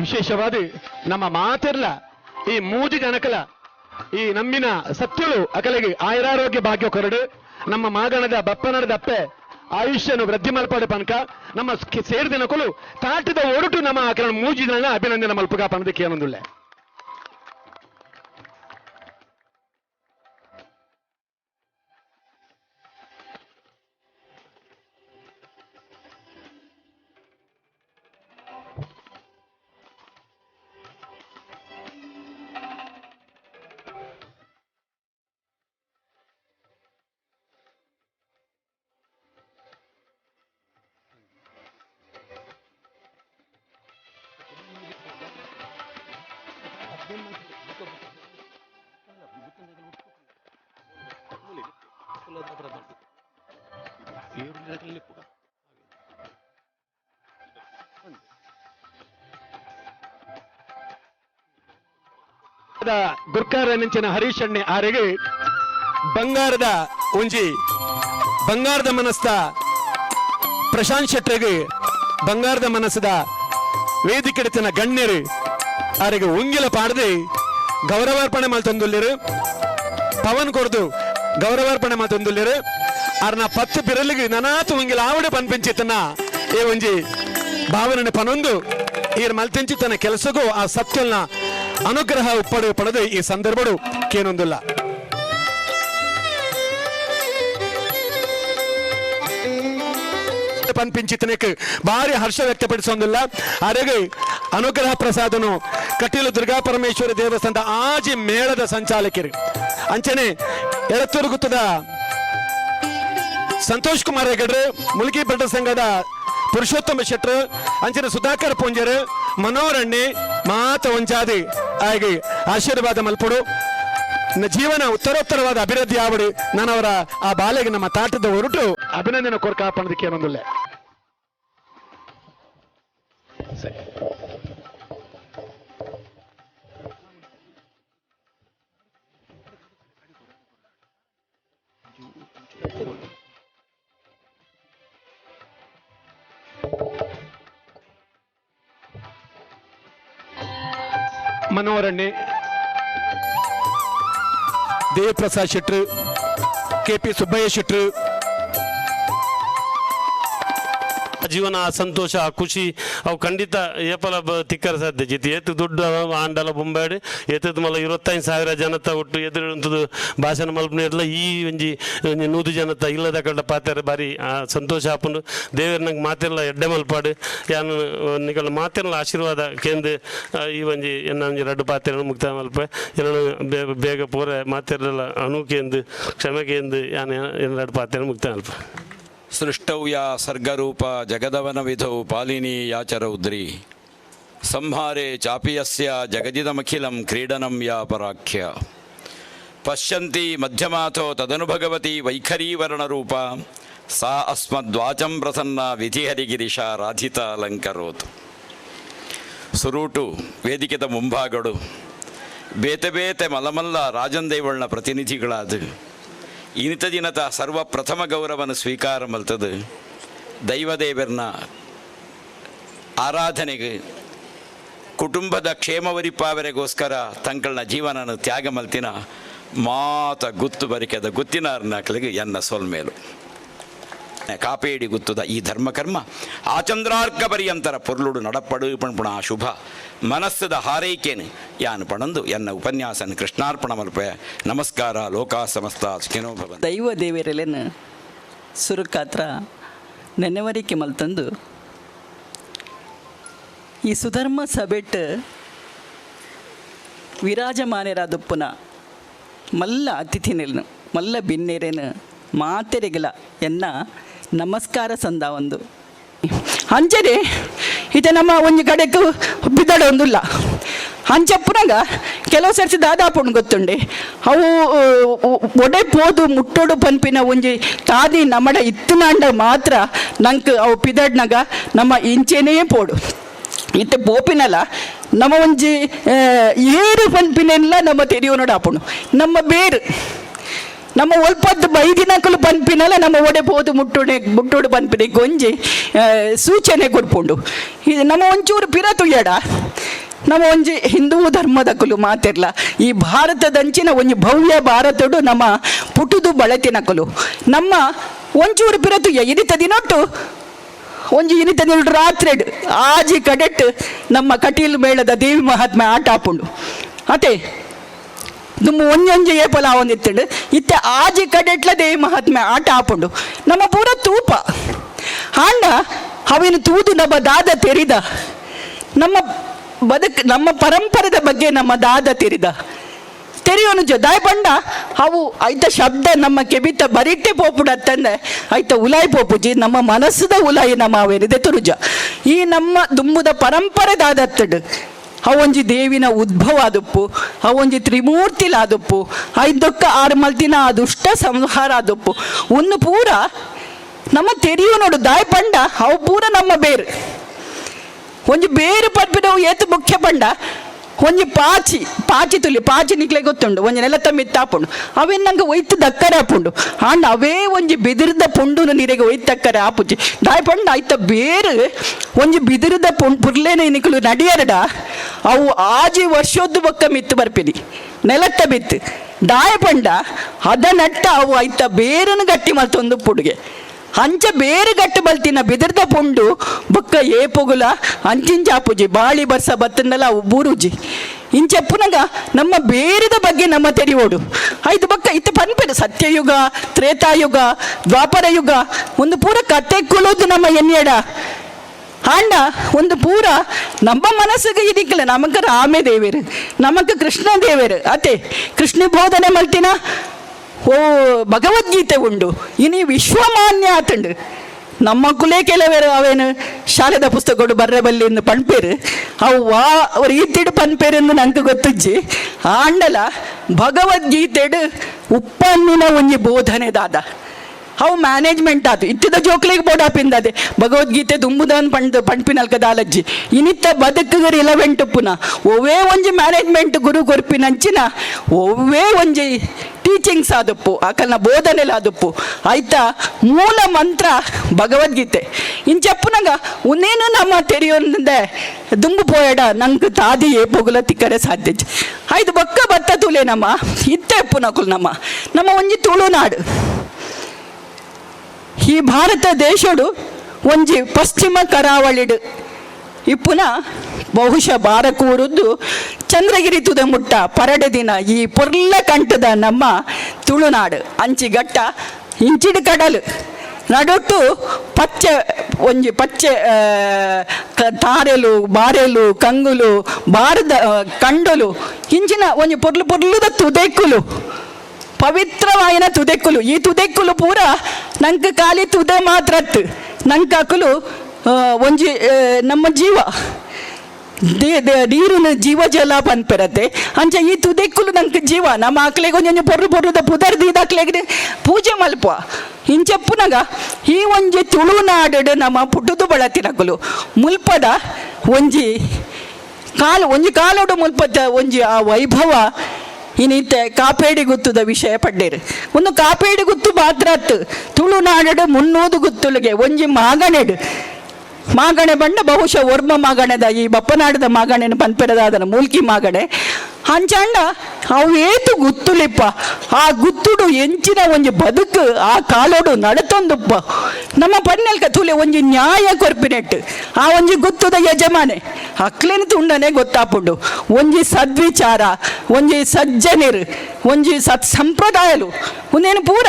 ವಿಶೇಷವಾದ ನಮ್ಮ ಮಾತೆರ್ಲ ಈ ಮೂಜಿ ಜನಕಲ ಈ ನಮ್ಮಿನ ಸತ್ಯಳು ಅಕಲಿಗೆ ಆಯುರಾರೋಗ್ಯ ಭಾಗ್ಯ ಕೊರಡು ನಮ್ಮ ಮಾಗಣದ ಬಪ್ಪನದ ಅಪ್ಪೆ ಆಯುಷ್ಯನು ವೃದ್ಧಿ ಮಲ್ಪಡ ಪನಕ ನಮ್ಮ ಸೇರಿದಿನ ಕೊಲು ತಾಟದ ಒರಟು ನಮ್ಮ ಆಕರಣ ಮೂಜಿನ ಅಭಿನಂದನೆ ಮಲ್ಪಗ ಪನದಕ್ಕೆ ಏನೊಂದುಳ್ಳೆ ಗುರ್ಕಾರ ನೆಂಚಿನ ಹರೀಶಣ್ಣೆ ಆರೆಗೆ ಬಂಗಾರದ ಉಂಜಿ ಬಂಗಾರದ ಮನಸ್ದ ಪ್ರಶಾಂತ್ ಶೆಟ್ಟರಿಗೆ ಬಂಗಾರದ ಮನಸ್ಸದ ವೇದಿಕೆಡಿತನ ಗಣ್ಯರು ಆರೆಗೆ ಉಂಗಿಲ ಪಾಡದೆ ಗೌರವಾರ್ಪಣೆ ಮಲ್ತೊಂದುಲ್ಲಿರು ಪವನ್ ಕೊಡ್ದು ಗೌರವಾರ್ಪಣೆ ಮಲ್ತೊಂದುಲ್ಲಿರು ಅರ್ನ 10 ಬಿರಲಿಗೆ ನನಾತು ಉಂಗಿಲ ಆವಡೆ ಪನ್ಪಿಂಚಿತನ ಏ ಒಂಜಿ ಭಾವನೆ ಪನೊಂದು ಈರ್ ಮಲ್ತಿಂಚಿತನ ಕೆಲಸಗೂ ಆ ಸತ್ಯಲ್ನ ಅನುಗ್ರಹ ಪಡೆದು ಈ ಸಂದರ್ಭಡು ಕೇನೊಂದಿಲ್ಲ ಪನ್ಪಿಂಚಿತನಕ್ಕೆ ಭಾರಿ ಹರ್ಷ ವ್ಯಕ್ತಪಡಿಸೋದಿಲ್ಲ ಅರೆಗೆ ಅನುಗ್ರಹ ಪ್ರಸಾದನು ಕಟೀಲು ದುರ್ಗಾ ಪರಮೇಶ್ವರಿ ದೇವಸ್ಥಾನದ ಆಜಿ ಮೇಳದ ಸಂಚಾಲಕರು ಅಂಚನೆ ಎಳತ್ತೂರುಗುತ್ತದ ಸಂತೋಷ್ ಕುಮಾರ್ ಹೆಗಡ್ರು ಮುಲ್ಕಿ ಬೆಟ್ಟ ಸಂಘದ ಪುರುಷೋತ್ತಮ ಶೆಟ್ರು ಅಂಚನೆ ಸುಧಾಕರ್ ಪೂಂಜರ್ ಮನೋರಣ್ಣೆ ಮಾತ ಒಂಜಾದಿ ಆಗಿ ಆಶೀರ್ವಾದ ಮಲ್ಪಡು ಜೀವನ ಉತ್ತರೋತ್ತರವಾದ ಅಭಿವೃದ್ಧಿ ಆವಡು ನಾನವರ ಆ ಬಾಲೆಗೆ ನಮ್ಮ ತಾಟದ ಹೊರಟು ಅಭಿನಂದನೆ ಕೊರ್ಕಾಪಣದಕ್ಕೆ ಏನೊಂದಿಲ್ಲ ಸರಿ ಮನೋರಣ್ಣೆ ದೇವಪ್ರಸಾದ್ ಶೆಟ್ರು KP ಸುಬ್ಬಯ್ಯ ಶೆಟ್ರು ಜೀವನ ಸಂತೋಷ ಖುಷಿ ಅವು ಖಂಡಿತ ಏಪಲ ತಿಕ್ಕರ ಸಾಧ್ಯ ಜಿತಿ ಎತ್ತು ದುಡ್ಡು ಆಂಡಲ ಬೊಂಬಾಡಿ ಎತ್ತದ ಮಲ್ಲ 25,000 ಜನತ ಒಟ್ಟು ಎದುರು ಭಾಷಣ ಮಲ್ಪನೆಲ್ಲ ಈ ಒಂಜಿ 100 ಜನತ ಇಲ್ಲದ ಕಂಡ ಪಾತ್ರ ಬಾರಿ ಸಂತೋಷ ಆಪುಂಡು ದೇವರ ನಂಗೆ ಮಾತೆಲ್ಲ ಎಡ್ಡೆ ಮಲ್ಪಾಡು ಯಾನು ನಿಗಳ ಮಾತೆಲ್ಲ ಆಶೀರ್ವಾದ ಕೇಂದ್ರ ಈ ಒಂಜಿ ಒಂಜಿ 2 ಪಾತ್ರೆಯನ್ನು ಮುಕ್ತ ಮಲ್ಪೆ ಎಲ್ಲ ಬೇಗ ಪೂರ ಮಾತೆಲ್ಲ ಅನುಕೇಂದು ಕ್ಷಮೆಕೇಂದು ಯಾನು 2 ಪಾತ್ರೆಯನ್ನು ಮುಕ್ತ ಮಲ್ಪ ಸೃಷ್ಟೌ ಯಾ ಸರ್ಗರೂಪ ಜಗದವನ ವಿಧೌ ಪಾಲಿನಿ ಯಾಚರೌದ್ರಿ ಸಂಹಾರೆ ಚಾಪಿಯಸ್ಯ ಜಗದಿದಮಖಿಲಂ ಕ್ರೀಡನಂ ಯಾ ಪರಾಖ್ಯ ಪಶ್ಯಂತಿ ಮಧ್ಯಮಾಥೋ ತದನು ಭಗವತಿ ವೈಖರೀವರ್ಣರೂಪ ಸಾ ಅಸ್ಮದ್ವಾಚಂ ಪ್ರಸನ್ನ ವಿಧಿಹರಿಗಿರಿಶ ರಾಧಿತ ಅಲಂಕರೋತು ಸುರೂಟು ವೇದಿಕೆದ ಮುಂಭಾಗಡು ಬೇತೆ ಬೇತೆ ಮಲಮಲ್ಲ ರಾಜನ್ ದೇವಳ್ನ ಪ್ರತಿನಿಧಿಗಳಾದ ಇನಿತ ದಿನದ ಸರ್ವ ಪ್ರಥಮ ಗೌರವನ ಸ್ವೀಕಾರ ಮಲ್ತದು ದೈವದೇವರನ್ನ ಆರಾಧನೆಗೆ ಕುಟುಂಬದ ಕ್ಷೇಮವರಿಪಾವರೆಗೋಸ್ಕರ ತಂಗಳನ್ನ ಜೀವನನ ತ್ಯಾಗ ಮಲ್ತಿನ ಮಾತ ಗುತ್ತು ಬರಿಕೆದ ಗುತ್ತಿನಾರ್ನಕ್ಲಿಗೆ ಎನ್ನ ಸೊಲ್ಮೇಲು ಕಾಪೇಡಿ ಗುತ್ತದ ಈ ಧರ್ಮಕರ್ಮ ಆಚಂದ್ರಾರ್ಕ ಪರ್ಯಂತರ ಪೊರ್ಲುಡು ನಡಪಡು ಪಣ್ಪುಣ ಶುಭ ಮನಸ್ಸದ ಹಾರೈಕೆನು ಯಾನು ಪಣಂದು ಎನ್ನ ಉಪನ್ಯಾಸನ ಕೃಷ್ಣಾರ್ಪಣ ಮಲ್ಪೆ ನಮಸ್ಕಾರ ಲೋಕಾ ಸಮಸ್ತ ಸುಖಿನೋ ಭವಂತು. ದೈವ ದೇವರಲ್ಲೇನು ಸುರುಕಾತ್ರ ನೆನೆವರಿಕೆ ಮಲ್ತಂದು ಈ ಸುಧರ್ಮ ಸಭೆಟ್ ವಿರಾಜಮಾನರಾದಪ್ಪನ ಮಲ್ಲ ಅತಿಥಿನೇನು ಮಲ್ಲ ಬಿನ್ನೇರೇನು ಮಾತೆರೆಗಲ ಎನ್ನ ನಮಸ್ಕಾರ ಸಂದ ಒಂದು ಅಂಚನೆ ಇದು ನಮ್ಮ ಒಂದು ಕಡೆಗೂ ಬಿದ್ದಡ ಒಂದಿಲ್ಲ ಅಂಚಪ್ಪನಾಗ ಕೆಲವು ಸರ್ತಿ ದಾದಾಪುಣ್ ಗೊತ್ತುಂಡೆ ಅವು ಒಡೆ ಪೋದು ಮುಟ್ಟೋಡು ಪನ್ಪಿನ ಒಂಜಿ ತಾದಿ ನಮ್ಮಡ ಇತ್ತನಾಂಡ ಮಾತ್ರ ನಂಗೆ ಅವು ಪಿದಡ್ನಾಗ ನಮ್ಮ ಇಂಚೆನೇ ಪೋಡು ಇತ್ತೆ ಪೋಪಿನಲ್ಲ ನಮ್ಮ ಒಂಜಿ ಏರು ಪನ್ಪಿನೆಲ್ಲ ನಮ್ಮ ತೆರಿಯೋನೋಡು ಆಪುಣು ನಮ್ಮ ಬೇರು ನಮ್ಮ ಒಲ್ಪದ್ದು ಬೈದಿನಕಲು ಪನ್ಪಿನಲ್ಲ ನಮ್ಮ ಒಡೆ ಪೋದು ಮುಟ್ಟೋಡು ಪನ್ಪಿನ ಗೊಂಜಿ ಸೂಚನೆ ಕೊಡ್ಪುಂಡು ಇದು ನಮ್ಮ ಒಂಚೂರು ಪಿರತುಯ್ಯಡ ನಮ್ಮ ಒಂಜಿ ಹಿಂದೂ ಧರ್ಮದಕಲು ಮಾತಿರ್ಲ ಈ ಭಾರತದಂಚಿನ ಒಂಜಿ ಭವ್ಯ ಭಾರತಡು ನಮ್ಮ ಪುಟುದು ಬಳತಿನಕಲು ನಮ್ಮ ಒಂಚೂರು ಪಿರತುಯ್ಯ ಇರಿತ ದಿನೊಟ್ಟು ಒಂಜಿ ಇನಿತ ದಿನ ರಾತ್ರೆಡು ಆಜಿ ಕಡೆಟ್ ನಮ್ಮ ಕಟೀಲ್ ಮೇಳದ ದೇವಿ ಮಹಾತ್ಮೆ ಆಟ ಆಪುಂಡು ಅತೆ ದುಮ್ಮ ಒಂಜೊಂಜಿ ಏಪಲ ಒಂದಿತ್ತಂಡು ಇತ್ತೆ ಆಜಿ ಕಡೆಟ್ಲ ದೇವಿ ಮಹಾತ್ಮೆ ಆಟ ಆಪುಂಡು ನಮ್ಮ ಪೂರ ತೂಪ ಆಂಡ ಅವಿನ ತೂದು ನಮ್ಮ ದಾದ ತೆರಿದ ನಮ್ಮ ನಮ್ಮ ಪರಂಪರೆದ ಬಗ್ಗೆ ನಮ್ಮ ದಾದ ತೆರೆಯೋನು ದಾಯ ಪಂಡ ಅವು ಐತ ಶಬ್ದ ನಮ್ಮ ಕೆಬಿತ ಬರಿಟ್ಟೆ ಪೋಪುಡತ್ತಂದೆ ಐತ ಉಲಾಯಿ ಪೋಪುಜಿ ನಮ್ಮ ಮನಸ್ಸದ ಉಲಾಯಿ ನಮ್ಮ ಅವೇನಿದೆ ತುರುಜ ಈ ನಮ್ಮ ದುಂಬುದ ಪರಂಪರೆ ದಾದತ್ತಡು ಅವೊಂಜಿ ದೇವಿನ ಉದ್ಭವ ಆದಪ್ಪು ಅವೊಂಜಿ ತ್ರಿಮೂರ್ತಿಲಾದಪ್ಪು ಐದೊಕ್ಕ 6 ಮಲ್ತಿನ ಆ ದುಷ್ಟ ಸಂಹಾರ ಆದಪ್ಪು ಒಂದು ಪೂರ ನಮ್ಮ ತೆರೆಯೋ ನೋಡು ದಾಯ ಪಂಡ ಅವು ಪೂರ ನಮ್ಮ ಬೇರು ಒಂಜಿ ಬೇರು ಪಡ್ಬಿಡವು ಏತು ಮುಖ್ಯ ಪಂಡ ಒಂಜಿ ಪಾಚಿ ತುಲಿ ಪಾಚಿ ನಿಕ್ಲೆ ಗೊತ್ತುಂಡು ಒಂಜಿ ನೆಲತ ಮಿತ್ತಾಪುಂಡು ಅವೇನು ನಂಗೆ ಒಯ್ತು ದಕ್ಕರೆ ಆಪುಂಡು ಆಂಡ ಅವೇ ಒಂಜಿ ಬಿದಿರ್ದ ಪುಂಡುನು ನೀರಿಗೆ ಒಯ್ತು ದಕ್ಕರೆ ಆಪುಜಿ ದಾಯ ಪಂಡ ಆಯ್ತ ಬೇರು ಒಂಜಿ ಬಿದಿರ್ದ ಪುರ್ಲೇನ ನಿಕ್ಲು ನಡಿಯರಡ ಅವು ಆಜಿ ವರ್ಷದ್ದು ಬೊಕ್ಕ ಮಿತ್ತು ಬರ್ಪಿನಿ ನೆಲತ್ತ ಬಿತ್ತು ದಾಯ ಪಂಡ ಅದ ನಟ್ಟ ಅವು ಆಯ್ತ ಬೇರನ್ನು ಗಟ್ಟಿ ಮಲ್ತೊಂದು ಪುಡುಗೆ ಅಂಚ ಬೇರೆ ಗಟ್ಟು ಬಲ್ತಿನ ಬಿದಿರ್ದ ಪುಂಡು ಬೊಕ್ಕ ಏಪುಗುಲ ಅಂಚಿಂಚ ಆಪುಜಿ ಬಾಳಿ ಬರ್ಸ ಬತ್ತನಲ್ಲ ಅವು ಬೂರುಜಿ ಇಂಚೆಪ್ಪುನಗ ನಮ್ಮ ಬೇರೆದ ಬಗ್ಗೆ ನಮ್ಮ ತೆರಿಯೋಡು ಐದು ಬೊಕ್ಕ ಇತ್ತು ಪನ್ಪೆಡು ಸತ್ಯಯುಗ ತ್ರೇತಾಯುಗ ದ್ವಾಪರ ಯುಗ ಒಂದು ಪೂರ ಕತೆ ಕುಳೋದು ನಮ್ಮ ಎನ್ನೆಡ ಆಂಡ ಒಂದು ಪೂರ ನಮ್ಮ ಮನಸ್ಸಿಗೆ ಇದಿಕ್ಕಲ್ಲ ನಮಗ ರಾಮೇ ದೇವೇರು ನಮಗ ಕೃಷ್ಣ ದೇವೇರು ಅತೆ ಕೃಷ್ಣ ಬೋಧನೆ ಮಲ್ತಿನ ಓ ಭಗವದ್ಗೀತೆ ಉಂಡು ಇನಿ ವಿಶ್ವಮಾನ್ಯ ಆತಂಡು ನಮ್ಮ ಕುಲೇ ಕೆಲವೇರು ಅವೇನು ಶಾಲೆದ ಪುಸ್ತಕಗಳು ಬರ್ರಬಲ್ಲಿ ಪಣ್ಪೇರು ಅವು ಅವ್ರು ಈತಿಡು ಪನ್ಪೇರೆಂದು ನಂಗೆ ಗೊತ್ತಜ್ಜಿ ಆಂಡಲ ಭಗವದ್ಗೀತೆಡು ಉಪ್ಪನ್ನಿನ ಒಂಜಿ ಬೋಧನೆ ದಾದ ಅವು ಮ್ಯಾನೇಜ್ಮೆಂಟ್ ಆತು ಇತ್ತಿದ ಜೋಕ್ಲಿಗೆ ಬೋಡಾಪಿಂದದೆ ಭಗವದ್ಗೀತೆ ದುಂಬುದನ್ ಪಂಡ್ಪಿನಲ್ಕ ದಾಲಜ್ಜಿ ಇನಿತ್ತ ಬದುಕುಗ ರಿಲವೆಂಟ್ ಪುನಃ ಒವೇ ಒಂಜಿ ಮ್ಯಾನೇಜ್ಮೆಂಟ್ ಗುರು ಕೊರ್ಪಿನಂಚಿನ ಒವೇ ಒಂಜಿ ಟೀಚಿಂಗ್ಸ್ ಆದಪ್ಪು ಆಕಲ್ನ ಬೋಧನೆಲಾದಪ್ಪು ಆಯ್ತಾ ಮೂಲ ಮಂತ್ರ ಭಗವದ್ಗೀತೆ ಇಂಚಪ್ಪುನಗ ಉನ್ನೇನು ನಮ್ಮ ತೆರೆಯೋಂದೆ ದುಂಬು ಪೋಯಡ ನಂಗೆ ತಾದಿ ಏಪುಗುಲ ತಿಕ್ಕರೆ ಸಾಧ್ಯ ಆಯ್ತು ಬೊಕ್ಕ ಬತ್ತ ತುಲೆ ನಮ್ಮ ಇತ್ತೆ ಪುನಕುಲ್ ನಮ್ಮ ಒಂಜಿ ತುಳುನಾಡು ಈ ಭಾರತ ದೇಶಡು ಒಂಜಿ ಪಶ್ಚಿಮ ಕರಾವಳಿಡು ಇಪ್ಪುನ ಬಹುಶಃ ಬಾರಕೂರುದ್ದು ಚಂದ್ರಗಿರಿ ತುದ ಮುಟ್ಟ ಪರಡೆ ದಿನ ಈ ಪೊರ್ಲ ಕಂಠದ ನಮ್ಮ ತುಳುನಾಡು ಅಂಚಿಗಟ್ಟ ಇಂಚಿಡು ಕಡಲು ನಡೊಟ್ಟು ಪಚ್ಚೆ ತಾರೆಲು ಬಾರೆಲು ಕಂಗುಲು ಬಾರದ ಕಂಡುಲು ಇಂಚಿನ ಒಂಜಿ ಪೊರ್ಲುದ ತುದೆಕ್ಕುಲು ಪವಿತ್ರವಾಯಿನ ತುದೆಕ್ಕುಲು ಈ ತುದೆಕ್ಕುಲು ಪೂರ ನಂಗೆ ಖಾಲಿ ತುದೆ ಮಾತ್ರ ನಂಗೆ ಅಕುಲು ಒಂಜಿ ನಮ್ಮ ಜೀವ ನೀರಿನ ಜೀವ ಜಲ ಪನ್ಪೆರತ್ತೆ ಅಂಚ ಈ ತುದೆಕ್ಕುಲು ನಂಗೆ ಜೀವ ನಮ್ಮ ಆಕಳಿಗೆ ಒಂಜೊಂಜಿ ಪೊರ್ಲುದ ಪುದರ್ದಿದಾಕ್ಲೆಗೆ ಪೂಜೆ ಮಲ್ಪ ಇಂಚಪ್ಪುನಗ ಈ ಒಂಜಿ ತುಳುನಾಡು ನಮ್ಮ ಪುಟ್ಟದು ಬಳತಿನಕುಲು ಮುಲ್ಪದ ಒಂಜಿ ಕಾಲೋಡು ಮುಲ್ಪದ ಒಂಜಿ ಆ ವೈಭವ ಇನಿತ್ತೆ ಕಾಪೇಡಿ ಗುತ್ತುದ ವಿಷಯ ಪಡ್ಡೇರು ಒಂದು ಕಾಪೇಡಿ ಗುತ್ತು ಮಾತ್ರ ತುಳುನಾಡು ಮುನ್ನೂದು ಗುತ್ತುಲಿಗೆ ಒಂಜಿ ಮಾಗಣೆ ಬಂಡ ಬಹುಶಃ ಒರ್ಮ ಮಾಗಣೆದ ಈ ಬಪ್ಪನಾಡದ ಮಾಗಣೆನ ಪನ್ಪೆರದಾದನ ಮೂಲ್ಕಿ ಮಾಗಣೆ ಅಂಚಾಂಡ ಅವೇತು ಗುತ್ತುಲಿಪ್ಪ ಆ ಗುತ್ತುಡು ಎಂಚಿನ ಒಂಜಿ ಬದುಕು ಆ ಕಾಲೋಡು ನಡತೊಂದುಪ್ಪ ನಮ್ಮ ಪಣ್ಣಲ್ಕ ತೂಲೆ ಒಂಜಿ ನ್ಯಾಯ ಕೊರ್ಪಿನೆಟ್ಟು ಆ ಒಂಜಿ ಗುತ್ತುದ ಯಜಮಾನೆ ಅಕ್ಲೇನು ತುಂಡನೆ ಗೊತ್ತಾಪುಂಡು ಒಂಜಿ ಸದ್ವಿಚಾರ ಒಂಜಿ ಸಜ್ಜನಿರು ಒಂಜಿ ಸತ್ ಸಂಪ್ರದಾಯಲು ಒಂದೇನು ಪೂರ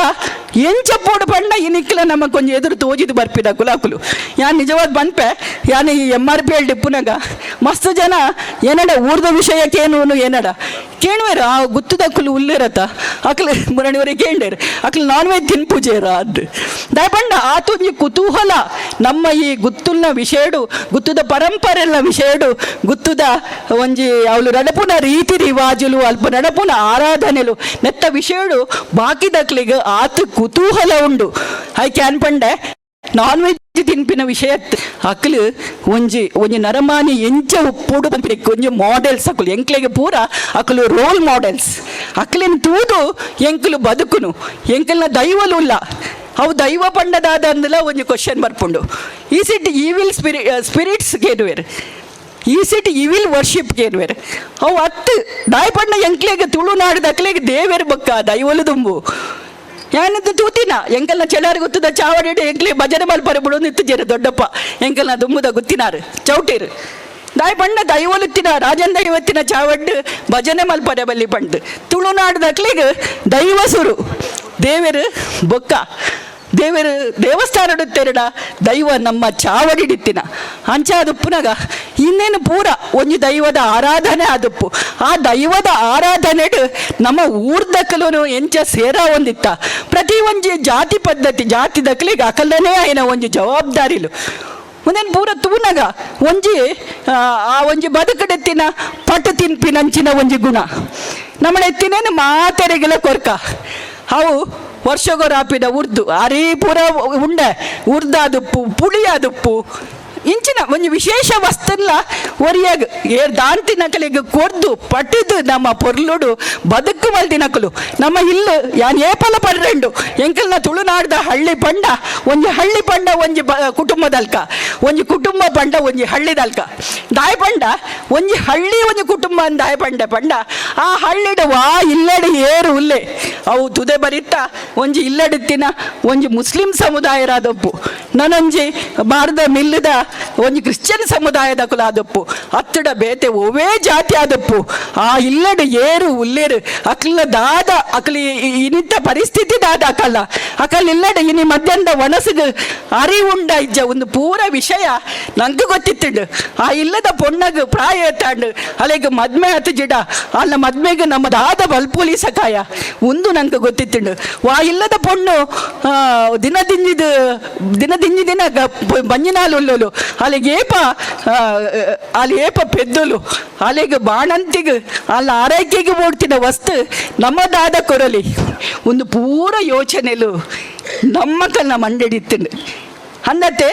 ಎಂಚಪ್ಪೋಡು ಪಂಡ ಈ ನಿಕ್ಕಲ ನಮ್ಮ ಕೊಂಚ ಎದುರು ತೋಜಿದು ಬರ್ಪಿದ ಕುಲಾಕುಲು ಯಾನ್ ನಿಜವಾದ ಬನ್ಪೆ ಯಾನ್ ಈ MRP ಡಿಪ್ಪುನಾಗ ಮಸ್ತ್ ಜನ ಏನಡ ಊರ್ದ ವಿಷಯಕ್ಕೇನು ಏನಡ ಕೇಳುವೇರ ಆ ಗುತ್ತುದಕ್ಕಲು ಉಲ್ಲಿರತ್ತ ಅಕ್ಲ ಮುರಣಿವರಿಗೆ ಕೇಂಡೇರು ಅಕ್ಲ ನಾನ್ ವೆಜ್ ತಿನ್ಪೂಜೇರ ಅದು ದಯಪಂಡ ಆತೊಂಜಿ ಕುತೂಹಲ ನಮ್ಮ ಈ ಗುತ್ತುಲ್ನ ವಿಷಯಡು ಗುತ್ತುದ ಪರಂಪರೆಲ್ಲ ವಿಷಯಡು ಗುತ್ತುದ ಒಂಜಿ ಅವಳು ನಡಪುನ ರೀತಿ ರಿವಾಜುಲು ಅಲ್ಪ ನಡಪುನ ಆರಾಧನೆಲು ನೆತ್ತ ವಿಷಯಡು ಬಾಕಿದಕ್ಲಿಗೆ ಆತ ಕುತೂಹಲ ಉಂಡು I can Pande non veg ತಿನ್ಪಿನ ವಿಷಯ ಅಕ್ಲು ಒಂಜಿ ನರಮಾನಿ ಎಂಚ ಉಪ್ಪುಡು ಪಂಪಿಕ್ ಒಂಜಿ ಮಾಡೆಲ್ಸ್ ಅಕ್ಲು ಎಂಕ್ಲೆಗೆ ಪೂರ ಅಕ್ಲು ರೋಲ್ ಮಾಡೆಲ್ಸ್ ಅಕ್ಲಿನ ತೂದು ಎಂಕ್ಲು ಬದುಕುನು ಎಂಕಲ್ನ ದೈವಲು ಇಲ್ಲ ಅವು ದೈವ ಪಂಡದಾದ ಅಂದಲ ಒಂಜಿ ಕ್ವಶನ್ ಬರ್ಪುಂಡು ಈ ಸಿಟ್ ಈವಿಲ್ ಸ್ಪಿರಿಟ್ಸ್ ಕೇನುವೇರು ಈ ಸಿಟ್ ಇವಿಲ್ ವರ್ಷಿಪ್ ಕೇನುವೇರು ಅವು ಹತ್ತು ದಾಯ ಪಂಡ ಎಂಕ್ಲೆಗೆ ತುಳುನಾಡಿದ ಅಕ್ಲೆಗೆ ದೇವೇರು ಬೊಕ್ಕ ದೈವಲು ತುಂಬು ಯಾನದ್ದು ತೂತಿನ ಎಂಕಲ್ನ ಚೆಳಾರು ಗೊತ್ತದ ಚಾವಡಿ ಎಂಕ್ಲೆ ಭಜನೆ ಮಲ್ಪರೆ ಬಿಡು ನಿಂತಿದ್ದೀರ ದೊಡ್ಡಪ್ಪ ಎಂಕಲ್ನ ದುಮ್ಮದ ಗೊತ್ತಿನಾರು ಚೌಟೀರು ದಾಯ ಪಂಡ ದೈವಲುತ್ತಿನ ರಾಜಂದ ಇವತ್ತಿನ ಚಾವಡ್ಡು ಭಜನೆ ಮಲ್ಪರೆ ಬಲ್ಲಿ ಪಂಡು ತುಳುನಾಡಿದಕ್ಲಿಗೆ ದೈವಸುರು ದೇವರು ಬೊಕ್ಕ ದೇವರು ದೇವಸ್ಥಾನಡುತ್ತೆರಡ ದೈವ ನಮ್ಮ ಚಾವಡಿಡಿತ್ತಿನ ಅಂಚಾದುಪ್ಪುನಾಗ ಇನ್ನೇನು ಪೂರ ಒಂಜಿ ದೈವದ ಆರಾಧನೆ ಆದುಪ್ಪು ಆ ದೈವದ ಆರಾಧನೆಡು ನಮ್ಮ ಊರ್ದಕ್ಕಲು ಎಂಚ ಸೇರ ಹೊಂದಿತ್ತ ಪ್ರತಿ ಒಂಜಿ ಜಾತಿ ಪದ್ಧತಿ ಜಾತಿ ದಕ್ಕಲಿಗೆ ಅಕಲನೇ ಆಯ್ನ ಒಂಜಿ ಜವಾಬ್ದಾರಿಲು ಒಂದೇನು ಪೂರ ತೂನಾಗ ಒಂಜಿ ಆ ಒಂಜಿ ಬದುಕಡೆತ್ತಿನ ಪಟು ತಿನ್ಪಿನಂಚಿನ ಒಂಜಿ ಗುಣ ನಮ್ಮ ಎತ್ತಿನೇನು ಮಾತೆರೆಗೆಲ್ಲ ಕೊರ್ಕ ಅವು ವರ್ಷಗೊರಾಪಿದ ಉರ್ದು ಅರೀ ಪೂರ ಉಂಡೆ ಉರ್ದಾದುಪ್ಪು ಪುಳಿಯಾದುಪ್ಪು ಇಂಚಿನ ಒಂದು ವಿಶೇಷ ವಸ್ತುಲ್ಲ ಒರಿಯಾಗ ದಾಂತಿನಕಲಿಗೆ ಕೊರ್ದು ಪಟ್ಟಿದ್ದು ನಮ್ಮ ಪೊರ್ಲುಡು ಬದುಕು ಮಲ್ದಿನಕಲು ನಮ್ಮ ಇಲ್ಲು ಯಾನ್ ಏಪಲ ಪಡ್ರೆಂಡು ಎಂಕಲ್ನ ತುಳುನಾಡ್ದ ಹಳ್ಳಿ ಪಂಡ ಒಂಜಿ ಹಳ್ಳಿ ಪಂಡ ಒಂಜಿ ಕುಟುಂಬದಲ್ಕ ಒಂಜಿ ಕುಟುಂಬ ಪಂಡ ಒಂಜಿ ಹಳ್ಳಿದಲ್ಕ ದಾಯ ಪಂಡ ಒಂಜಿ ಹಳ್ಳಿ ಒಂಜಿ ಕುಟುಂಬ ದಾಯ ಪಂಡ ಆ ಹಳ್ಳಿಡ ವಾ ಇಲ್ಲಡಿ ಏರು ಉಲ್ಲೆ ಅವು ತುದೆ ಬರಿತ್ತ ಒಂಜಿ ಇಲ್ಲಡಿತ್ತಿನ ಒಂಜಿ ಮುಸ್ಲಿಂ ಸಮುದಾಯರಾದಪ್ಪು ನನ್ನೊಂಜಿ ಭಾರತ ಮಿಲ್ಲದ ಒಂಜಿ ಕ್ರಿಶ್ಚಿಯನ್ ಸಮುದಾಯದ ಕುಲ ಆದಪ್ಪು ಅತ್ತಡ ಬೇತೆ ಒವೇ ಜಾತಿ ಆದಪ್ಪು ಆ ಇಲ್ಲಡು ಏರು ಉಲ್ಲೇರು ಅಕ್ಲ ದಾದ ಅಕ್ಲಿ ಇನಿತ್ತ ಪರಿಸ್ಥಿತಿ ದಾದ ಅಕಲ್ಲ ಅಕಲ್ ಇಲ್ಲಡು ಇನಿ ಮಧ್ಯಾಹ್ನದ ವನಸಿಗೆ ಅರಿವುಂಡ ಇಜ್ಜ ಒಂದು ಪೂರ ವಿಷಯ ನಂಗೆ ಗೊತ್ತಿತ್ತುಂಡು ಆ ಇಲ್ಲದ ಪೊಣ್ಣಗ ಪ್ರಾಯ ಎತ್ತಾಂಡು ಅಲೆಗೆ ಮದ್ಮೆ ಹತ್ತು ಜಿಡ ಅಲ್ಲ ಮದ್ಮೆಗೆ ನಮ್ಮ ದಾದ ಬಲ್ಪುಲಿ ಸಕಾಯ ಒಂದು ನಂಗೆ ಗೊತ್ತಿತ್ತುಂಡು ಆ ಇಲ್ಲದ ಪೊಣ್ಣು ದಿನ ಬಂಜಿನಾಲು ಉಲ್ಲೋಲು ಅಲ್ಲಿಗೆ ಏಪ ಪೆದ್ದಲು ಅಲ್ಲಿಗೆ ಬಾಣಂತಿಗೆ ಅಲ್ಲಿ ಆರೈಕೆಗೆ ಓಡ್ತಿದ್ದ ವಸ್ತು ನಮ್ಮದಾದ ಕೊರಲಿ ಒಂದು ಪೂರ ಯೋಚನೆಲು ನಮ್ಮ ಕಲ್ನ ಮಂಡಡಿತ್ತು ಅನ್ನತ್ತೆ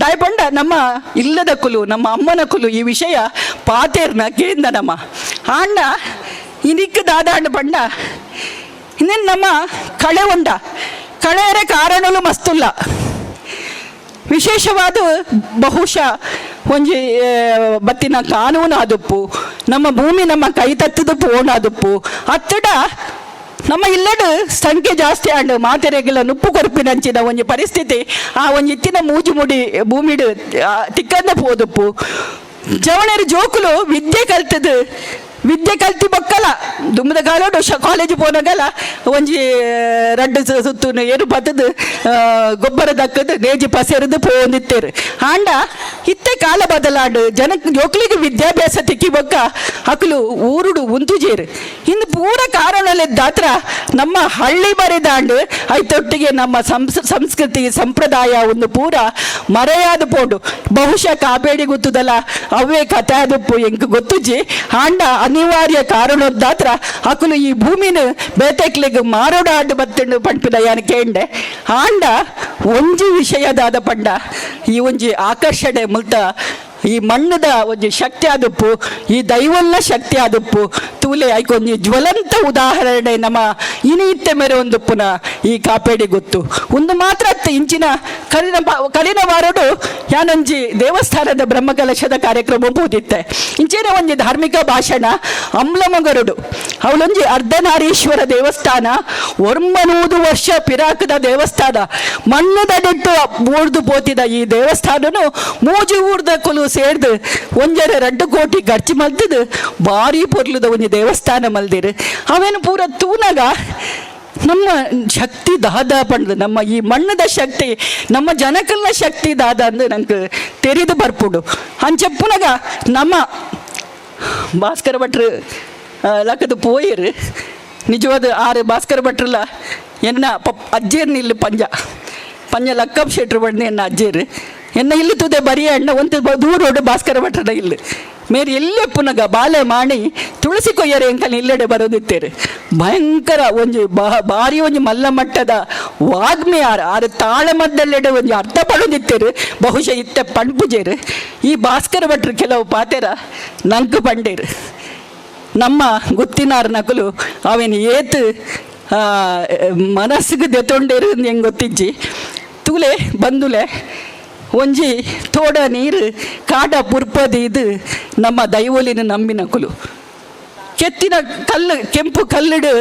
ದಾಯಪಂಡ ನಮ್ಮ ಇಲ್ಲದ ಕುಲು ನಮ್ಮ ಅಮ್ಮನ ಕುಲು ಈ ವಿಷಯ ಪಾತೇರ್ನ ಕೇಂದ ನಮ್ಮ ಅಣ್ಣ ಇನಿಕ್ಕ ದಾದಾಂಡ ಪಂಡ ಇನ್ನೇನು ನಮ್ಮ ಕಳೆ ಉಂಡ ಕಳೆಯರೆ ಕಾರಣಲು ಮಸ್ತುಲ್ಲ ವಿಶೇಷವಾದ ಬಹುಶಃ ಒಂಜಿ ಬತ್ತಿನ ಕಾನೂನು ಆದುಪ್ಪು ನಮ್ಮ ಭೂಮಿ ನಮ್ಮ ಕೈ ತತ್ತದು ಪೋಣ ಆದುಪ್ಪು ಅತ್ತಡ ನಮ್ಮ ಇಲ್ಲಡು ಸಂಖ್ಯೆ ಜಾಸ್ತಿ ಆಂಡು ಮಾತೆರೆಗೆಲ್ಲ ನುಪ್ಪು ಕೊರಪಿನಂಚಿನ ಒಂಜಿ ಪರಿಸ್ಥಿತಿ ಆ ಒಂಜಿ ಇತ್ತಿನ ಮೂಜು ಮುಡಿ ಭೂಮಿಡು ತಿಕ್ಕಂದ ಪೋದುಪ್ಪು ಜವಣರು ಜೋಕುಲು ವಿದ್ಯೆ ಕಲ್ತಿ ಬೊಕ್ಕಲ ದುಮ್ಮದ ಕಾಲೋಡು ಕಾಲೇಜ್ ಪೋನಾಗಲ್ಲ ಒಂಜಿ ರಡ್ಡು ಸುತ್ತು ಏನು ಬತ್ತದು ಗೊಬ್ಬರ ದಕ್ಕದು ನೇಜಿ ಪಸೆರದು ಪೋಂದಿತ್ತೇರು ಆಂಡ ಇತ್ತೆ ಕಾಲ ಬದಲಾಂಡು ಜನಕ್ಕೆ ಜೋಕ್ಲಿಗೆ ವಿದ್ಯಾಭ್ಯಾಸ ತಿಕ್ಕಿ ಬೊಕ್ಕ ಅಕಲು ಊರುಡು ಉಂತುಜೇರು ಇನ್ನು ಪೂರ ಕಾರಣಲಿದ್ದಾತ್ರ ನಮ್ಮ ಹಳ್ಳಿ ಬರೆದಾಂಡು ಐತೊಟ್ಟಿಗೆ ನಮ್ಮ ಸಂಸ್ಕೃತಿ ಸಂಪ್ರದಾಯ ಒಂದು ಪೂರ ಮರೆಯಾದ ಪೋಂಡು ಬಹುಶಃ ಕಾಬೇಡಿ ಗೊತ್ತದಲ್ಲ ಅವೇ ಕಥೆ ಆದಪ್ಪು ಎಂಕ್ ಗೊತ್ತುಜಿ ಆಂಡ ಅನಿವಾರ್ಯ ಕಾರಣದಾತ್ರ ಅಕಲು ಈ ಭೂಮಿನ ಬೇತೆಕ್ಲಿಗೆ ಮಾರೋಡ ಆಡು ಬತ್ತಂಡು ಪಂಪಿದ ಯಾನ ಕೇಂಡೆ ಆಂಡ ಒಂಜಿ ವಿಷಯದಾದ ಪಂಡ ಈ ಒಂಜಿ ಆಕರ್ಷಣೆ ಮುಲ್ತ ಈ ಮಣ್ಣದ ಒಂಜಿ ಶಕ್ತಿ ಆದಪ್ಪು ಈ ದೈವಲ್ಲ ಶಕ್ತಿ ಆದಪ್ಪು ತೂಲೆ ಐಕೊಂಜಿ ಜ್ವಲಂತ ಉದಾಹರಣೆ ನಮ್ಮ ಇನಿತ್ತೆ ಮೇರೆ ಒಂದುಪ್ಪುನ ಈ ಕಾಪೇಡಿ ಗೊತ್ತು ಒಂದು ಮಾತ್ರ ಇಂಚಿನ ಕಲಿನ ವಾರಡು ಯಾನೊಂಜಿ ದೇವಸ್ಥಾನದ ಬ್ರಹ್ಮಕಲಶದ ಕಾರ್ಯಕ್ರಮ ಬೋದಿತ್ತೆ ಇಂಚಿನ ಒಂಜಿ ಧಾರ್ಮಿಕ ಭಾಷಣ ಅಮ್ಲಮಗರುಡು ಅವಳೊಂಜಿ ಅರ್ಧನಾರೀಶ್ವರ ದೇವಸ್ಥಾನ 900 ವರ್ಷ ಪಿರಾಕದ ದೇವಸ್ಥಾನ ಮಣ್ಣದಡಿಟ್ಟು ಬೋರ್ದು ಪೋತಿದ ಈ ದೇವಸ್ಥಾನನು ಮೂಜಿ ಊರ್ದ ಕೊಲು ಸೇರ್ದು 1.2 ಕೋಟಿ ಖರ್ಚು ಮಲ್ತದು ಭಾರಿ ಪೊರ್ಲುದ ಒಂಜಿ ದೇವಸ್ಥಾನ ಮಲ್ದಿರು ಅವೇನು ಪೂರ ತೂನಗ ನಮ್ಮ ಶಕ್ತಿ ದಾದ ಪಂಡ್ದು ನಮ್ಮ ಈ ಮಣ್ಣದ ಶಕ್ತಿ ನಮ್ಮ ಜನಕಲ್ನ ಶಕ್ತಿ ದಾದ ಅಂದು ನಂಗೆ ತೆರೆದು ಬರ್ಪುಡು ಅಂಚೆಪ್ಪುನಗ ನಮ್ಮ ಭಾಸ್ಕರ ಭಟ್ರು ಲಕ್ಕದು ಪೋಯರು ನಿಜವಾದ 6 ಭಾಸ್ಕರ ಭಟ್ರಲ್ಲ ಎನ್ನ ಅಜ್ಜೇರ್ನ ಇಲ್ಲಿ ಪಂಜ ಲಕ್ಕಪ್ ಶೆಟ್ರು ಬಂದು ಎನ್ನ ಅಜ್ಜೇರು ಎನ್ನ ಇಲ್ಲಿ ತುದೆ ಬರಿಯ ಅಣ್ಣ ಒಂದು ದೂರೋಡು ಭಾಸ್ಕರ ಭಟ್ರನ ಇಲ್ಲಿ ಮೇರೆ ಎಲ್ಲೇ ಪುನಗ ಬಾಲೆ ಮಾಡಿ ತುಳಸಿ ಕೊಯ್ಯರೆ ಎಂಕಲ್ ಇಲ್ಲೆಡೆ ಬರೋದಿತ್ತೇರು ಭಯಂಕರ ಒಂಜಿ ಭಾರಿ ಒಂಜಿ ಮಲ್ಲ ಮಟ್ಟದ ವಾಗ್ಮಿ ಆರು ತಾಳಮದ್ದಲ್ಲೆಡೆ ಒಂಜಿ ಅರ್ಥ ಪಡೋದಿತ್ತೇರು ಬಹುಶಃ ಇತ್ತೆ ಪಣ್ಪುಜೇರು ಈ ಭಾಸ್ಕರ ಭಟ್ರು ಕೆಲವು ಪಾತೆರ ನಂಕು ಪಂಡೇರು ನಮ್ಮ ಗೊತ್ತಿನಾರ ನಕಲು ಅವೇನು ಏತು ಮನಸ್ಸಿಗೆ ದೆತೊಂಡೇರು ಹೆಂಗೆ ಗೊತ್ತಿಜ್ಜಿ ತೂಲೆ ಬಂದುಲೆ ಒಂಜಿ ತೋಡ ನೀರು ಕಾಡ ಪುರ್ಪದಿ ಇದು ನಮ್ಮ ದೈವಲಿನ ನಂಬಿನಕುಲು ಕೆತ್ತಿನ ಕಲ್ಲು ಕೆಂಪು ಕಲ್ಲಿಡು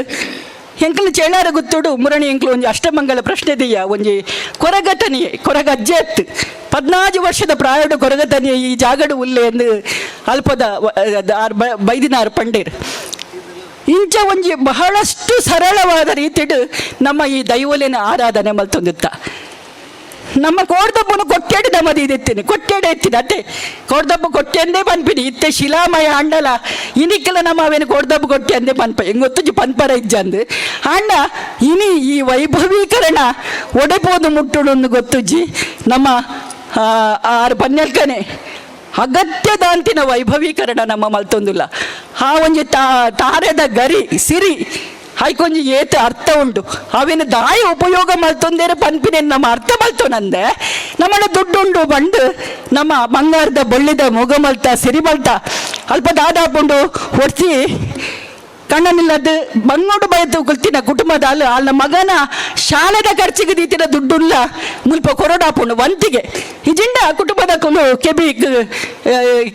ಎಂಕಲು ಚೇಳಾರ ಗೊತ್ತೋಡು ಮುರಣಿ ಎಂಕಲು ಒಂಜಿ ಅಷ್ಟಮಂಗಲ ಪ್ರಶ್ನೆ ದಿಯ ಒಂಜಿ ಕೊರಗತನಿಯೇ ಕೊರಗಜ್ಜೆ ಎತ್ತು 14 ವರ್ಷದ ಪ್ರಾಯಡು ಕೊರಗತನಿಯ ಈ ಜಾಗಡು ಉಲ್ಲೆ ಎಂದು ಅಲ್ಪದ ಬೈದಿನಾರು ಪಂಡೇರು ಇಂಚ ಒಂಜಿ ಬಹಳಷ್ಟು ಸರಳವಾದ ರೀತಿಡು ನಮ್ಮ ಈ ದೈವಲಿನ ಆರಾಧನೆ ಮಲ್ತೊಂದಿತ್ತ ನಮ್ಮ ಕೋಡ್ದಪ್ಪನು ಕೊಟ್ಟೆಡು ನಮ್ಮದು ಇದೆತ್ತೀನಿ ಕೊಟ್ಟೆಡೆ ಎತ್ತೀನಿ ಅತ್ತೆ ಕೋಡ್ದಪ್ಪ ಕೊಟ್ಟೆ ಅಂದೇ ಪನ್ಪಿನಿ ಇತ್ತೆ ಶಿಲಾಮಯ ಅಂಡಲ ಇನಿಕ್ಕೆಲ್ಲ ನಮ್ಮ ಅವೇನು ಕೋಡ್ದಪ್ಪ ಕೊಟ್ಟೆ ಅಂದೇ ಪನ್ಪ ಹೆಂಗೆ ಗೊತ್ತು ಪನ್ಪರ ಇಜ್ಜಂದು ಅಣ್ಣ ಇನಿ ಈ ವೈಭವೀಕರಣ ಒಡೆಬೋದು ಮುಟ್ಟುಡು ಗೊತ್ತುಜ್ಜಿ ನಮ್ಮ 6 ಪನ್ನೆಲ್ಕನೆ ಅಗತ್ಯದಾಂತಿನ ವೈಭವೀಕರಣ ನಮ್ಮ ಮಲ್ತೊಂದಿಲ್ಲ ಆ ಒಂಜಿ ತಾರದ ಗರಿ ಸಿರಿ ಹಾಯ್ಕೊಂಜಿ ಏತು ಅರ್ಥ ಉಂಟು ಅವೇನು ದಾಯ ಉಪಯೋಗ ಮಲ್ತೊಂದೇರು ಪನ್ಪಿನ ನಮ್ಮ ಅರ್ಥ ಮಲ್ತೊನಂದೆ ನಮ್ಮನ್ನ ದುಡ್ಡುಂಡು ಬಂದು ನಮ್ಮ ಬಂಗಾರದ ಬೊಳ್ಳಿದ ಮೊಗ ಮಲ್ತ ಸಿರಿ ಮಲ್ತ ಅಲ್ಪ ದಾದಾಪುಂಡು ಹೊಡ್ಸಿ ಕಣ್ಣನಿಲ್ಲದ್ದು ಬಂಗೋಡು ಬಯತು ಕುಲ್ತಿನ ಕುಟುಂಬದ ಅಲ್ಲ ಮಗನ ಶಾಲೆದ ಖರ್ಚಿಗೆ ದೀತಿನ ದುಡ್ಡುಲ್ಲ ಮುಲ್ಪ ಕೊರಡಾಪುಂಡು ವಂತಿಗೆ ಇಜಿಂಡ ಕುಟುಂಬದ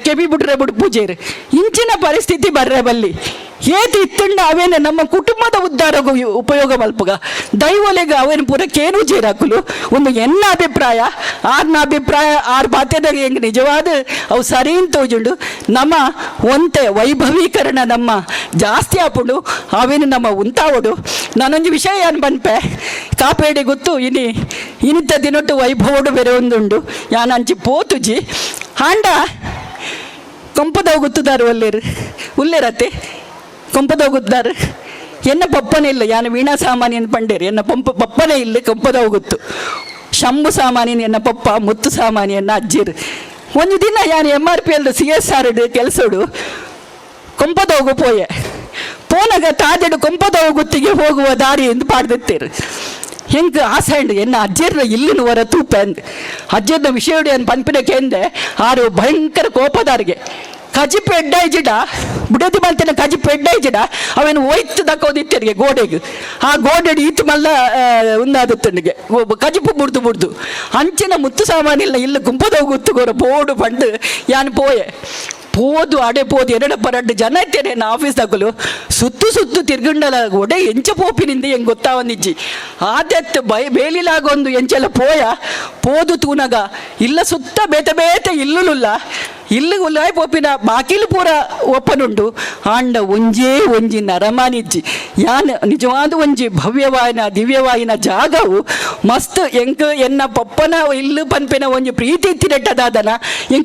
ಕೆಬಿ ಬಿಟ್ರೆ ಬಿಡು ಪೂಜೆರು ಇಂಚಿನ ಪರಿಸ್ಥಿತಿ ಬರ್ರೆ ಬಲ್ಲಿ ಏತು ಇತ್ತುಂಡ ಅವೇನು ನಮ್ಮ ಕುಟುಂಬದ ಉದ್ಧಾರಗೂ ಉಪಯೋಗ ಮಲ್ಪಗ ದೈವಲೆಗ ಅವೇನು ಪೂರಕ್ಕೇನು ಜೇರಾಕುಲು ಒಂದು ಎನ್ನ ಅಭಿಪ್ರಾಯ ಅಭಿಪ್ರಾಯ 6 ಬಾತ್ಯದಾಗ ಹೆಂಗೆ ನಿಜವಾದ ಅವು ಸರಿ ತೋಜುಂಡು ನಮ್ಮ ಒಂತೆ ವೈಭವೀಕರಣ ನಮ್ಮ ಜಾಸ್ತಿ ಆಪುಂಡು ಅವೇನು ನಮ್ಮ ಉಂತಾವಡು ನಾನೊಂದು ವಿಷಯ ಏನು ಬನ್ಪೆ ಕಾಪೇಡಿ ಗೊತ್ತು ಇನಿತ್ತ ದಿನೊಟ್ಟು ವೈಭವಡು ಬೇರೆ ಒಂದುಂಡು ಯಾನು ಅಂಚಿ ಪೋತುಜಿ ಹಾಂಡ ಕೊಂಪದವು ಗೊತ್ತುದಾರು ಉಲ್ಲೇರತ್ತೆ ಕೊಂಪದೋಗುತ್ತಾರೆ ಎನ್ನ ಪಪ್ಪನೇ ಇಲ್ಲ ಯಾನು ವೀಣಾ ಸಾಮಾನ್ಯನ ಪಂಡೇರು ಎನ್ನ ಪಪ್ಪನೇ ಇಲ್ಲ ಕೊಂಪದವು ಗೊತ್ತು ಶಂಭು ಸಾಮಾನ್ಯನ ಎನ್ನ ಪಪ್ಪ ಮುತ್ತು ಸಾಮಾನ್ಯನ ಅಜ್ಜಿರು ಒಂದು ದಿನ ಯಾನು MRPL CSR ಕೆಲಸಡು ಕೊಂಪದೋಗು ಪೋನಾಗ ತಾಜೆಡು ಕೊಂಪದವು ಗುತ್ತಿಗೆ ಹೋಗುವ ದಾರಿ ಎಂದು ಪಾಡ್ದಿತ್ತೇರು ಹೆಂಗೆ ಆಸೆಂಡು ಎನ್ನ ಅಜ್ಜರ್ನ ಇಲ್ಲಿನ ಹೊರ ತೂಪ ಅಂದು ಅಜ್ಜರ್ನ ವಿಷಯಡು ಏನು ಪನ್ಪಿನಕ್ಕೆ ಎಂದೆ 6 ಭಯಂಕರ ಕೋಪದಾರಿಗೆ ಕಜಿಪ್ ಎಡ್ಡಾಯ್ಜಿಡ ಬುಡದಿ ಮಲ್ತನ ಕಜಿಪ್ ಎಡ್ಡಾಯ್ಜಿಡ ಅವೇನು ಒಯ್ತು ದಕ್ಕೋದಿತ್ತರಿಗೆ ಗೋಡೆಗೆ ಆ ಗೋಡೆಡು ಈತು ಮಲ್ಲ ಉಂದಾದತ್ತನಿಗೆ ಕಜಿಪು ಬುಡ್ದು ಅಂಚಿನ ಮುತ್ತು ಸಾಮಾನಿಲ್ಲ ಇಲ್ಲ ಗುಂಪದವು ಗುತ್ತುಗೋರ ಬೋಡು ಪಂಡು ಯಾನು ಪೋದು ಅಡೆ ಪೋದು 2 ಜನ ಇತ್ತೇನೆ ನಾ ಆಫೀಸ್ದಾಗಲು ಸುತ್ತು ತಿರ್ಗಂಡಲ ಒಡೆ ಎಂಚ ಪೋಪಿನಿಂದ ಹೆಂಗೆ ಗೊತ್ತಾವಂದಿಜ್ಜಿ ಆದತ್ತು ಬೇಲಿಲಾಗೊಂದು ಎಂಚೆಲ್ಲ ಪೋದು ತೂನಗ ಇಲ್ಲ ಸುತ್ತ ಬೇತೆ ಇಲ್ಲುಲ್ಲ ಇಲ್ಲಿ ಉಲ್ಲಾಯ್ ಪೋಪಿನ ಬಾಕಿಲು ಪೂರ ಒಪ್ಪನುಂಡು ಆಂಡ ಒಂಜಿ ನರಮಾನಿಜ್ಜಿ ಯಾನ್ ನಿಜವಾದ ಒಂಜಿ ಭವ್ಯವಾಯಿನ ದಿವ್ಯವಾಯಿನ ಜಾಗವು ಮಸ್ತ್ ಎನ್ನ ಪಪ್ಪನ ಇಲ್ಲು ಪನ್ಪಿನ ಒಂಜಿ ಪ್ರೀತಿ ಇತ್ತಿರೆಟ್ಟದಾದನ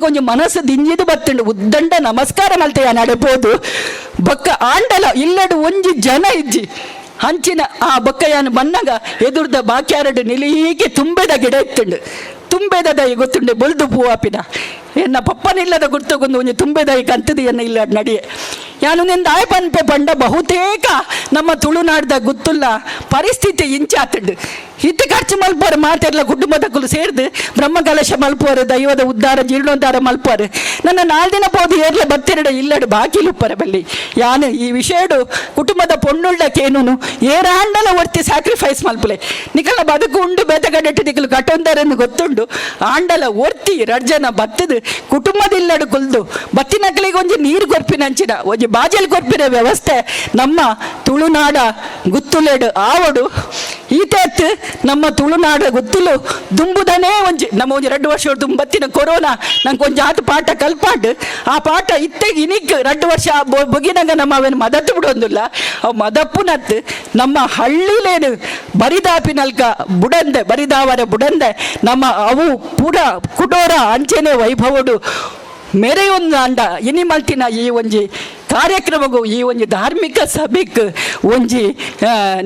ಒಂಜಿ ಮನಸ್ಸು ದಿಂಜಿದು ಬತ್ತುಂಡು ಉದ್ದಂಡ ನಮಸ್ಕಾರ ಮಲ್ತೆ ಯಾನ್ ಅಡೆಬೋದು ಬೊಕ್ಕ ಆಂಡಲ ಇಲ್ಲಡು ಒಂಜಿ ಜನ ಇಜ್ಜಿ ಹಂಚಿನ ಆ ಬೊಕ್ಕ ಯಾನು ಬನ್ನಗ ಎದುರ್ದ ಬಾಕ್ಯಾರಡು ನಿಲೀಕೆ ತುಂಬೆದ ಗಿಡ ಇತ್ತುಂಡು ತುಂಬೆದ ಗೊತ್ತುಂಡೆ ಬೊಳ್ದು ಪೂವಾಪಿನ ಎನ್ನ ಪಪ್ಪನಿಲ್ಲದ ಗುರ್ತಗೊಂದು ಒಂಜಿ ತುಂಬೆದಾಯಿ ಕಂತದು ಎನ್ನ ಇಲ್ಲ ನಡಿಯೆ ಯಾನು ನಿಂದ ಆಯ್ ಪನ್ಪೆ ಪಂಡ ಬಹುತೇಕ ನಮ್ಮ ತುಳುನಾಡ್ದ ಗೊತ್ತುಲ್ಲ ಪರಿಸ್ಥಿತಿ ಇಂಚಾತಂಡು ಹಿಟ್ಟು ಖರ್ಚು ಮಲ್ಪೋರು ಮಾತೆಲ್ಲ ಕುಟುಂಬದಕ್ಕೂ ಸೇರಿದು ಬ್ರಹ್ಮಕಲಶ ಮಲ್ಪೋರು ದೈವದ ಉದ್ಧಾರ ಜೀರ್ಣೋದ್ಧಾರ ಮಲ್ಪೋರು ನನ್ನ 4 ದಿನ ಪೋದು ಏರ್ಲ ಬತ್ತೆರಡು ಇಲ್ಲಡು ಬಾಕಿಲುಪ್ಪರ ಬಲ್ಲಿ ಯಾನು ಈ ವಿಷಯಡು ಕುಟುಂಬದ ಪೊಣ್ಣುಳ್ಳಕ್ಕೇನು ಏರಾಂಡಲ ಒರ್ತಿ ಸ್ಯಾಕ್ರಿಫೈಸ್ ಮಲ್ಪಲೆ ನಿಕಲ ಬದುಕು ಉಂಡು ಬೆತಗಡೆಟ್ಟು ನಿಕಲು ಕಟ್ಟೊಂದರನ್ನು ಗೊತ್ತುಂಡು ಆಂಡಲ ಒರ್ತಿ ರಡ್ಜನ ಬತ್ತದು ಕುಟುಂಬದಿಲ್ಲಡು ಕುಲ್ದು ಬತ್ತಿನಕಲಿಗೆ ಒಂಜಿ ನೀರು ಕೊರ್ಪಿನಂಚಿನ ಒಂಜಿ ಬಾಜಲ್ ಕೊರ್ಪಿನ ವ್ಯವಸ್ಥೆ ನಮ್ಮ ತುಳುನಾಡ ಗುತ್ತುಲೆಡು ಆವಡು ಈತೆತ್ತು ನಮ್ಮ ತುಳುನಾಡ ಗುತ್ತುಲು ದುಂಬುದನೇ ಒಂಜಿ ನಮ್ಮ ಒಂಜಿ 2 ವರ್ಷ ದುಂಬತ್ತಿನ ಕೊರೋನಾ ನಂಗೆ ಒಂಜಿ ಆತು ಪಾಠ ಕಲ್ಪಾಡು ಆ ಪಾಠ ಇತ್ತೆಗೆ ಇನಿಕ್ 2 ವರ್ಷ ಬೊಗಿನಾಗ ನಮ್ಮ ಅವೇನು ಮದತ್ತು ಬಿಡೋದಿಲ್ಲ ಅವು ಮದಪ್ಪುನತ್ತು ನಮ್ಮ ಹಳ್ಳಿಲೇನು ಬರಿದಾಪಿನಲ್ಕ ಬುಡಂದೆ ಬರಿದಾವರ ಬುಡಂದೆ ನಮ್ಮ ಅವು ಪೂರ ಕುಡೋರ ಅಂಚೆನೆ ವೈಭವಡು ಮೆರೆಯೊಂದು ಅಂಡ ಇನಿ ಮಲ್ತಿನ ಈ ಒಂಜಿ ಕಾರ್ಯಕ್ರಮಗೂ ಈ ಒಂಜಿ ಧಾರ್ಮಿಕ ಸಭೆಗೆ ಒಂಜಿ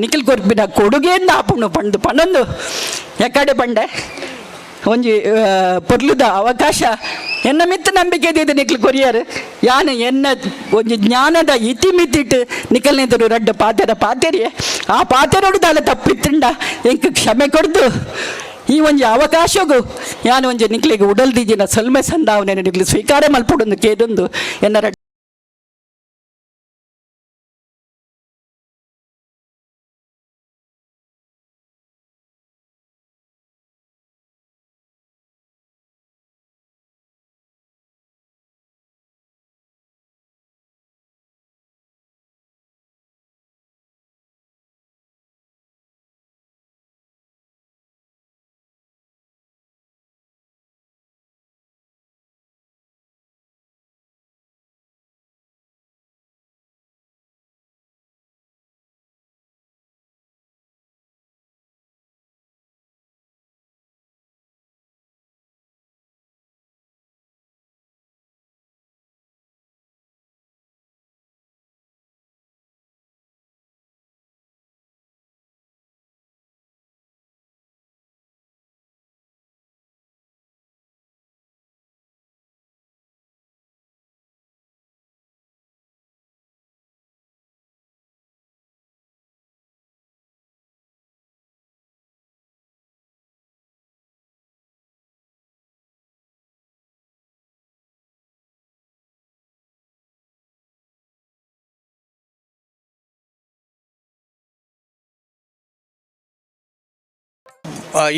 ನಿಖಿಲ್ ಕೊರ್ಪಿನ ಕೊಡುಗೆಯಿಂದ ಆಪುಣು ಪಂಡು ಪನ್ನೊಂದು ಎಕಡೆ ಬಂಡೆ ಒಂಜಿ ಪೊರ್ಲುದ ಅವಕಾಶ ಎನ್ನ ಮಿತ್ತ ನಂಬಿಕೆ ಇದೆ ನಿಖಿಲ್ ಕೊರಿಯರ್ ಯಾನು ಎನ್ನ ಒಂಜಿ ಜ್ಞಾನದ ಇತಿಮಿತಿಟ್ಟು ನಿಖಲ್ನೆದುರು ರಡ್ಡ ಪಾತೆರಿಯೇ ಆ ಪಾತೆರೋಡು ದಾಲ ತಪ್ಪಿತ್ತಂಡ ಎಂಕ್ ಕ್ಷಮೆ ಕೊಡ್ದು ಈ ಒಂಜಿ ಅವಕಾಶಗೂ ಯಾನು ಒಂಜಿ ನಿಕ್ಲಿಗೆ ಉಡಲ್ದಿಜಿನ ಸಲ್ಮೆ ಸಂದಾವನೆ ನಿಕ್ಲಿ ಸ್ವೀಕಾರ ಮಲ್ಪಡೊಂದು ಕೇದೊಂದು ಎನ್ನ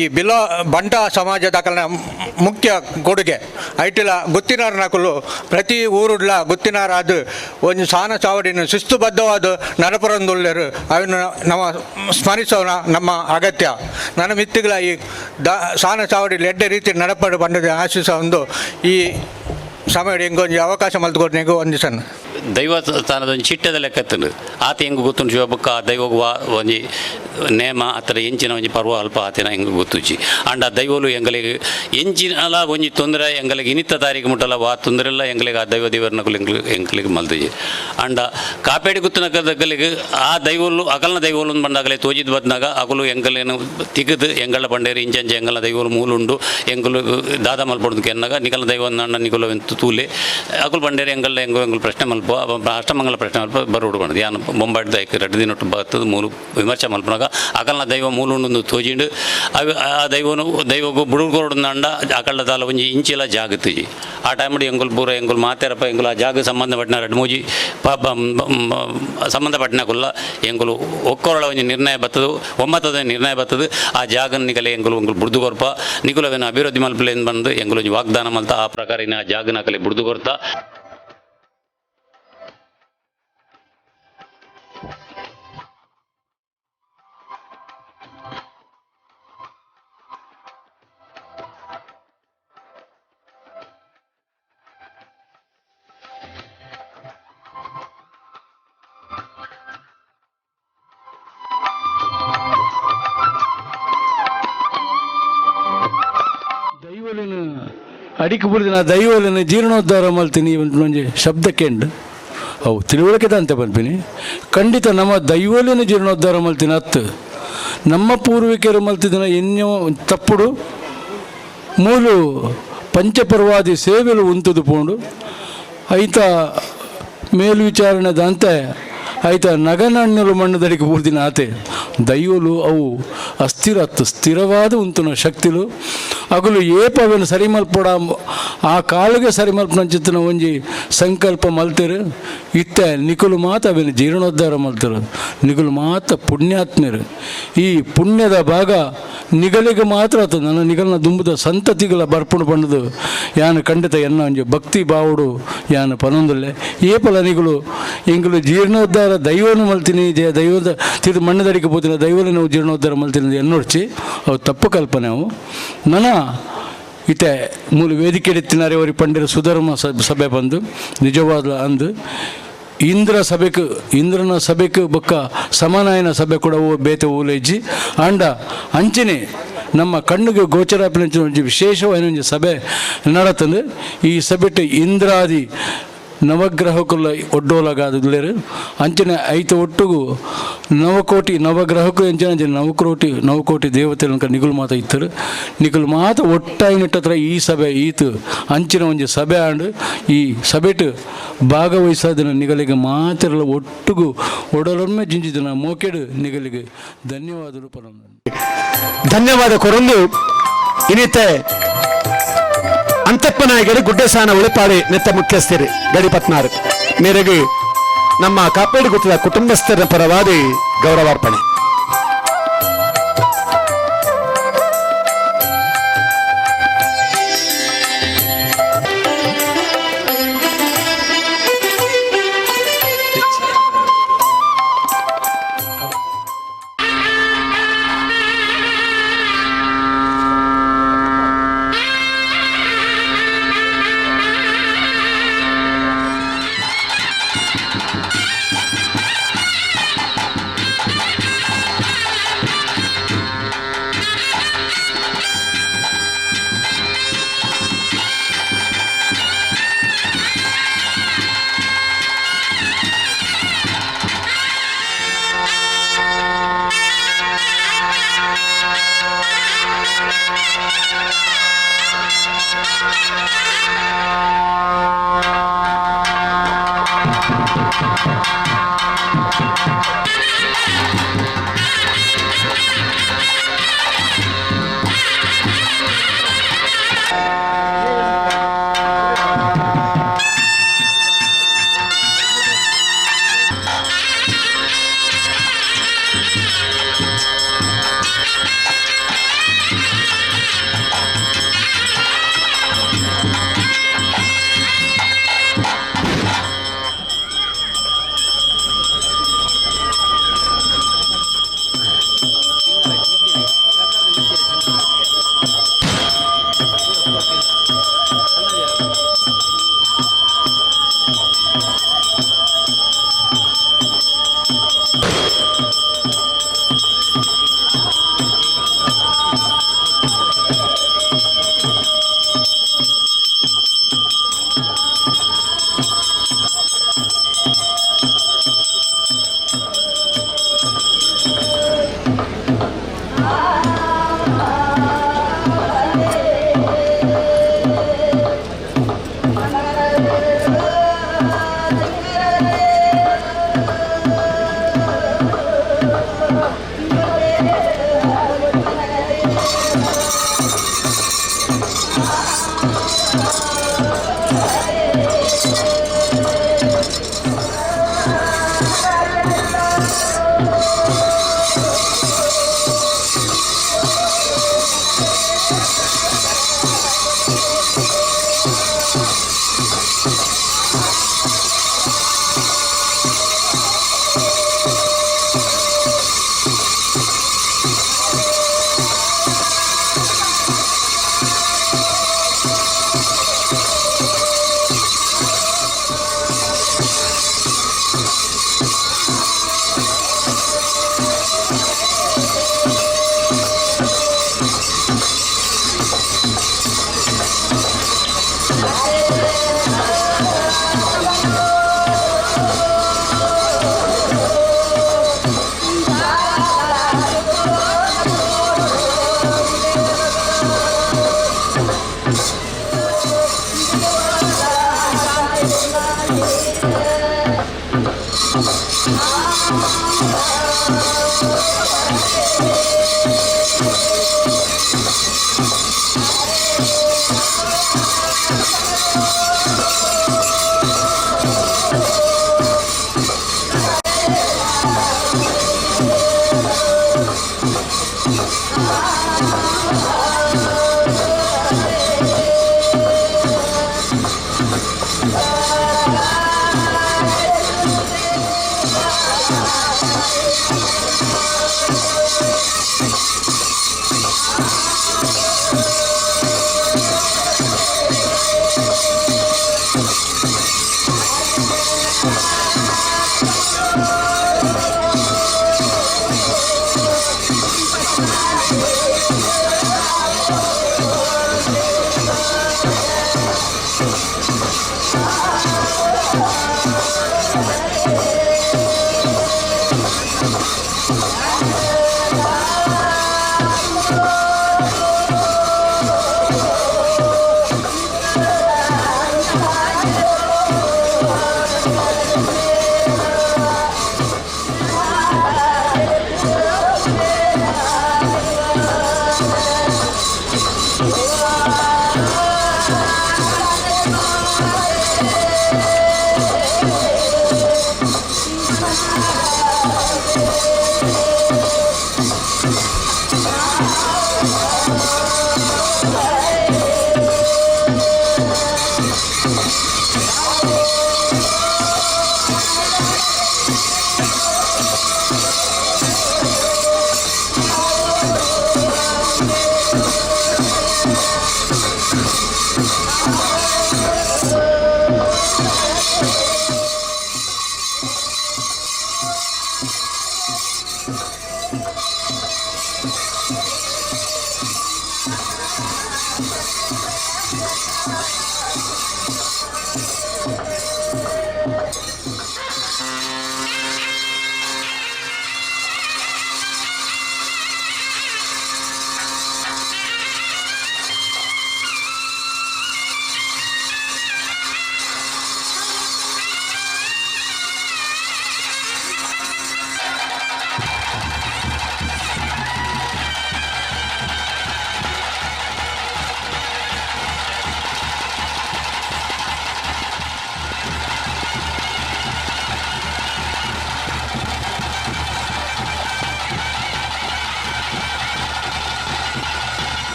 ಈ ಬಿಲೋ ಬಂಟ ಸಮಾಜದ ಮುಖ್ಯ ಕೊಡುಗೆ ಐಟಿಲ ಗುತ್ತಿನಾರ ನಕಲು ಪ್ರತಿ ಊರುಡ್ಲ ಗುತ್ತಿನಾರ ಅದು ಒಂದು ಸಾನ ಚಾವಡಿನ ಶಿಸ್ತುಬದ್ಧವಾದ ನರಪರಂದುಳ್ಳರು ಅವನ್ನು ನಾವು ಸ್ಮರಿಸೋಣ ನಮ್ಮ ಅಗತ್ಯ ನನ್ನ ಮಿತ್ತಿಗಳ ಈ ಸಾನ ಚಾವಡಿ ಎಡ್ಡೆ ರೀತಿ ನಡಪಡು ಬಂಡದ ಆಶಿಸೋ ಒಂದು ಈ ಸಮಯ ಹೆಂಗೊಂದು ಅವಕಾಶ ಮಲ್ತುಕೊಟ್ಟು ಹೆಂಗೋ ಒಂದು ಸಣ್ಣ ದೈವಸ್ಥಾನದ ಒಂದು ಚಿಟ್ಟದ ಲೆಕ್ಕತ್ತಂಡು ಆತ ಹೆಂಗೆ ಗೊತ್ತುಂಟು ಶಿವಬಕ್ಕ ದೈವಗುವ ಒಂಜಿ ನೇಮ ಅತ್ತರ ಎಂಚಿನ ಒಂಜಿ ಪರ್ವ ಅಲ್ಪ ಆತನ ಹೆಂಗೆ ಗೊತ್ತುಚ್ಚಿ ಅಂಡ ದೈವಲು ಎಂಗಳಿಗೆ ಎಂಚಿನಲ ಒಂಜಿ ತೊಂದರೆ ಎಂಗಳಿಗೆ ಇನಿತ್ತ ತಾರೀಕು ಮುಟ್ಟಲ್ಲ ಆ ತೊಂದರೆ ಎಲ್ಲ ಎಂಗಳಿಗೆ ಆ ದೈವ ದೇವರನಗಳು ಎಂಗಳಿಗೆ ಮಲ್ತುಜಿ ಅಂಡ ಕಾಪೇಡಿ ಗುತ್ತನಕದಗಳಿಗೆ ಆ ದೈವಲು ಅಕಲ್ನ ದೈವಲು ಬಂದಾಗಲೇ ತೋಜಿದ್ ಬದ್ನಾಗ ಅಕಲು ಎಂಗಲೇನು ತಿಗದು ಎಂಗಳ ಬಂಡೇರಿ ಇಂಚಂಚೆ ಎಂಗಲ ದೈವಲು ಮೂಲುಂಡು ಎಂಗಲು ದಾದ ಮಲ್ಪಡೋದಕ್ಕೆ ಎನ್ನಾಗ ನಿಕಲ ದೈವ ಅಣ್ಣ ನಿಕಲು ತೂಲೆ ಅಕಲು ಬಂಡೇರಿ ಎಂಗಲ್ ಎಂಗಲ್ ಪ್ರಶ್ನೆ ಮಲ್ಪ ಅಷ್ಟಮಂಗಲ ಪ್ರಶ್ನೆ ಮಲ್ಪ ಬರೋಡು ಬಂದು ಯಾನು ಬೊಂಬಾಡ್ದ 2 ದಿನ ಬರ್ತದ ಮೂಲು ವಿಮರ್ಶೆ ಮಲ್ಪನಾಗ ಅಕಲ್ನ ದೈವ ಮೂಲುಂಡು ತೋಜಿಂಡು ಅವು ಆ ದೈವಗೂ ಬುಡುಕೊರಡುಂದ ಅಕಲ್ನ ದಾಲ ಒಂಜಿ ಇಂಚಿಲ ಜಾಗತ್ತುಜಿ ಆ ಟೈಮ್ ಎಂಗುಲ್ ಪೂರ ಎಂಗುಲ್ ಮಾತೆರಪ್ಪ ಎಂಗುಲ್ ಆ ಜಾಗ ಸಂಬಂಧಪಟ್ಟಿನ 2-3 ಸಂಬಂಧಪಟ್ಟಿನಕುಲ್ಲ ಎಂಗುಲು ಒಕ್ಕೊರಳ ಒಂಜಿ ನಿರ್ಣಯ ಬರ್ತದು ಒಮ್ಮತದ ನಿರ್ಣಯ ಬರ್ತದೆ ಆ ಜಾಗ ನಿಕಲೆ ಎಂಗುಲು ಎಂಗುಲು ಬುಡ್ದು ಕೊರ್ಪ ನಿಕುಲವೇನು ಅಭಿವೃದ್ಧಿ ಮಲ್ಪಲೇನು ಬಂದು ಎಂಗುಲು ಒಂಜಿ ವಾಗ್ದಾನ ಮಲ್ತ ಆ ಪ್ರಕಾರ ಇನ್ನು ಆ ಜಾಗ ನಕಲೆ ಬುಡ್ದು ಕೊರ್ತಾ ಅಡಿಕೆ ಬುಡಿದ ದೈವಲಿನ ಜೀರ್ಣೋದ್ಧಾರ ಮಲ್ತೀನಿ ಒಂಜಿ ಶಬ್ದ ಕೆಂಡು ಅವು ತಿಳುವಳಿಕೆ ಅಂತ ಬಂದ್ಬಿನಿ ಖಂಡಿತ ನಮ್ಮ ದೈವಲಿನ ಜೀರ್ಣೋದ್ಧಾರ ಮಲ್ತೀನಿ ಹತ್ತು ನಮ್ಮ ಪೂರ್ವಿಕರು ಮಲ್ತಿದ್ದನ ಎನ್ನೋ ತಪ್ಪುಡು ಮೂಲು ಪಂಚಪರ್ವಾದಿ ಸೇವೆಲು ಉಂತದು ಪೋಂಡು ಐತ ಮೇಲ್ವಿಚಾರಣೆದಂತೆ ಆಯ್ತಾ ನಗನಣ್ಣಲು ಮಣ್ಣದಡಿಗೆ ಪೂರ್ತಿನ ಆತೆ ದೈವಲು ಅವು ಅಸ್ಥಿರತ್ತು ಸ್ಥಿರವಾದ ಉಂತುನ ಶಕ್ತಿಲು ಅಗಲು ಏಪವನ್ನು ಸರಿ ಮಲ್ಪಡ ಆ ಕಾಲಿಗೆ ಸರಿ ಮಲ್ಪನಂಚಿತ್ತಿನ ಒಂಜಿ ಸಂಕಲ್ಪ ಮಲ್ತಿರು ಇತ್ತೆ ನಿಕುಲು ಮಾತ ಅವೇನು ಜೀರ್ಣೋದ್ಧಾರ ಮಲ್ತಿರು ನಿಗುಲು ಮಾತ ಪುಣ್ಯಾತ್ಮರು ಈ ಪುಣ್ಯದ ಭಾಗ ನಿಗಲಿಗೆ ಮಾತ್ರ ಆತದ ನನ್ನ ನಿಗಲನ ದುಂಬುದ ಸಂತತಿಗಳ ಬರ್ಪುಣು ಬಣ್ಣದು ಯಾನು ಖಂಡಿತ ಎನ್ನ ಒಂಜಿ ಭಕ್ತಿ ಬಾವುಡು ಯಾನು ಪನೊಂದುಲ್ಲೆ ಏಪಲ ನಿಗುಲು ಎಂಗುಲು ಜೀರ್ಣೋದ್ಧಾರ ದೈವನು ಮಲ್ತೀನಿ ದೈವದ ತಿರು ಮಣ್ಣದಡಿಗೆ ಪೋತಿನ ದೈವನ ನಾವು ಜೀರ್ಣೋದ್ಧಾರ ಮಲ್ತೀನಿ ಎನ್ನೋಡ್ಚಿ ಅವು ತಪ್ಪು ಕಲ್ಪನೆ ಅವು ನನ್ನ ಇತ್ತೆ ಮೂಲ ವೇದಿಕೆ ಎತ್ತಿನಾರೆ ಅವರಿಗೆ ಪಂಡಿರ ಸುಧರ್ಮ ಸಭೆ ಬಂದು ನಿಜವಾದ ಅಂದು ಇಂದ್ರನ ಸಭೆಗೆ ಬೊಕ್ಕ ಸಮನಾಯನ ಸಭೆ ಕೂಡ ಬೇತೆ ಊಲೇಜಿ ಅಂಡ ಅಂಚನೆ ನಮ್ಮ ಕಣ್ಣಿಗೆ ಗೋಚರಾಪಿನ ವಿಶೇಷವಾದ ಒಂದು ಸಭೆ ನಡತಂದು ಈ ಸಭೆಟ್ಟು ಇಂದ್ರಾದಿ ನವಗ್ರಹಕ್ಕುಲ್ಲ ಒಡ್ಡೋಲಾಗಾದುಲೇರು ಅಂಚನೆ ಐತ ಒಟ್ಟಿಗೂ ನವಕೋಟಿ ನವಗ್ರಹಕ್ಕೂ ಎಂಚನೆ ನವಕೋಟಿ ದೇವತೆಗಳ ನಿಗುಲು ಮಾತ ಇತ್ತರು ನಿಗುಲು ಮಾತ ಒಟ್ಟಾಗಿನಿಟ್ಟತ್ರ ಈ ಸಭೆ ಈತು ಅಂಚಿನ ಒಂದು ಸಭೆ ಆಂಡು ಈ ಸಭೆಟ್ಟು ಭಾಗವಹಿಸೋದನ್ನ ನಿಗಲಿಗೆ ಮಾತಿರಲ್ಲ ಒಟ್ಟಿಗೂ ಒಡಲೊಮ್ಮೆ ಜಿಂಜಿದನ ಮೋಕೆಡು ನಿಗಲಿಗೆ ಧನ್ಯವಾದಗಳು ಧನ್ಯವಾದ ಕೊರೊಂದು ಇನ್ನಿತ್ತೆ ಅಂತಪ್ಪನಾಯಕರು ಗುಡ್ಡೆಸಾನ ಉಳಿಪಾಡಿ ನೆತ್ತ ಮುಖ್ಯಸ್ಥರು ಗಡಿಪತ್ನಾರು ಮೇರೆಗೆ ನಮ್ಮ ಕಾಪೇಡು ಗುತ್ತದ ಕುಟುಂಬಸ್ಥರ ಪರವಾದಿ ಗೌರವಾರ್ಪಣೆ.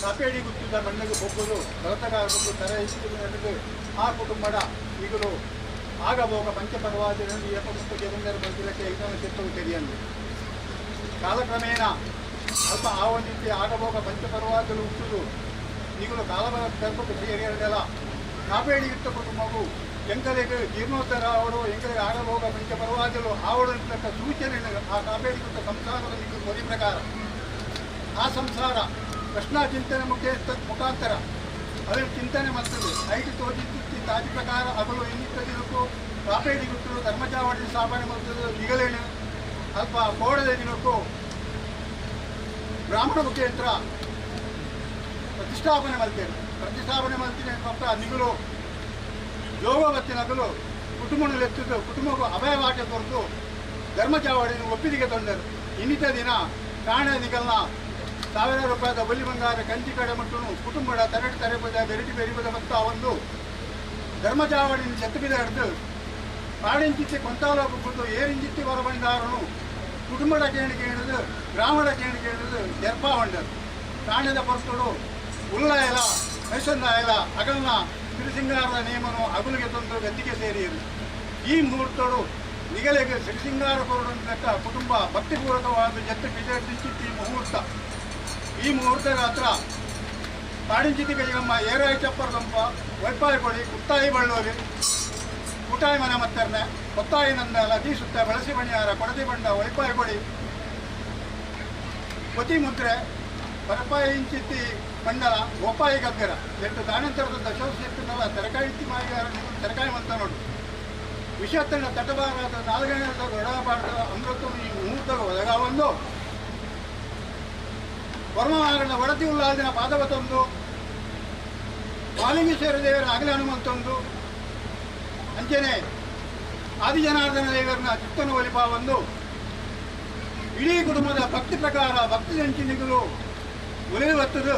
ಕಾಪೇಡಿ ಗುತ್ತಿದ ಮಣ್ಣಿಗೆ ಬೊಬ್ಬರು ಕಳತಗಾರರು ತರ ಇಷ್ಟು ಆ ಕುಟುಂಬದ ಈಗಲೂ ಆಗಬೋಗ ಪಂಚಪರ್ವಾದಿನಲ್ಲಿ ಏಪಮುಕ್ತ ಗೆರುಂದರ ಬಂದಿಲಕ್ಕೆ ಇದನ್ನು ಚಿತ್ತವು ತೆರೆಯಲು ಕಾಲಕ್ರಮೇಣ ಅಲ್ಪ ಆವನಿಸಿ ಆಗಬೋಗ ಪಂಚಪರ್ವಾದಲು ಹುಟ್ಟುದು ಈಗಲೂ ಕಾಲಬಲ ತರ್ಪಕ್ಕೆ ಸೇರಿಯಲ್ಲ ಕಾಪೇಡಿ ಯುಕ್ತ ಕುಟುಂಬವು ಎಂಕಲಿಗೆ ಜೀರ್ಣೋದ್ಧಾರ ಆವಡು ಎಂಕಲಿಗೆ ಆಗಬೋಗ ಪಂಚಪರ್ವಾದಲು ಆವಡಂತಕ್ಕ ಸೂಚನೆ ಆ ಕಾಪೇಡಿ ಯುಕ್ತ ಸಂಸಾರದ ವರಿ ಪ್ರಕಾರ ಆ ಸಂಸಾರ ಪ್ರಶ್ನಾ ಚಿಂತನೆ ಮುಖಾಂತರ ಅದನ್ನು ಚಿಂತನೆ ಮಾಡ್ತದೆ ಐಟಿ ತೋಜಿತ್ತು ತಾಜಿ ಪ್ರಕಾರ ಅಗಲು ಎನ್ನಿತ್ತದಿರಕ್ಕೂ ಕಾಪೇಡಿ ಗುಟ್ಟರು ಧರ್ಮಚಾವಡಿ ಸ್ಥಾಪನೆ ಮಾಡ್ತದೆ ನಿಗಲೇನು ಅಲ್ಪ ಕೋಡದ ದಿನಕ್ಕೂ ಬ್ರಾಹ್ಮಣ ಮುಖೇಂದ್ರ ಪ್ರತಿಷ್ಠಾಪನೆ ಮಾಡ್ತೀನಿ ಪಕ್ಕ ನಿಗಲು ಯೋಗವತ್ತಿನಗಲು ಕುಟುಂಬನೆತ್ತುದು ಕುಟುಂಬಕ್ಕೂ ಅಭಯವಾಕ್ಯ ತೊರೆದು ಧರ್ಮಚಾವಡಿಯನ್ನು ಒಪ್ಪಿಗೆ ತಂದರು ಇನ್ನಿತ ದಿನ ಕಾಣೆ ನಿಗಲ್ನ 1000 ರೂಪಾಯಿದ ಬಲಿ ಬಂಗಾರ ಕಂಚಿ ಕಡೆ ಮಟ್ಟನು ಕುಟುಂಬದ ತರೆಬದ ಬೆರಟಿ ಬೆರಿಬದ ಮತ್ತು ಆ ಒಂದು ಧರ್ಮಚಾವಡಿನ ಚೆತ್ತಬಿದ ಹಿಡಿದು ಪಾಡಿಂಚಿತ್ತಿ ಕೊಂತಾಲೋಪಟ್ಟು ಏರಿಂಚಿತ್ತಿ ಹೊರಬಂದಾರನು ಕುಟುಂಬದ ಕೇಣಿಗೆ ಹಿಡಿದು ಗ್ರಾಮದ ಕೇಣಿಗೆ ಹಿಡಿದು ಜರ್ಪಾವಂಡರು ಕಾಣದ ಪರಸ್ತುಡು ಉಲ್ಲಾಯಲ ಮೈಸಂದಾಯಲ ಅಗಲ್ನ ಸಿರಿಸಿಂಗಾರದ ನೇಮನು ಅಗುಲಿಗೆ ತಂದು ಗದ್ದಿಗೆ ಸೇರಿಯರು ಈ ಮುಹೂರ್ತಗಳು ನಿಗಲಿಗೆ ಸಿರಿಸಿಂಗಾರ ಕೊರಡಂತಕ್ಕ ಕುಟುಂಬ ಭಕ್ತಿಪೂರ್ವಕವಾದ ಜತ್ತು ವಿಜಯಿಸಿತ್ತಿ ಮುಹೂರ್ತ ಈ ಮುಹೂರ್ತದ ಹತ್ರ ಪಾಡಿಂಚಿತಿ ಕೈಗಮ್ಮ ಏರಾಯಿ ಚಪ್ಪರ್ಗಂಪ ವೈಪಾಯಿ ಕೊಡಿ ಕುತ್ತಾಯಿ ಬಳ್ಳೋಲಿ ಕುಟಾಯಿ ಮನೆ ಮತ್ತರ್ನೆ ಕೊತ್ತಾಯಿ ನಂದಲ ತೀಸುತ್ತ ಬಳಸಿ ಬಣಿಯಾರ ಕೊಡದಿ ಬಂಡ ವೈಪಾಯಿ ಕೊಡಿ ಕೊತಿ ಮುದ್ರೆ ಪರಪಾಯಿ ಇಂಚಿತ್ತಿ ಮಂಡಲ ಗೋಪಾಯಿ ಗಗ್ಗರ ಎಂಟು ದಾನಂತರದ ದಶೋತ್ಸವ ತರಕಾರಿ ಮಾಯಿಗಾರ ತರಕಾರಿ ಮಂತ ನೋಡು ವಿಷತ್ತಣ್ಣ ತಟಬಾರದ 4ನೇ ದೊಡ್ಡಬಾರದ ಅಮೃತ ಈ ಮುಹೂರ್ತದ ಒದಗ ಒಂದು ವರ್ಮವಾಗನ ವಡತಿ ಉಲ್ಲಾದಿನ ಪಾದವ ತಂದು ಮಾಲಿಂಗೇಶ್ವರ ದೇವರ ಅಗಲ ಹನುಮಂತೊಂದು ಅಂಚನೆ ಆದಿಜನಾರ್ದನ ದೇವರನ್ನ ಚಿತ್ತನ ಒಲಿಪ ಒಂದು ಇಡೀ ಕುಟುಂಬದ ಭಕ್ತಿ ಪ್ರಕಾರ ಭಕ್ತಿ ಸಂಚಿನಿಗಳು ಒಲಿದು ಬರ್ತದೆ.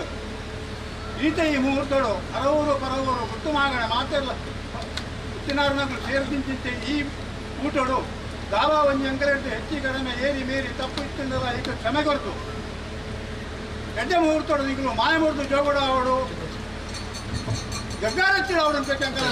ಈತ ಈ ಮುಹೂರ್ತಗಳು ಹರವರು ಪರವರು ಗುಟ್ಟು ಮಾಗಣ ಮಾತೆಲ್ಲ ಹುತ್ತಿನಾರ್ನಗಳು ಸೇರಿದಿಂಚಿಂತೆ ಈ ಊಟಗಳು ದಾವ ಒಂಜಿ ಅಂಕಲೆಂಟು ಹೆಚ್ಚಿ ಕಡಿಮೆ ಏರಿ ಮೇರಿ ತಪ್ಪು ಇತ್ತಿಂದಲ್ಲ ಈಗ ಕ್ಷಮೆ ಕೊಡ್ತು. ಗಡ್ಡೆ ಮುಹೂರ್ತಗಳು ನಿಗಳು ಮಾಯ ಮುರಿದು ಜೋಗಡ ಅವಡು ಗಗ್ಗಾರಚ್ಚಿಡ ಅವಡಂತ ಅಂಕಲ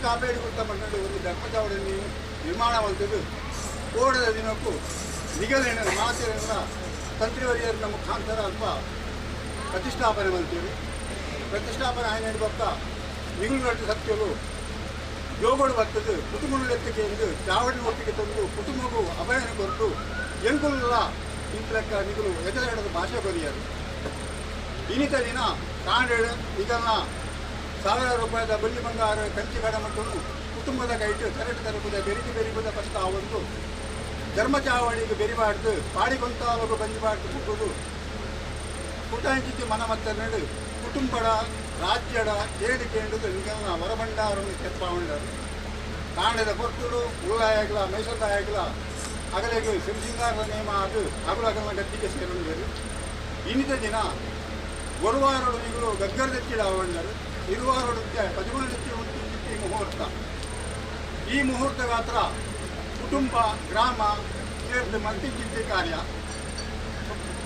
ಕಾಪೇಡಿ ಗುತ್ತ ಮಣ್ಣಲ್ಲಿ ಒಂದು ಧರ್ಮಚಾವಡಿಯನ್ನು ನಿರ್ಮಾಣವಂಥದ್ದು ಓಡದ ದಿನಕ್ಕೂ ನಿಗದಿನ ಮಾತೆಯನ್ನ ತಂತ್ರಿವರಿಯರ ಮುಖಾಂತರ ಅಲ್ಪ ಪ್ರತಿಷ್ಠಾಪನೆ ಮಾಡ್ತೀವಿ. ಪ್ರತಿಷ್ಠಾಪನೆ ಆಯ್ನ ಪಕ್ಕ ನಿಗುಳುಗಟ್ಟು ಸತ್ಯಗಳು ಜೋಗೋಡು ಬರ್ತದೆ ಕುಟುಂಬಕ್ಕೆ ಎಂದು ಚಾವಡಿ ಒಟ್ಟಿಗೆ ತಂದು ಕುಟುಂಬಕ್ಕೂ ಅಭಯನ ಕೊಟ್ಟು ಎಂಕುಲ್ಲ ಇಂತಲೆಕ್ಕ ನಿಗುಲು ಎದುರಾಡದ ಭಾಷೆ ಬರೆಯರು. ಇನ್ನಿತ ದಿನ ಕಾಂಡೇಳು ಈಗಲ್ಲ 1000 ರೂಪಾಯಿದ ಬಲ್ಲಿ ಬಂಗಾರ ಕಂಚಿ ಕಡ ಮಟ್ಟನ್ನು ಕುಟುಂಬದ ಕೈಟ್ಟು ಕರೆಕ್ಟ್ ತರಬುದ ಬೆರಿಬುದ ಫಸ್ಟ್ ಆ ಒಂದು ಧರ್ಮಚಾವಡಿಗೆ ಬೆರಿಬಾರ್ದು ಪಾಡಿಗೊಂತಾಲೋಗ ಬಂದಿಬಾರ್ದು ಮುಟ್ಟುದು ಕುಟಾಂಚಿತಿ ಮನ ಮತ್ತೆ ನಡು ಕುಟುಂಬಡ ರಾಜ್ಯಡ ಕೇಳಿಕೆಂಡುದು ನಿಗಮ ಹೊರಬಂಡಾರನ್ನು ಕೆತ್ತಕೊಂಡರು. ಕಾಂಡದ ಪೊರ್ತುಡು ಉಳ್ಳಾಯಗಲ ಮೈಸೂರಾಯಗಲ ಅಗಲಿಗೆ ಸಿಂಗಾರದ ನೇಮ ಅದು ಅಗಲಗಲ ಗದ್ದಿಗೆ ಸೇರಿದರು. ಇನ್ನಿತ ದಿನ ಗುರುವಾರಡು ನಿಗಳು ಗಗ್ಗರದೆಚ್ಚಿಡ ಆವಣ್ಣರು ಇರುವಾರಡು 13 ಮುಹೂರ್ತ. ಈ ಮುಹೂರ್ತ ಗಾತ್ರ ಕುಟುಂಬ ಗ್ರಾಮ ಸೇರಿದ ಮಂತಿಚಿಂತೆ ಕಾರ್ಯ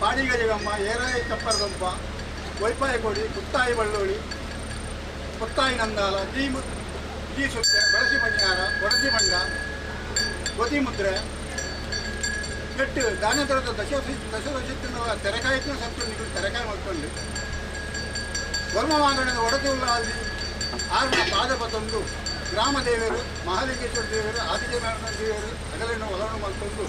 ಪಾಡಿಗಜಗಮ್ಮ ಏರಾಯಿ ಚಪ್ಪರದಂಪ ವೈಪಾಯಿ ಕೊಡಿ ಪುತ್ತಾಯಿ ಬಳ್ಳೋಳಿ ಪುತ್ತಾಯಿ ನಂದಾಲ ಜೀ ಸುತ್ತೆ ಬಳಸಿ ಮಣಿಯಾರ ಒಡದಿ ಮಂಡ ಗೋಧಿ ಮುದ್ರೆ ಕೆಟ್ಟು ದಾನದರದ ದಶವಶಿತ್ತಿನ ತೆರೆಕಾಯಿನ ಸಂತು ನಿಗಳು ತೆರೆಕಾಯಿ ಮಾಡ್ಕೊಂಡು ಧರ್ಮವಾಗಣದ ಒಡದಿ ಉಳ್ಳಾದಿ ಆರ್ನ ಪಾದಪ ತಂದು ಗ್ರಾಮ ದೇವರು ಮಹಾಲಿಂಗೇಶ್ವರ ದೇವರು ಆದಿಜನಾರಾಯಣ ದೇವರು ಅಗಲಿನ ಒಲವನ್ನು ಮಾಡ್ಕೊಂಡು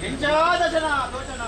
ದಶನ ದೋಷನ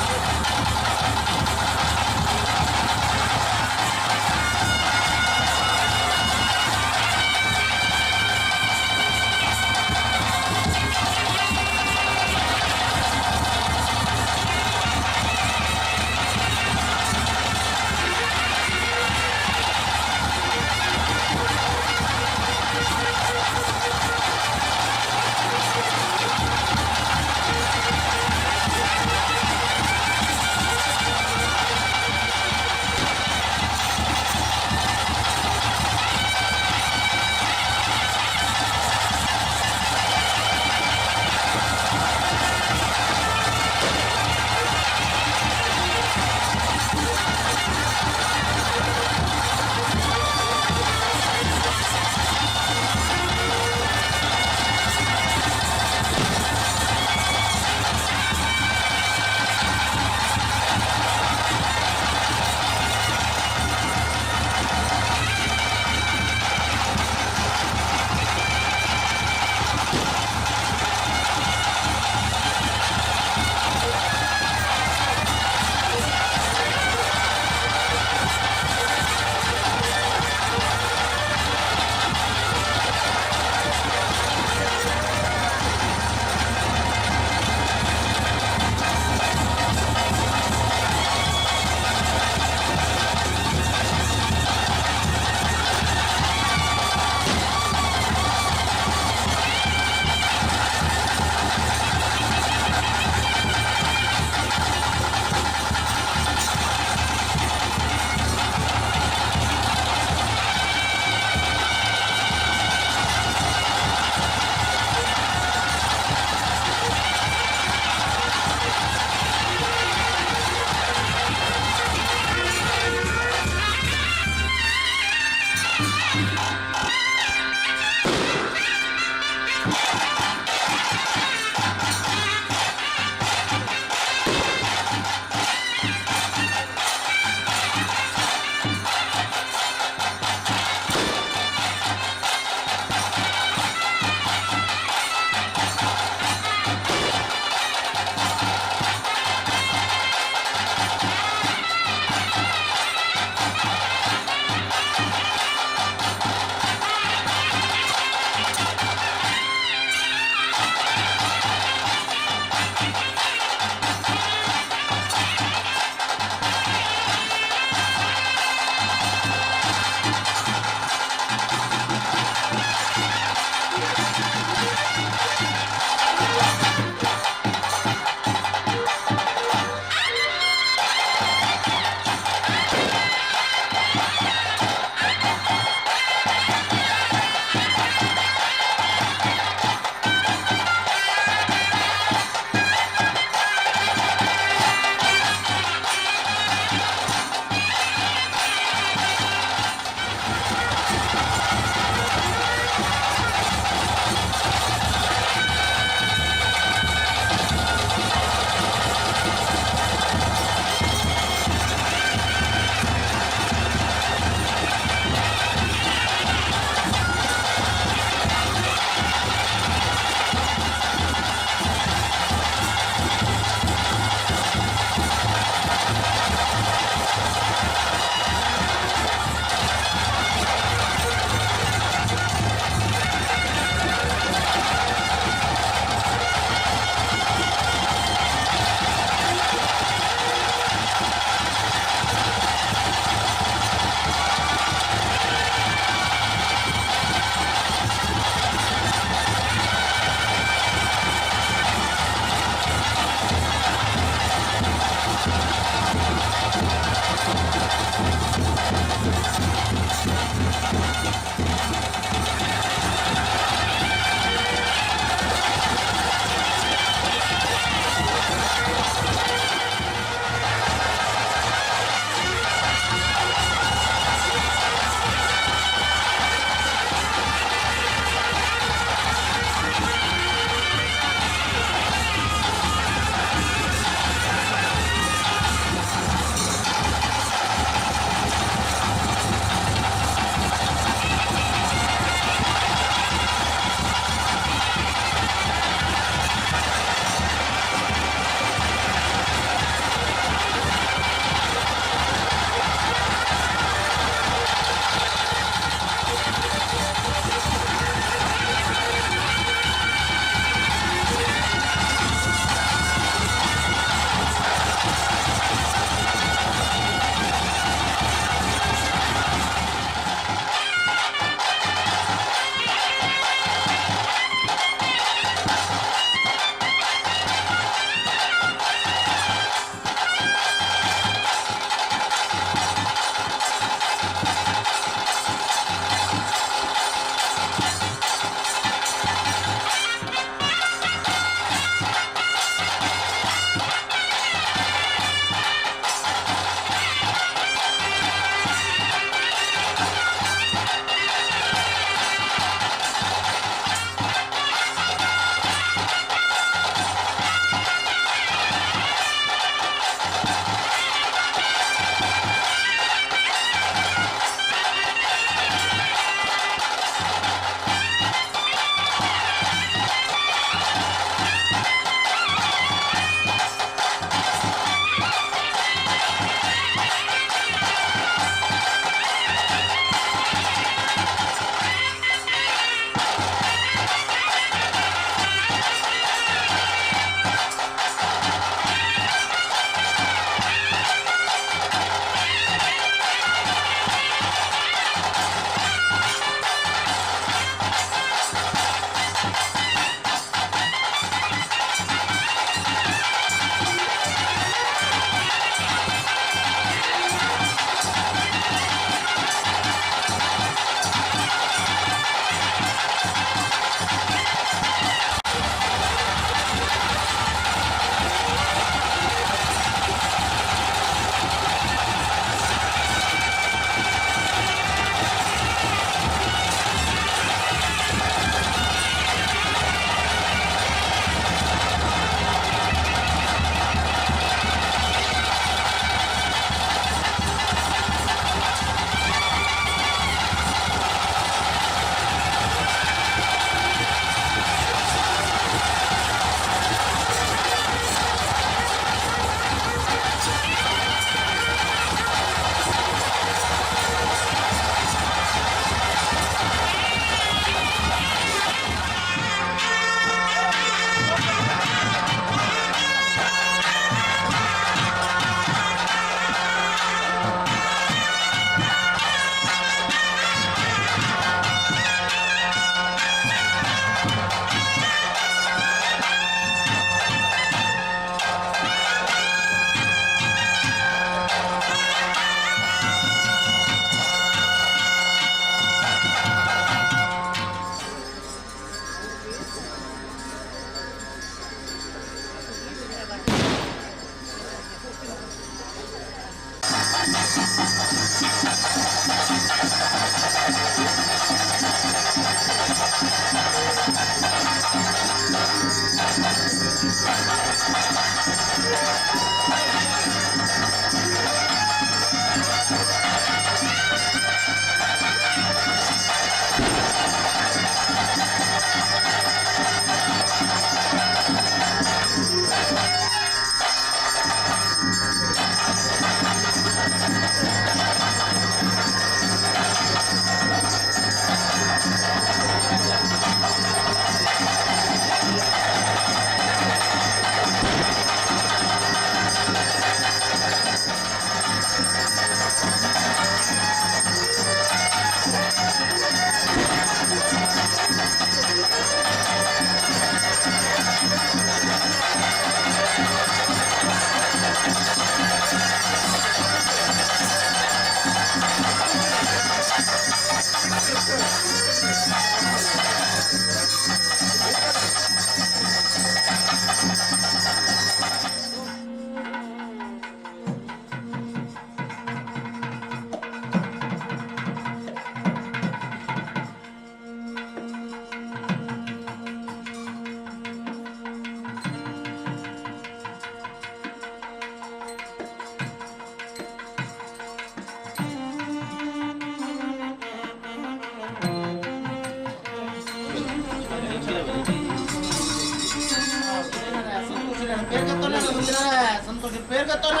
ಸಂತೋಷ ಪೇರ್ಗತ್ತೋನು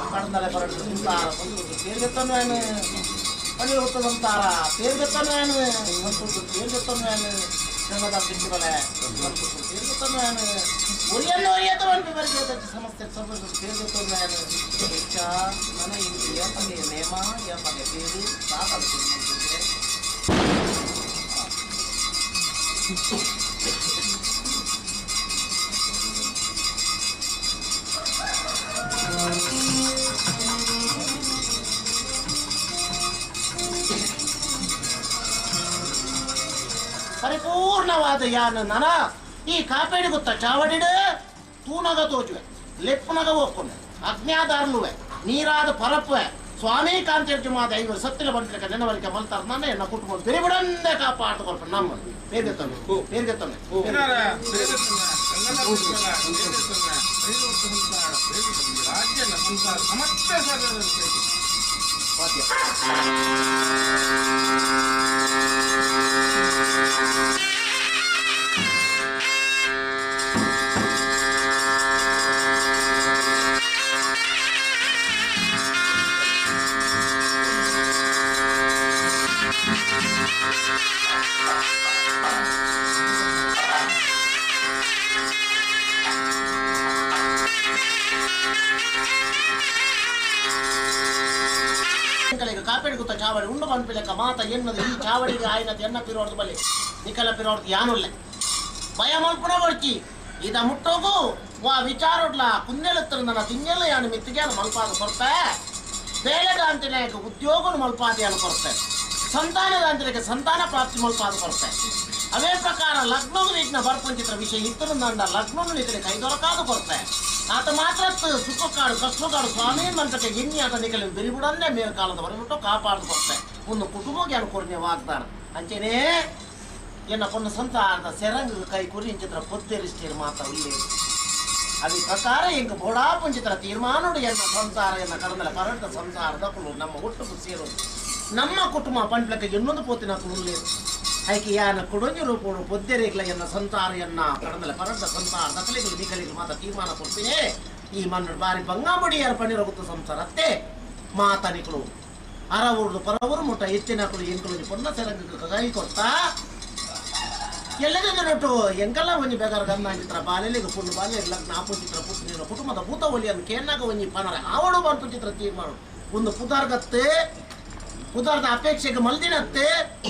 ಕಡಂದಲೆ ಬರಡು ಸಂತಾರ ಸಂತೋಷ ಪೇರ್ಗತ್ತೋನು ಪಡಿ ಹೊತ್ತ ಸಂತಾರ ಪೇರ್ಗತ್ತೋನು ಸಂತೋಷ ಪೇರ್ಗತ್ತೋನು ಜಗದ ಬಿಟ್ಟುಬಲೆ ಸಂತೋಷ ಪೇರ್ಗತ್ತೋನು ಒರಿಯನ್ನು ಒರಿಯದ ಒಂದು ಬರಿಗೆ ಸಮಸ್ಯೆ ಸಂತೋಷ ಪೇರ್ಗತ್ತೋನು ಹೆಚ್ಚ ನನ್ನ ಇಂದ್ರಿಯ ಪಗೆ ನೇಮ ಯ ಪಗೆ ಪೇರು ಸಾಕಲ್ಪನೆ ಪರಿಪೂರ್ಣವಾದ ಯಾನ ನನ ಈ ಕಾಪೇಡಿ ಗೊತ್ತ ಚಾವಡಿಡು ತೂನಗ ತೋಚುವೆ ಲೆಪ್ಪುನಗ ಒಪ್ಪುನೆ ಅಜ್ಞಾದಾರ್ಲುವೆ ನೀರಾದ ಪರಪ್ಪುವೆ ಸ್ವಾಮಿ ಕಾಂತಿರ್ಜು ಮಾದ ಐವರು ಸತ್ತಿನ ಬಂಟ್ಲಿಕ್ಕೆ ಜನವರಿಕೆ ಮಲ್ತಾರ ನನ್ನ ಎನ್ನ ಕುಟುಂಬ ಬೆರಿಬಿಡಂದೆ ಕಾಪಾಡ್ಕೊಳ್ಪ ನಮ್ಮ ಬೇರ್ಗೆತ್ತನೆ ಬೇರ್ಗೆತ್ತನೆ ರಾಜ್ಯ ಸಂಸಾರ ಸಮಸ್ಯೆ ಕಾಪೇಡಿ ಗೊತ್ತ ಚಾವಡಿ ಉಂಡು ಪಂಪಿಲೆಕ್ಕ ಮಾತ ಎನ್ನದು ಈ ಚಾವಡಿಗೆ ಆಯ್ನದು ಎನ್ನ ಪಿರೋಡ್ದು ಬಲಿ ನಿಕಲ ಪಿರೋಡ್ದು ಯಾನುಲ್ಲೆ ಭಯ ಮಲ್ಪುಣ ಬರ್ಚಿ ಇದ ಮುಟ್ಟೋಗು ವಾ ವಿಚಾರೋಡ್ಲ ಕುಂದೆಲುತ್ತರ ನನ್ನ ತಿಂಗೆಲ್ಲ ಯಾನು ಮಿತ್ತಿಗೆ ಅದು ಮಲ್ಪಾದ ಕೊಡ್ತೆ ಬೇಳೆದಾಂತಿನ ಉದ್ಯೋಗ ಮಲ್ಪಾದಿಯನ್ನು ಕೊಡ್ತೆ ಸಂತಾನದಾಂತಿನಕ್ಕೆ ಸಂತಾನ ಪ್ರಾಪ್ತಿ ಮಲ್ಪಾದ ಕೊಡ್ತೆ ಅವೇ ಪ್ರಕಾರ ಲಗ್ನಗೂ ನೀಟಿನ ಬರ್ಪಂಚಿತ್ರ ವಿಷಯ ಇತ್ತು ನಂದ ಲಗ್ನೂ ನಿಕಲಿ ಕೈ ದೊರಕಾದು ಕೊಡ್ತೆ ಆತ ಮಾತ್ರ ಸುಖಕಾಡು ಕಷ್ಟಕಾಡು ಸ್ವಾಮಿ ಮಂತ್ರಕ್ಕೆ ಎಣ್ಣೆ ಆತ ನಿಕಲಿ ಬಿರಿಬಿಡನ್ನೇ ಮೇಲ್ ಕಾಲದ ಹೊರಬಿಟ್ಟು ಕಾಪಾಡು ಕೊಡ್ತೆ ಒಂದು ಕುಟುಂಬಕ್ಕೆ ಅನುಕೂರ್ಣೆ ವಾಗ್ದಾನ ಅಂಚೆನೇ ಎನ್ನ ಕೊಂಡು ಸಂತಾನದ ಸೆರಂಗ ಕೈ ಕುರಿಂಚಿತ್ರ ಪೊತ್ತೆರಿಸ್ತೀರ್ ಮಾತ್ರ ಇಲ್ಲಿ ಅದೇ ಪ್ರಕಾರ ಎಂಕ ಬೋಡಾಪಂಚಿತ್ರ ತೀರ್ಮಾನೋಡು ಎನ್ನ ಸಂಸಾರ ಎನ್ನ ಕಡಂದಲ ಪರಟ ಸಂಸಾರದ ಕುಳು ನಮ್ಮ ಒಟ್ಟು ಸೇರೋದು ನಮ್ಮ ಕುಟುಂಬ ಪಂಟ್ಲಕ್ಕೆ ಇನ್ನೊಂದು ಪೋತಿನ ಕುರುಲೇರು ಐಕೆ ಯಾನ ಕೊಡೊಂಜು ರೂಪೋಡು ಪೊದ್ದೆರೇಗ್ಲ ಎನ್ನ ಸಂತಾರ ಎನ್ನ ಕಡಂದಲ ಪರಟ ಸಂಸಾರ ದಕಲಿಗಳು ನಿಕಲಿಗಳು ಮಾತ ತೀರ್ಮಾನ ಕೊಡ್ತೀನಿ ಈ ಮಣ್ಣು ಬಾರಿ ಬಂಗಾಬಡಿ ಯಾರು ಪಣಿರೋಗುತ್ತ ಸಂಸಾರ ಅತ್ತೆ ಮಾತನಿಗಳು ಅರವೂರ್ದು ಪರವರು ಮುಟ್ಟ ಎತ್ತಿನಕಲು ಎಂಕಲು ಪೊನ್ನ ಸೆರಂಗ ಕೈ ಕೊಡ್ತಾ ಎಲ್ಲದೊಟ್ಟು ಎಂಕಲ್ಲ ಒಂಜಿ ಬೇಗಾರ ಗಂಧ ಚಿತ್ರ ಬಾಲೆಲಿಗೆ ಪುಣ್ಯ ಬಾಲ್ಯ ಲಗ್ನ ಆಪು ಚಿತ್ರ ಪುಟ್ಟ ಕುಟುಂಬದ ಭೂತ ಒಲಿಯನ್ನು ಕೇನಾಗ ಒಂಜಿ ಪನರ ಆವಡು ಬಂತು ಚಿತ್ರ ತೀರ್ಮಾನ ಒಂದು ಪುದಾರ್ಗತ್ತೆ ಪುದಾರ್ದ ಅಪೇಕ್ಷೆಗೆ ಮಲ್ದಿನತ್ತೆ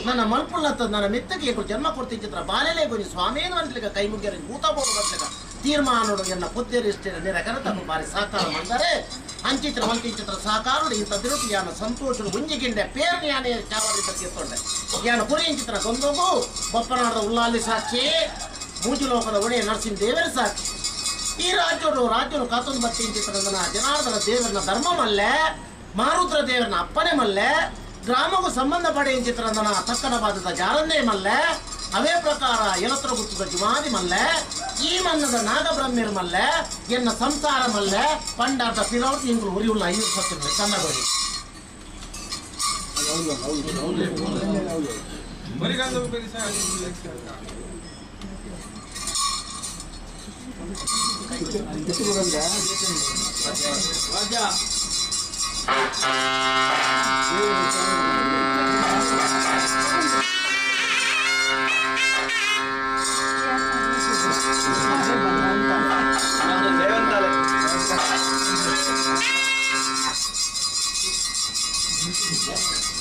ನನ್ನ ಮಲ್ಪುಲ್ಲತ್ತ ನನ್ನ ಮಿತ್ತಗೆ ಜನ್ಮ ಕೊಡ್ತೀನಿ ಚಿತ್ರ ಬಾಲೆಲೆ ಒಂಜಿ ಸ್ವಾಮಿಯನ್ನು ಅಂತಲಿಕ್ಕೆ ಕೈ ಮುಗ್ಗಿರ ಭೂತ ಬೋಡು ಬರ್ತಗ ತೀರ್ಮಾನೋಡು ಎನ್ನ ಪುದ್ದೆರಿಷ್ಟಿರ ನಿರಕರ ತಮ್ಮ ಬಾರಿ ಸಾಕಾರ ಮಾಡಿದರೆ ಅಂಚಿತ್ರ ಮಂಚಿತ್ರ ಸಾಕಾರುಡು ಇಂಥ ತಿರುಪಿಯಾನ ಸಂತೋಷಡು ಉಂಜಿಗಿಂಡೆ ಪೇರ್ನಿ ಯಾನೆ ಚಾವಡಿ ತಗ್ಗಿತ್ತೊಂಡೆ ಯಾನ ಕುರಿಯ ಚಿತ್ರ ಗೊಂದೋಗು ಬಪ್ಪನಾಡದ ಉಲ್ಲಾಲಿ ಸಾಕ್ಷಿ ಮೂಜುಲೋಕದ ಒಡೆಯ ನರಸಿಂಹ ದೇವರ ಸಾಕ್ಷಿ ಈ ರಾಜ್ಯನು ಕಾತೊಂದು ಬತ್ತಿ ಚಿತ್ರನ ಜನಾರ್ದನ ದೇವರನ ಧರ್ಮಮಲ್ಲೇ ಮಾರುದ್ರ ದೇವರನ ಅಪ್ಪನೆ ಮಲ್ಲೆ ಗ್ರಾಮಕ್ಕೂ ಸಂಬಂಧ ಪಡೆಯ ಚಿತ್ರನ ತಕ್ಕನ ಬಾಧದ ಜಾರನ್ನೇ ಮಲ್ಲೆ ಅವೇ ಪ್ರಕಾರ ಎಲತ್ರ ಗುತ್ತದ ಜುಮಾದಿ ಮಲ್ಲೆ ಈ ಮನ್ನದ ನಾಗಬ್ರಹ್ಮ್ಯರ ಮಲ್ಲೆ ಎನ್ನ ಸಂಸಾರ ಮಲ್ಲೆ ಪಂಡಾರ್ದ ಪಿರೋಟ್ ಇಂಗ್ರು ಉರಿಯುಳ್ಳ 5 ಸತ್ತಿರ್ಬೇಕು ಕನ್ನಡೋಡಿ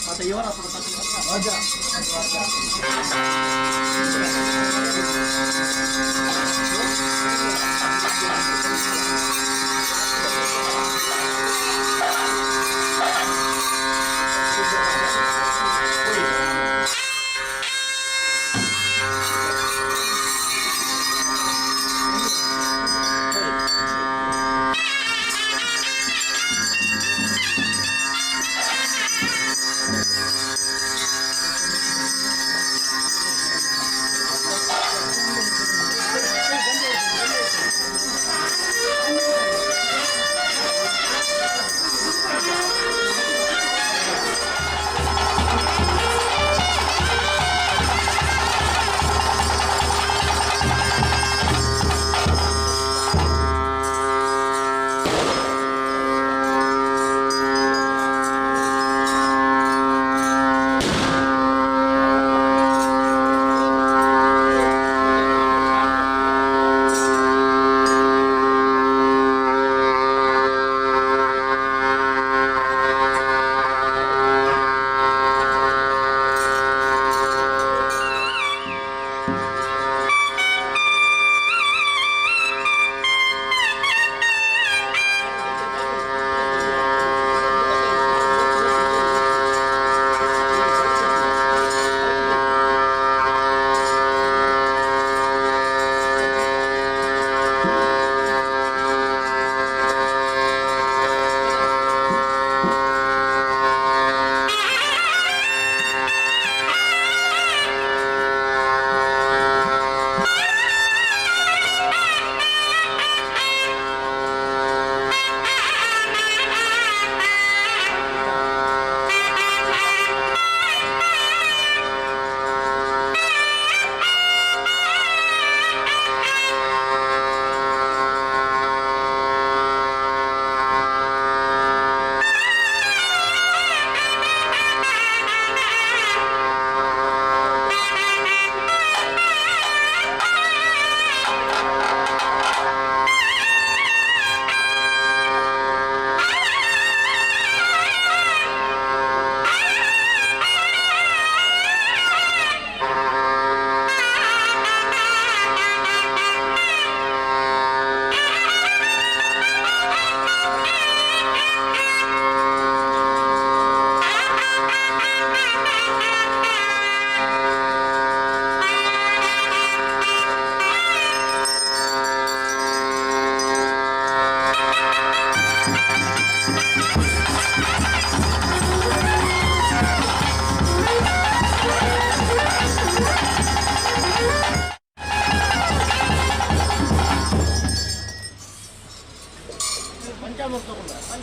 ಮತ್ತೆ ಇವರ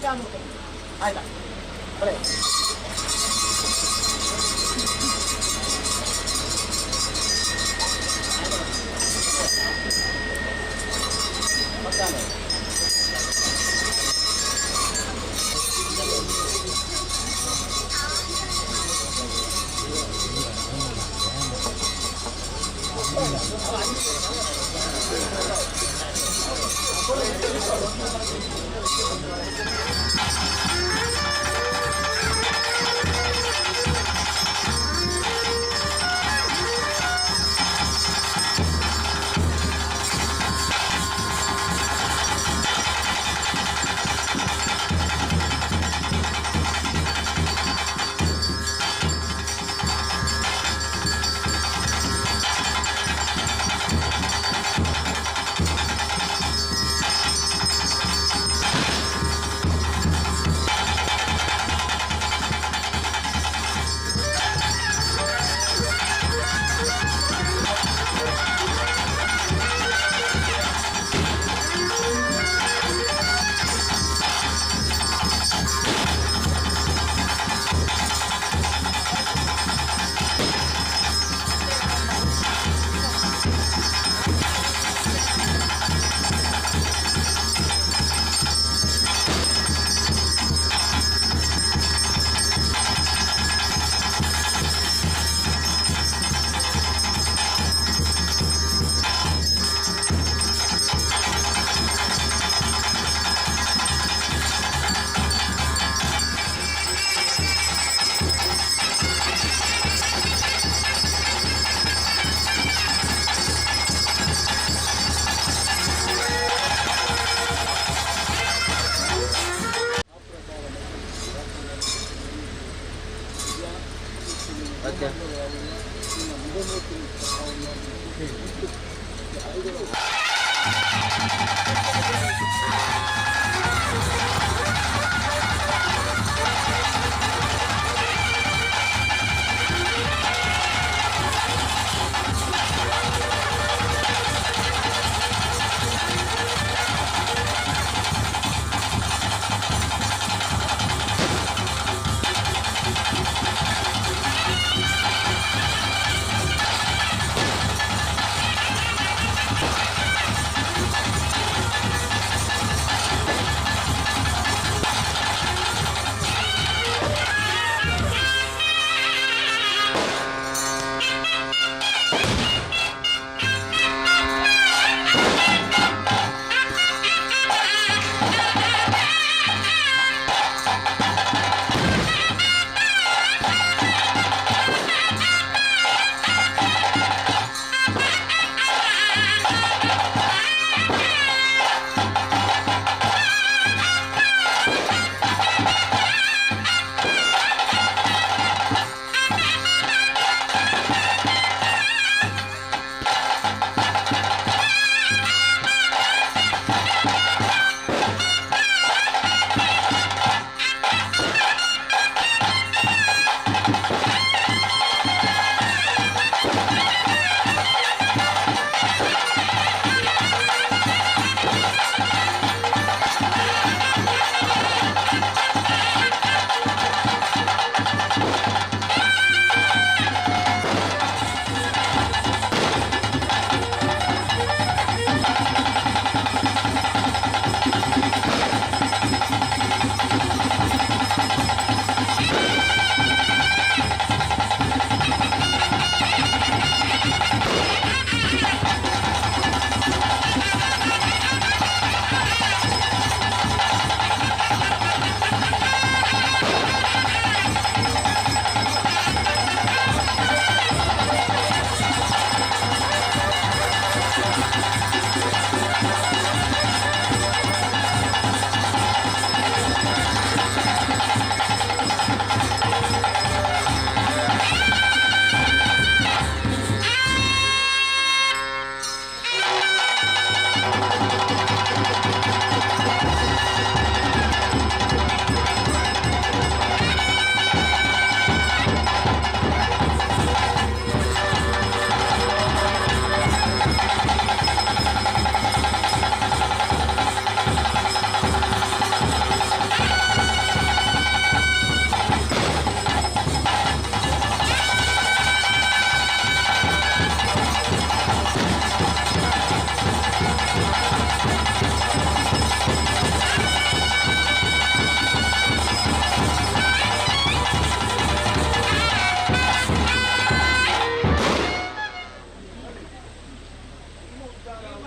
ಆಯ್ತಾ ಬರೇ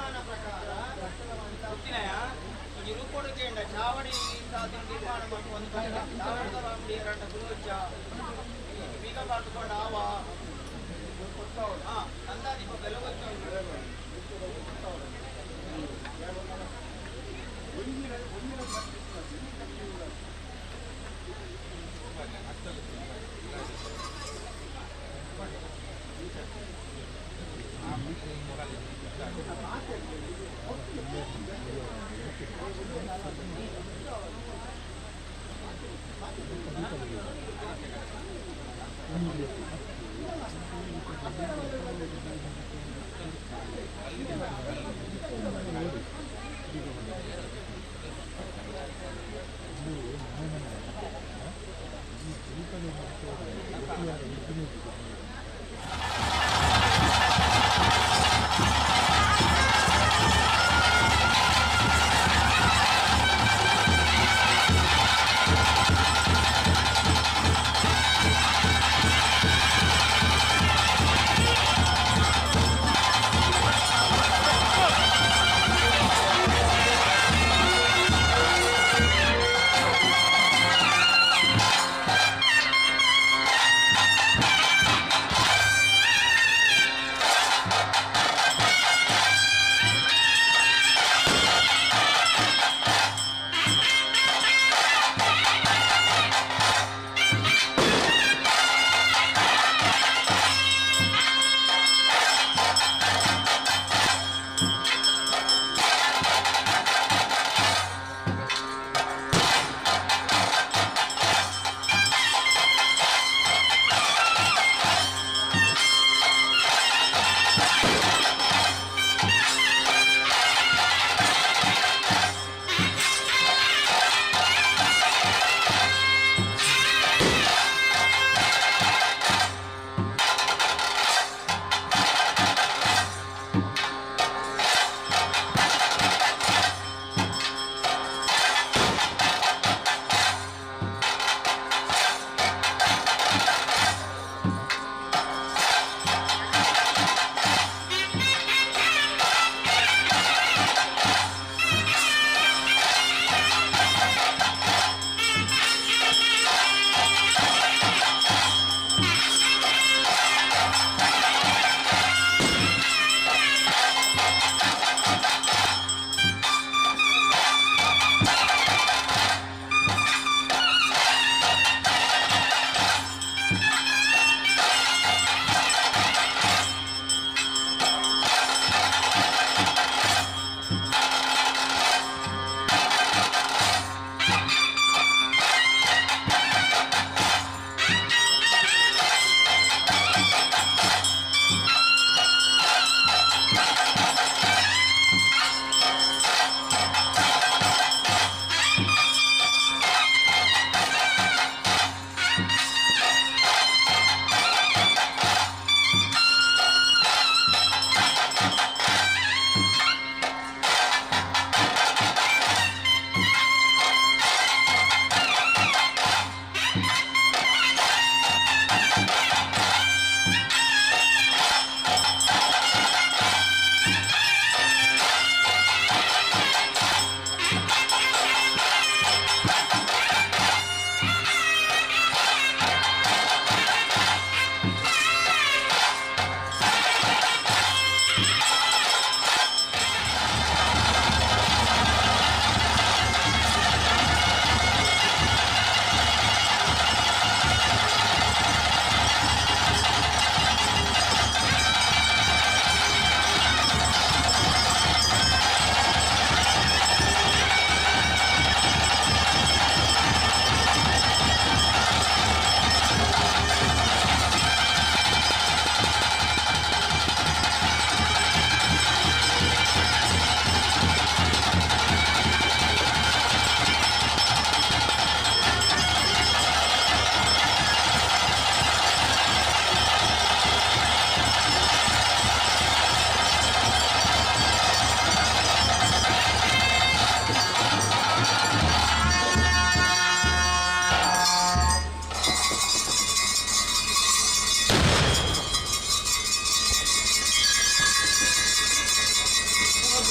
ವಿಧಾನ ಪ್ರಕಾರ ಗೊತ್ತಿನಾಯ ಈ ರೂಪೊಡುಗೆಂಡ ಚಾವಡಿ ನಿರ್ಮಾಣ ಮಾಡಿ ಒಂದು ಸಾವಿರದ ಅಂಗಡಿಯರಂಡ ಗುರುಚ ಬೀಗ ಕಾಟುಕೊಂಡು ಆವ ನಂದಾದೀಪ ಬೆಲೆ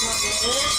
Thank you.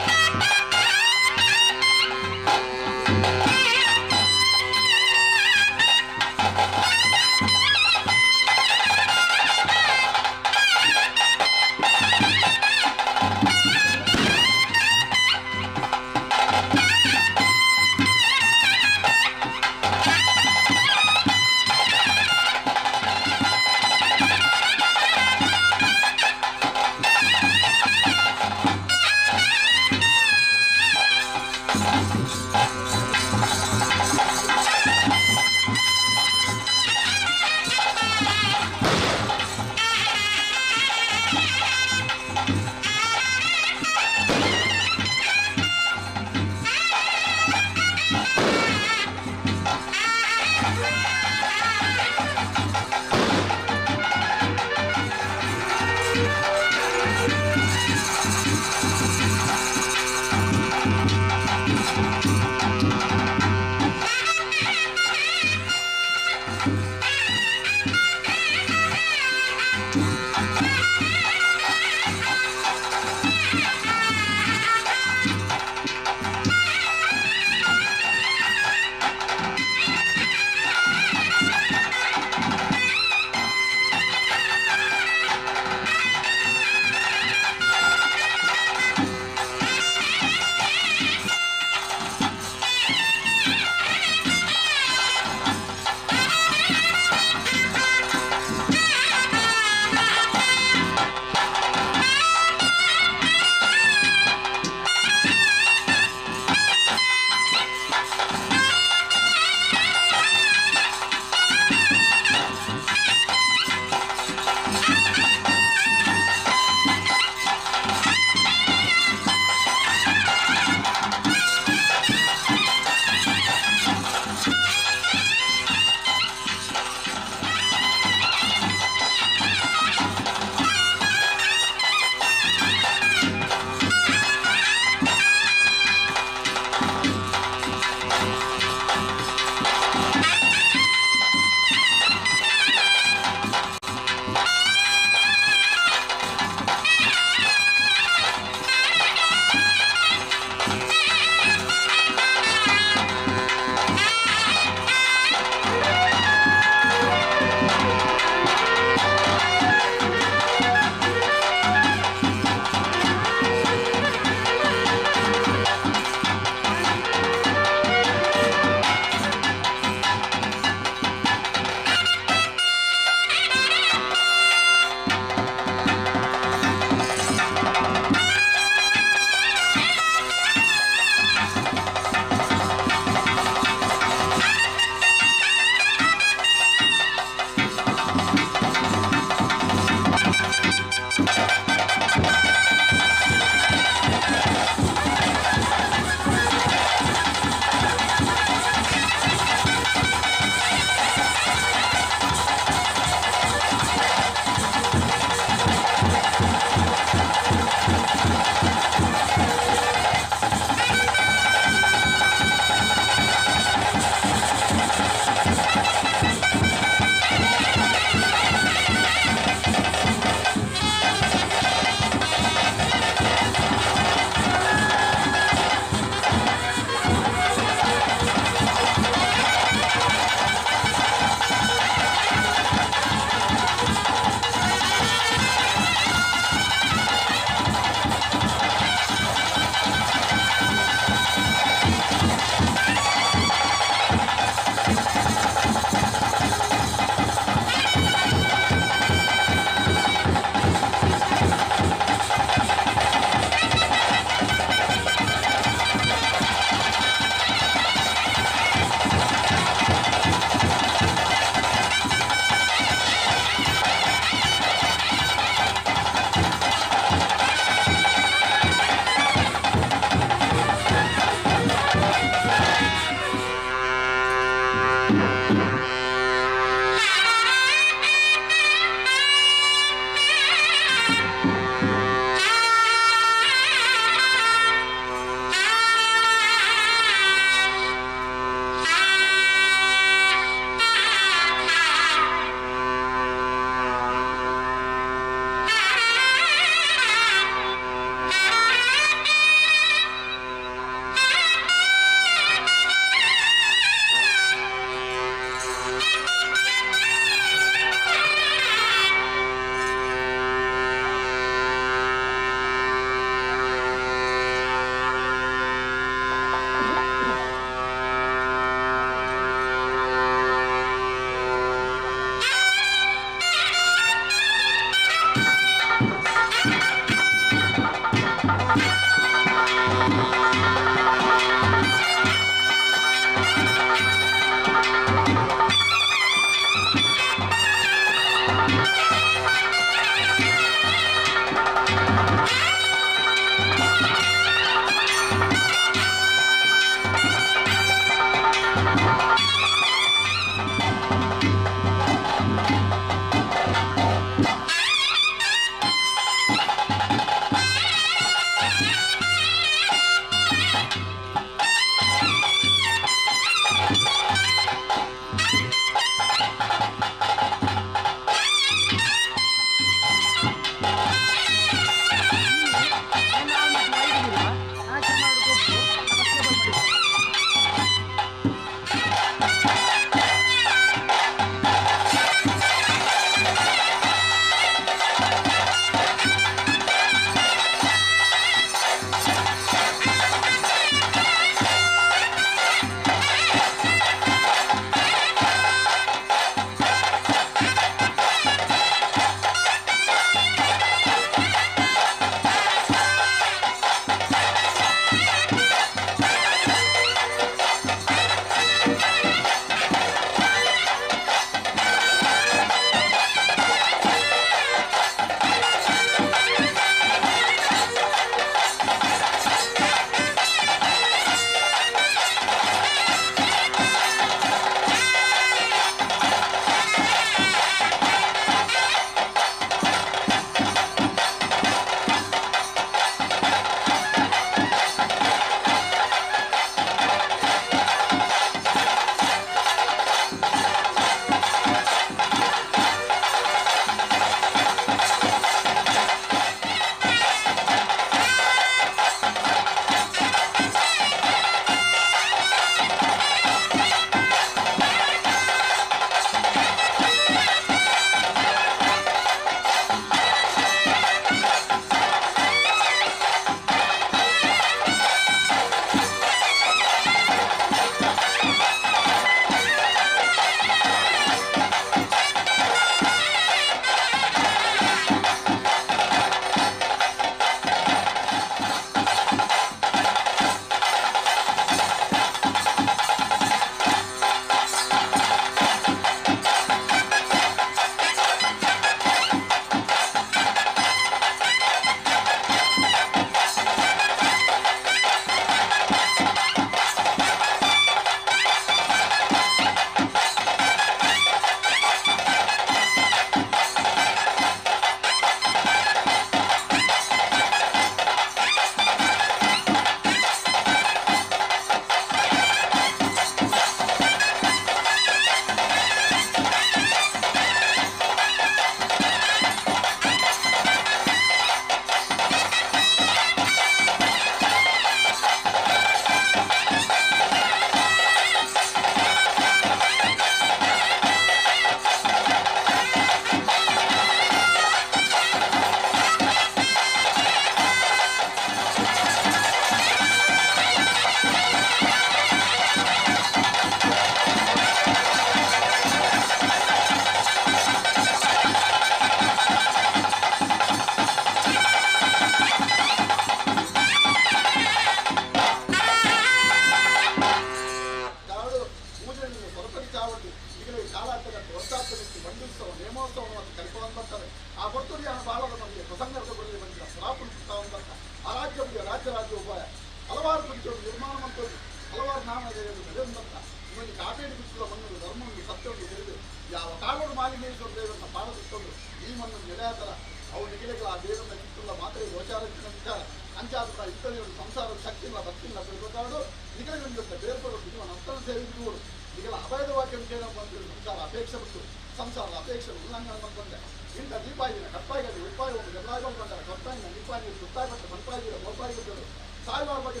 ಹಲವಾರು ಕುರಿತು ನಿರ್ಮಾಣ ಮಂತ್ರಿ ಹಲವಾರು ನಾಮಗಳು ನಡೆಯುವಂತ ಇವನು ಕಾಪೇಡಿ ಬಿಚ್ಚುವ ಮಣ್ಣು ಧರ್ಮವನ್ನು ಸತ್ಯವನ್ನು ತಿಳಿದು ಯಾವ ಕಾಗೋಡು ಮಾಲಿಂಗೇಶ್ವರ ದೇವರನ್ನ ಪಾಲದಿಟ್ಟುಕೊಂಡು ಈ ಮಣ್ಣನ್ನು ನೆಲೆಯಾತರ ಅವು ನಿಖಿಲೆಗಳ ಆ ದೇವರನ್ನ ಕಿತ್ತುള്ള ಮಾತ್ರ ಗೋಚಾರಿಸಿದ ವಿಚಾರ ಅಂಚಾದ ಇತ್ತನೆಯವರು ಸಂಸಾರದ ಶಕ್ತಿಲ್ಲ ಭಕ್ತಿಲ್ಲ ಬೆಳಗೊತ್ತಾಡು ನಿಖಲೆಗಳಿಂದ ಬೇರ್ಪಡೋದು ನೀವು ನರ್ತನ ಸೇರಿದ್ರು ನಿಖಲ ಅಭಯದ ವಾಕ್ಯ ಬಂದಿರೋ ಸಂಸಾರ ಅಪೇಕ್ಷೆ ಬಿಟ್ಟು ಸಂಸಾರದ ಅಪೇಕ್ಷೆ ಉಲ್ಲಂಘನೆ ಬಂದೆ ಇಂಥ ದೀಪಾಯಿನ ಕಪ್ಪಾಯಿಗೆ ಉಪ್ಪಾಯಿ ಒಂದು ಗಲಾಯಿಗಳು ಬಂದರೆ ಕಪ್ಪಾಯಿನ ದೀಪಾಯಿ ಸುತ್ತಾಯಿಪಟ್ಟು ಮಲ್ಪಾಯಿಗೆ ಗೋಪಾಯಿ ಬಿಟ್ಟರು ಸಾಯಿಬಾರ ಬಗ್ಗೆ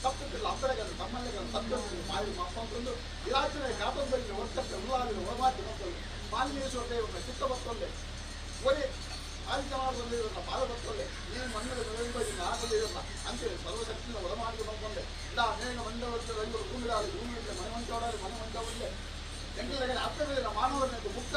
ತಪ್ಪಿಲ್ಲ ಅಂಬೆಳೆಗಳು ತಮ್ಮನೆಗಳು ಸತ್ಯವನ್ನು ಮಾಯಿ ಮಪ್ಪಂತಂದು ಇರಾಚನೆ ಕಾಪಂಬರಿಗೆ ಒತ್ತಕ್ಕೆ ಉಲ್ಲಾದಿನ ಹೊರಮಾತಿ ಮಕ್ಕಳು ಮಾಲಿಂಗೇಶ್ವರ ದೇವರನ್ನ ಚಿತ್ತ ಬರ್ತೊಂದೆ ಒರೆ ಆದಿತ್ಯನಾಥದಲ್ಲಿರೋದನ್ನ ಪಾದ ಬರ್ತೊಂದೆ ಈ ಮಣ್ಣದ ಬೆಳೆಯುವುದನ್ನು ಆಗಲಿರೋದನ್ನ ಅಂತೇಳಿ ಸರ್ವಶಕ್ತಿನ ಒಳಮಾಡಿಗೆ ಬಂದ್ಕೊಂಡೆ ಇಲ್ಲ ಅನೇಕ ಮಂಡಲದಲ್ಲಿ ರೈತರು ಭೂಮಿಡಾಡಿ ಭೂಮಿಗೆ ಮನೆ ಮಂಚೋಡಾಡಿ ಮನೆ ಮಂಚವಲ್ಲೇ ಎಂಟು ಅರ್ಥವೇನ ಮಾನವರನ್ನು ಮುಕ್ತ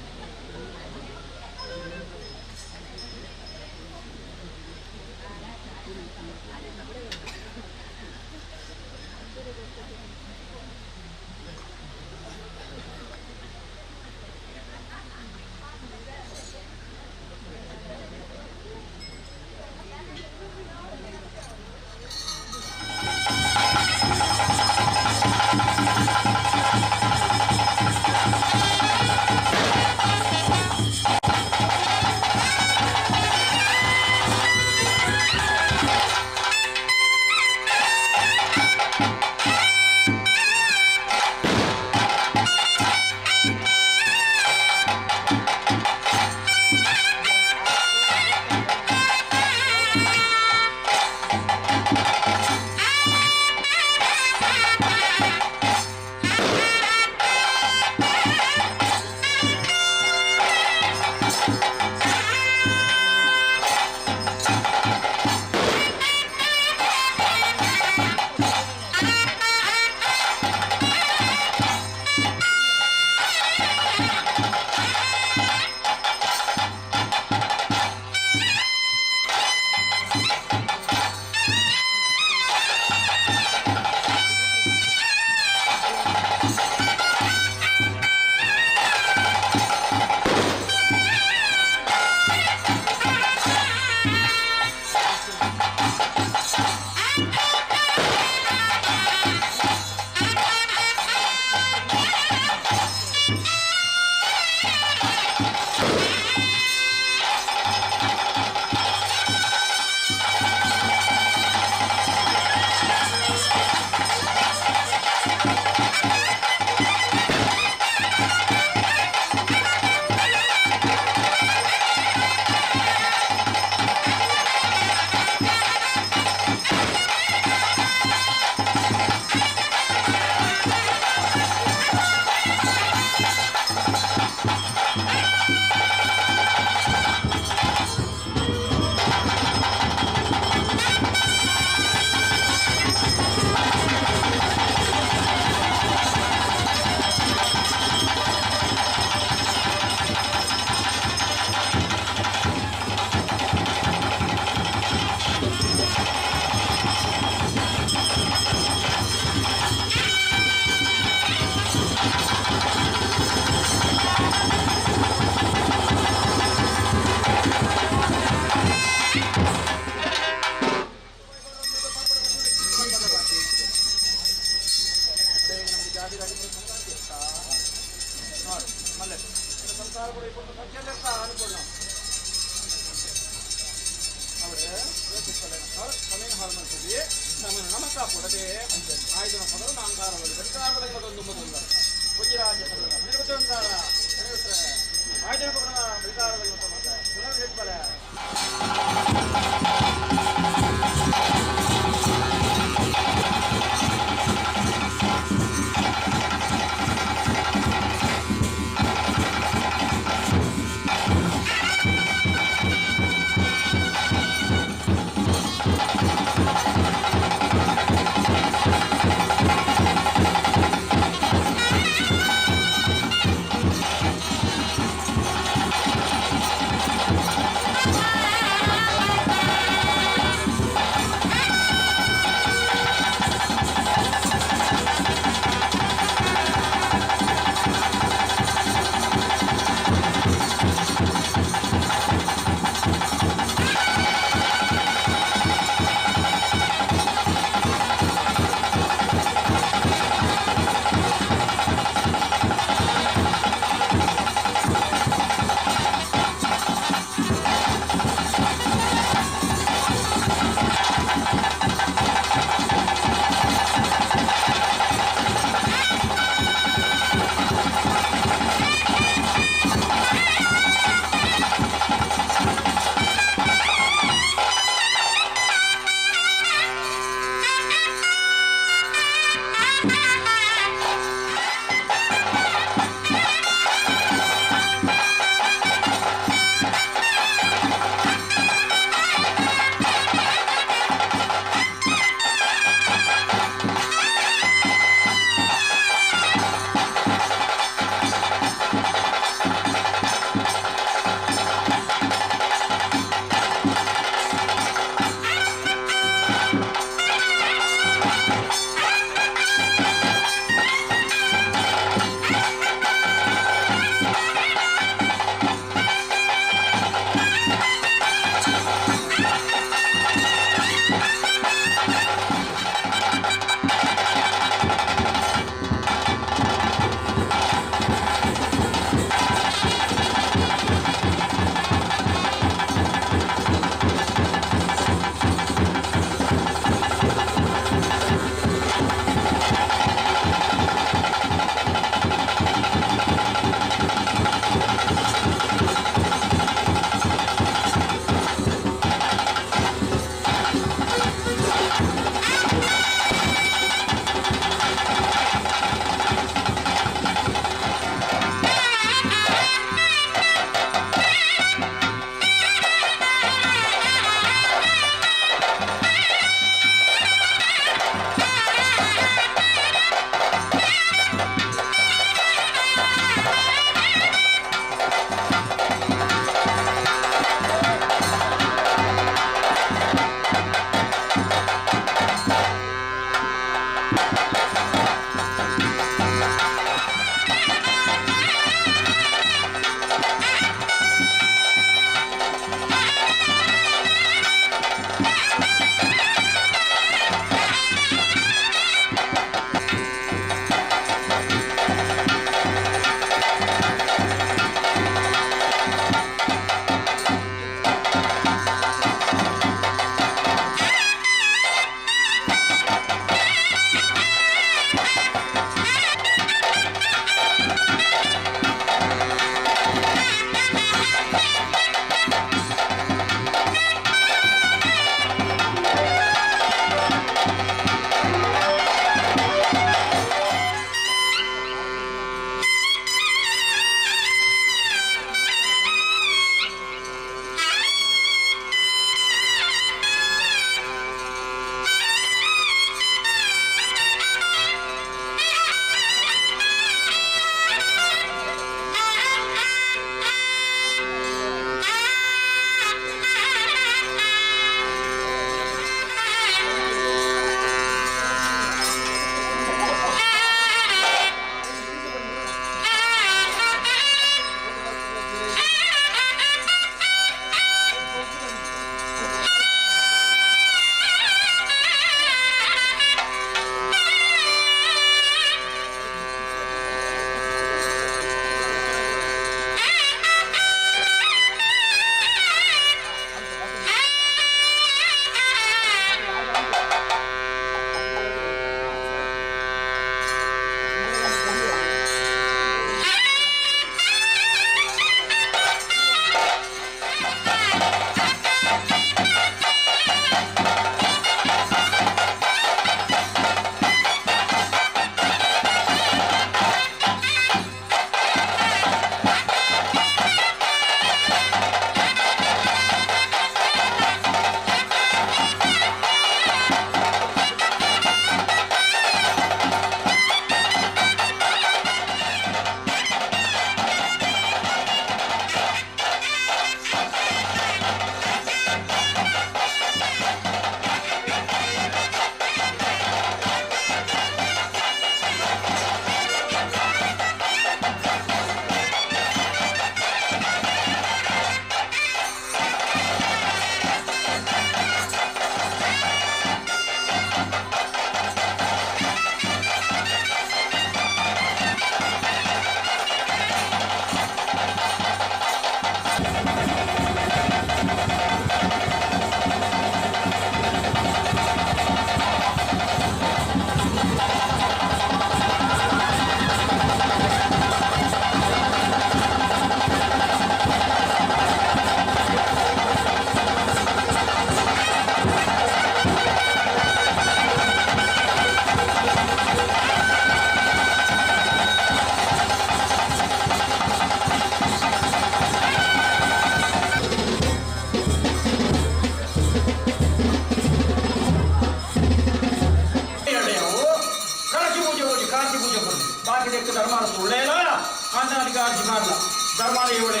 ಬಾಜಿ ಮಾಡಲ್ಲ ಧರ್ಮಾನ ಇವಳೆ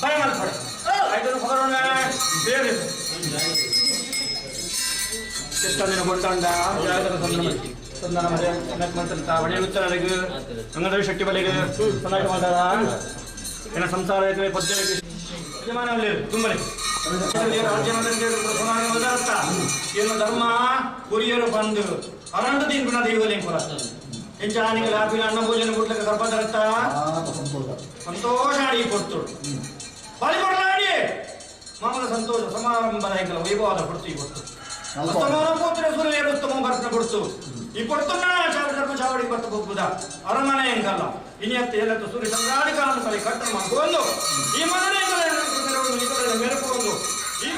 ಭಯ ಮಾಡ್ಬೇಡ ಐದನ್ನು ಪದರೋಣ ಬೇರೆ ಎಷ್ಟೊಂದಿನ ಕೊಡ್ತಾಂಡ ಸಂಧಾನ ಮರೆ ಮಂತ್ರ ಒಳ್ಳೆಯ ಉತ್ತರರಿಗೆ ಗಂಗಾಧರ ಶೆಟ್ಟಿ ಬಲೆಗೆ ಚೆನ್ನಾಗಿ ಮಾತಾಡ ಏನ ಸಂಸಾರ ಐತೆ ಪದ್ಯ ಯಜಮಾನಲ್ಲಿ ತುಂಬನೆ ಏನು ಧರ್ಮ ಕುರಿಯರು ಬಂದು ಅರಂಡ ತಿನ್ಬಿಡ ದೈವಲೇಂ ಕೊರ ಎಂಚ ಆನಿಗೆ ಆಪಿನ ಅನ್ನ ಭೋಜನ ಕೊಡ್ಲಿಕ್ಕೆ ಸರ್ಪ ತರತ್ತ ಸಂತೋಷ ಅಡಿ ಕೊಡ್ತು ಬಾಳಿ ಕೊಡಲಾಡಿ ಮಾಮೂಲ ಸಂತೋಷ ಸಮಾರಂಭದ ಹೆಂಗಲ ವೈಭವದ ಕೊಡ್ತು ಈ ಕೊಡ್ತು ಅಸ್ತಮಾನ ಪೋತ್ರ ಸೂರ್ಯ ಉತ್ತಮ ಬರ್ತ ಕೊಡ್ತು ಈ ಕೊಡ್ತು ಧರ್ಮ ಚಾವಡಿಗೆ ಬರ್ತ ಹೋಗ್ಬೋದ ಅರಮನೆ ಹೆಂಗಲ್ಲ ಇನಿಯತ್ತೆ ಎಲ್ಲತ್ತು ಸೂರ್ಯ ಚಂದ್ರಾಡಿ ಕಾಲ ಕಲೆ ಕಟ್ಟಣ ಮಾಡ್ಕೊಂಡು ಈ ಮನೆ ಮೆರಕೊಂಡು ಈ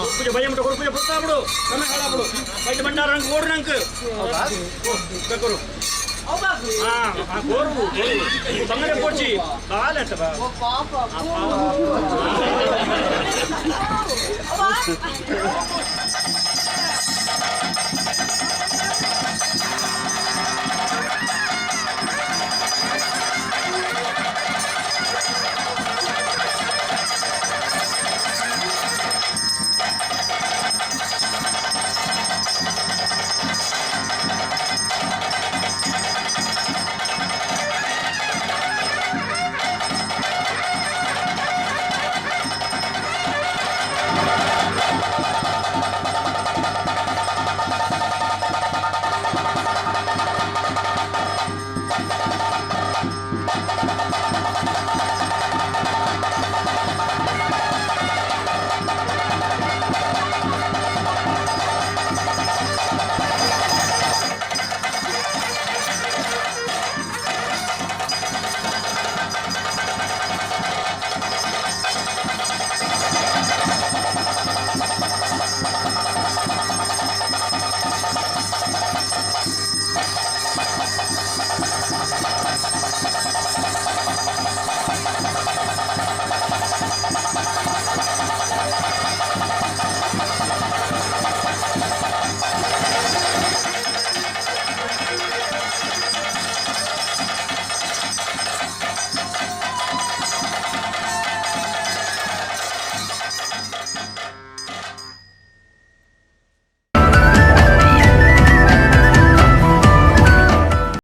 పూజ భయం పూజ పుట్టినప్పుడు సమయాలప్పుడు బయట బండారానికి ఓడినాక దగ్గరు కోరు తొందర పొచ్చి బాగాలేట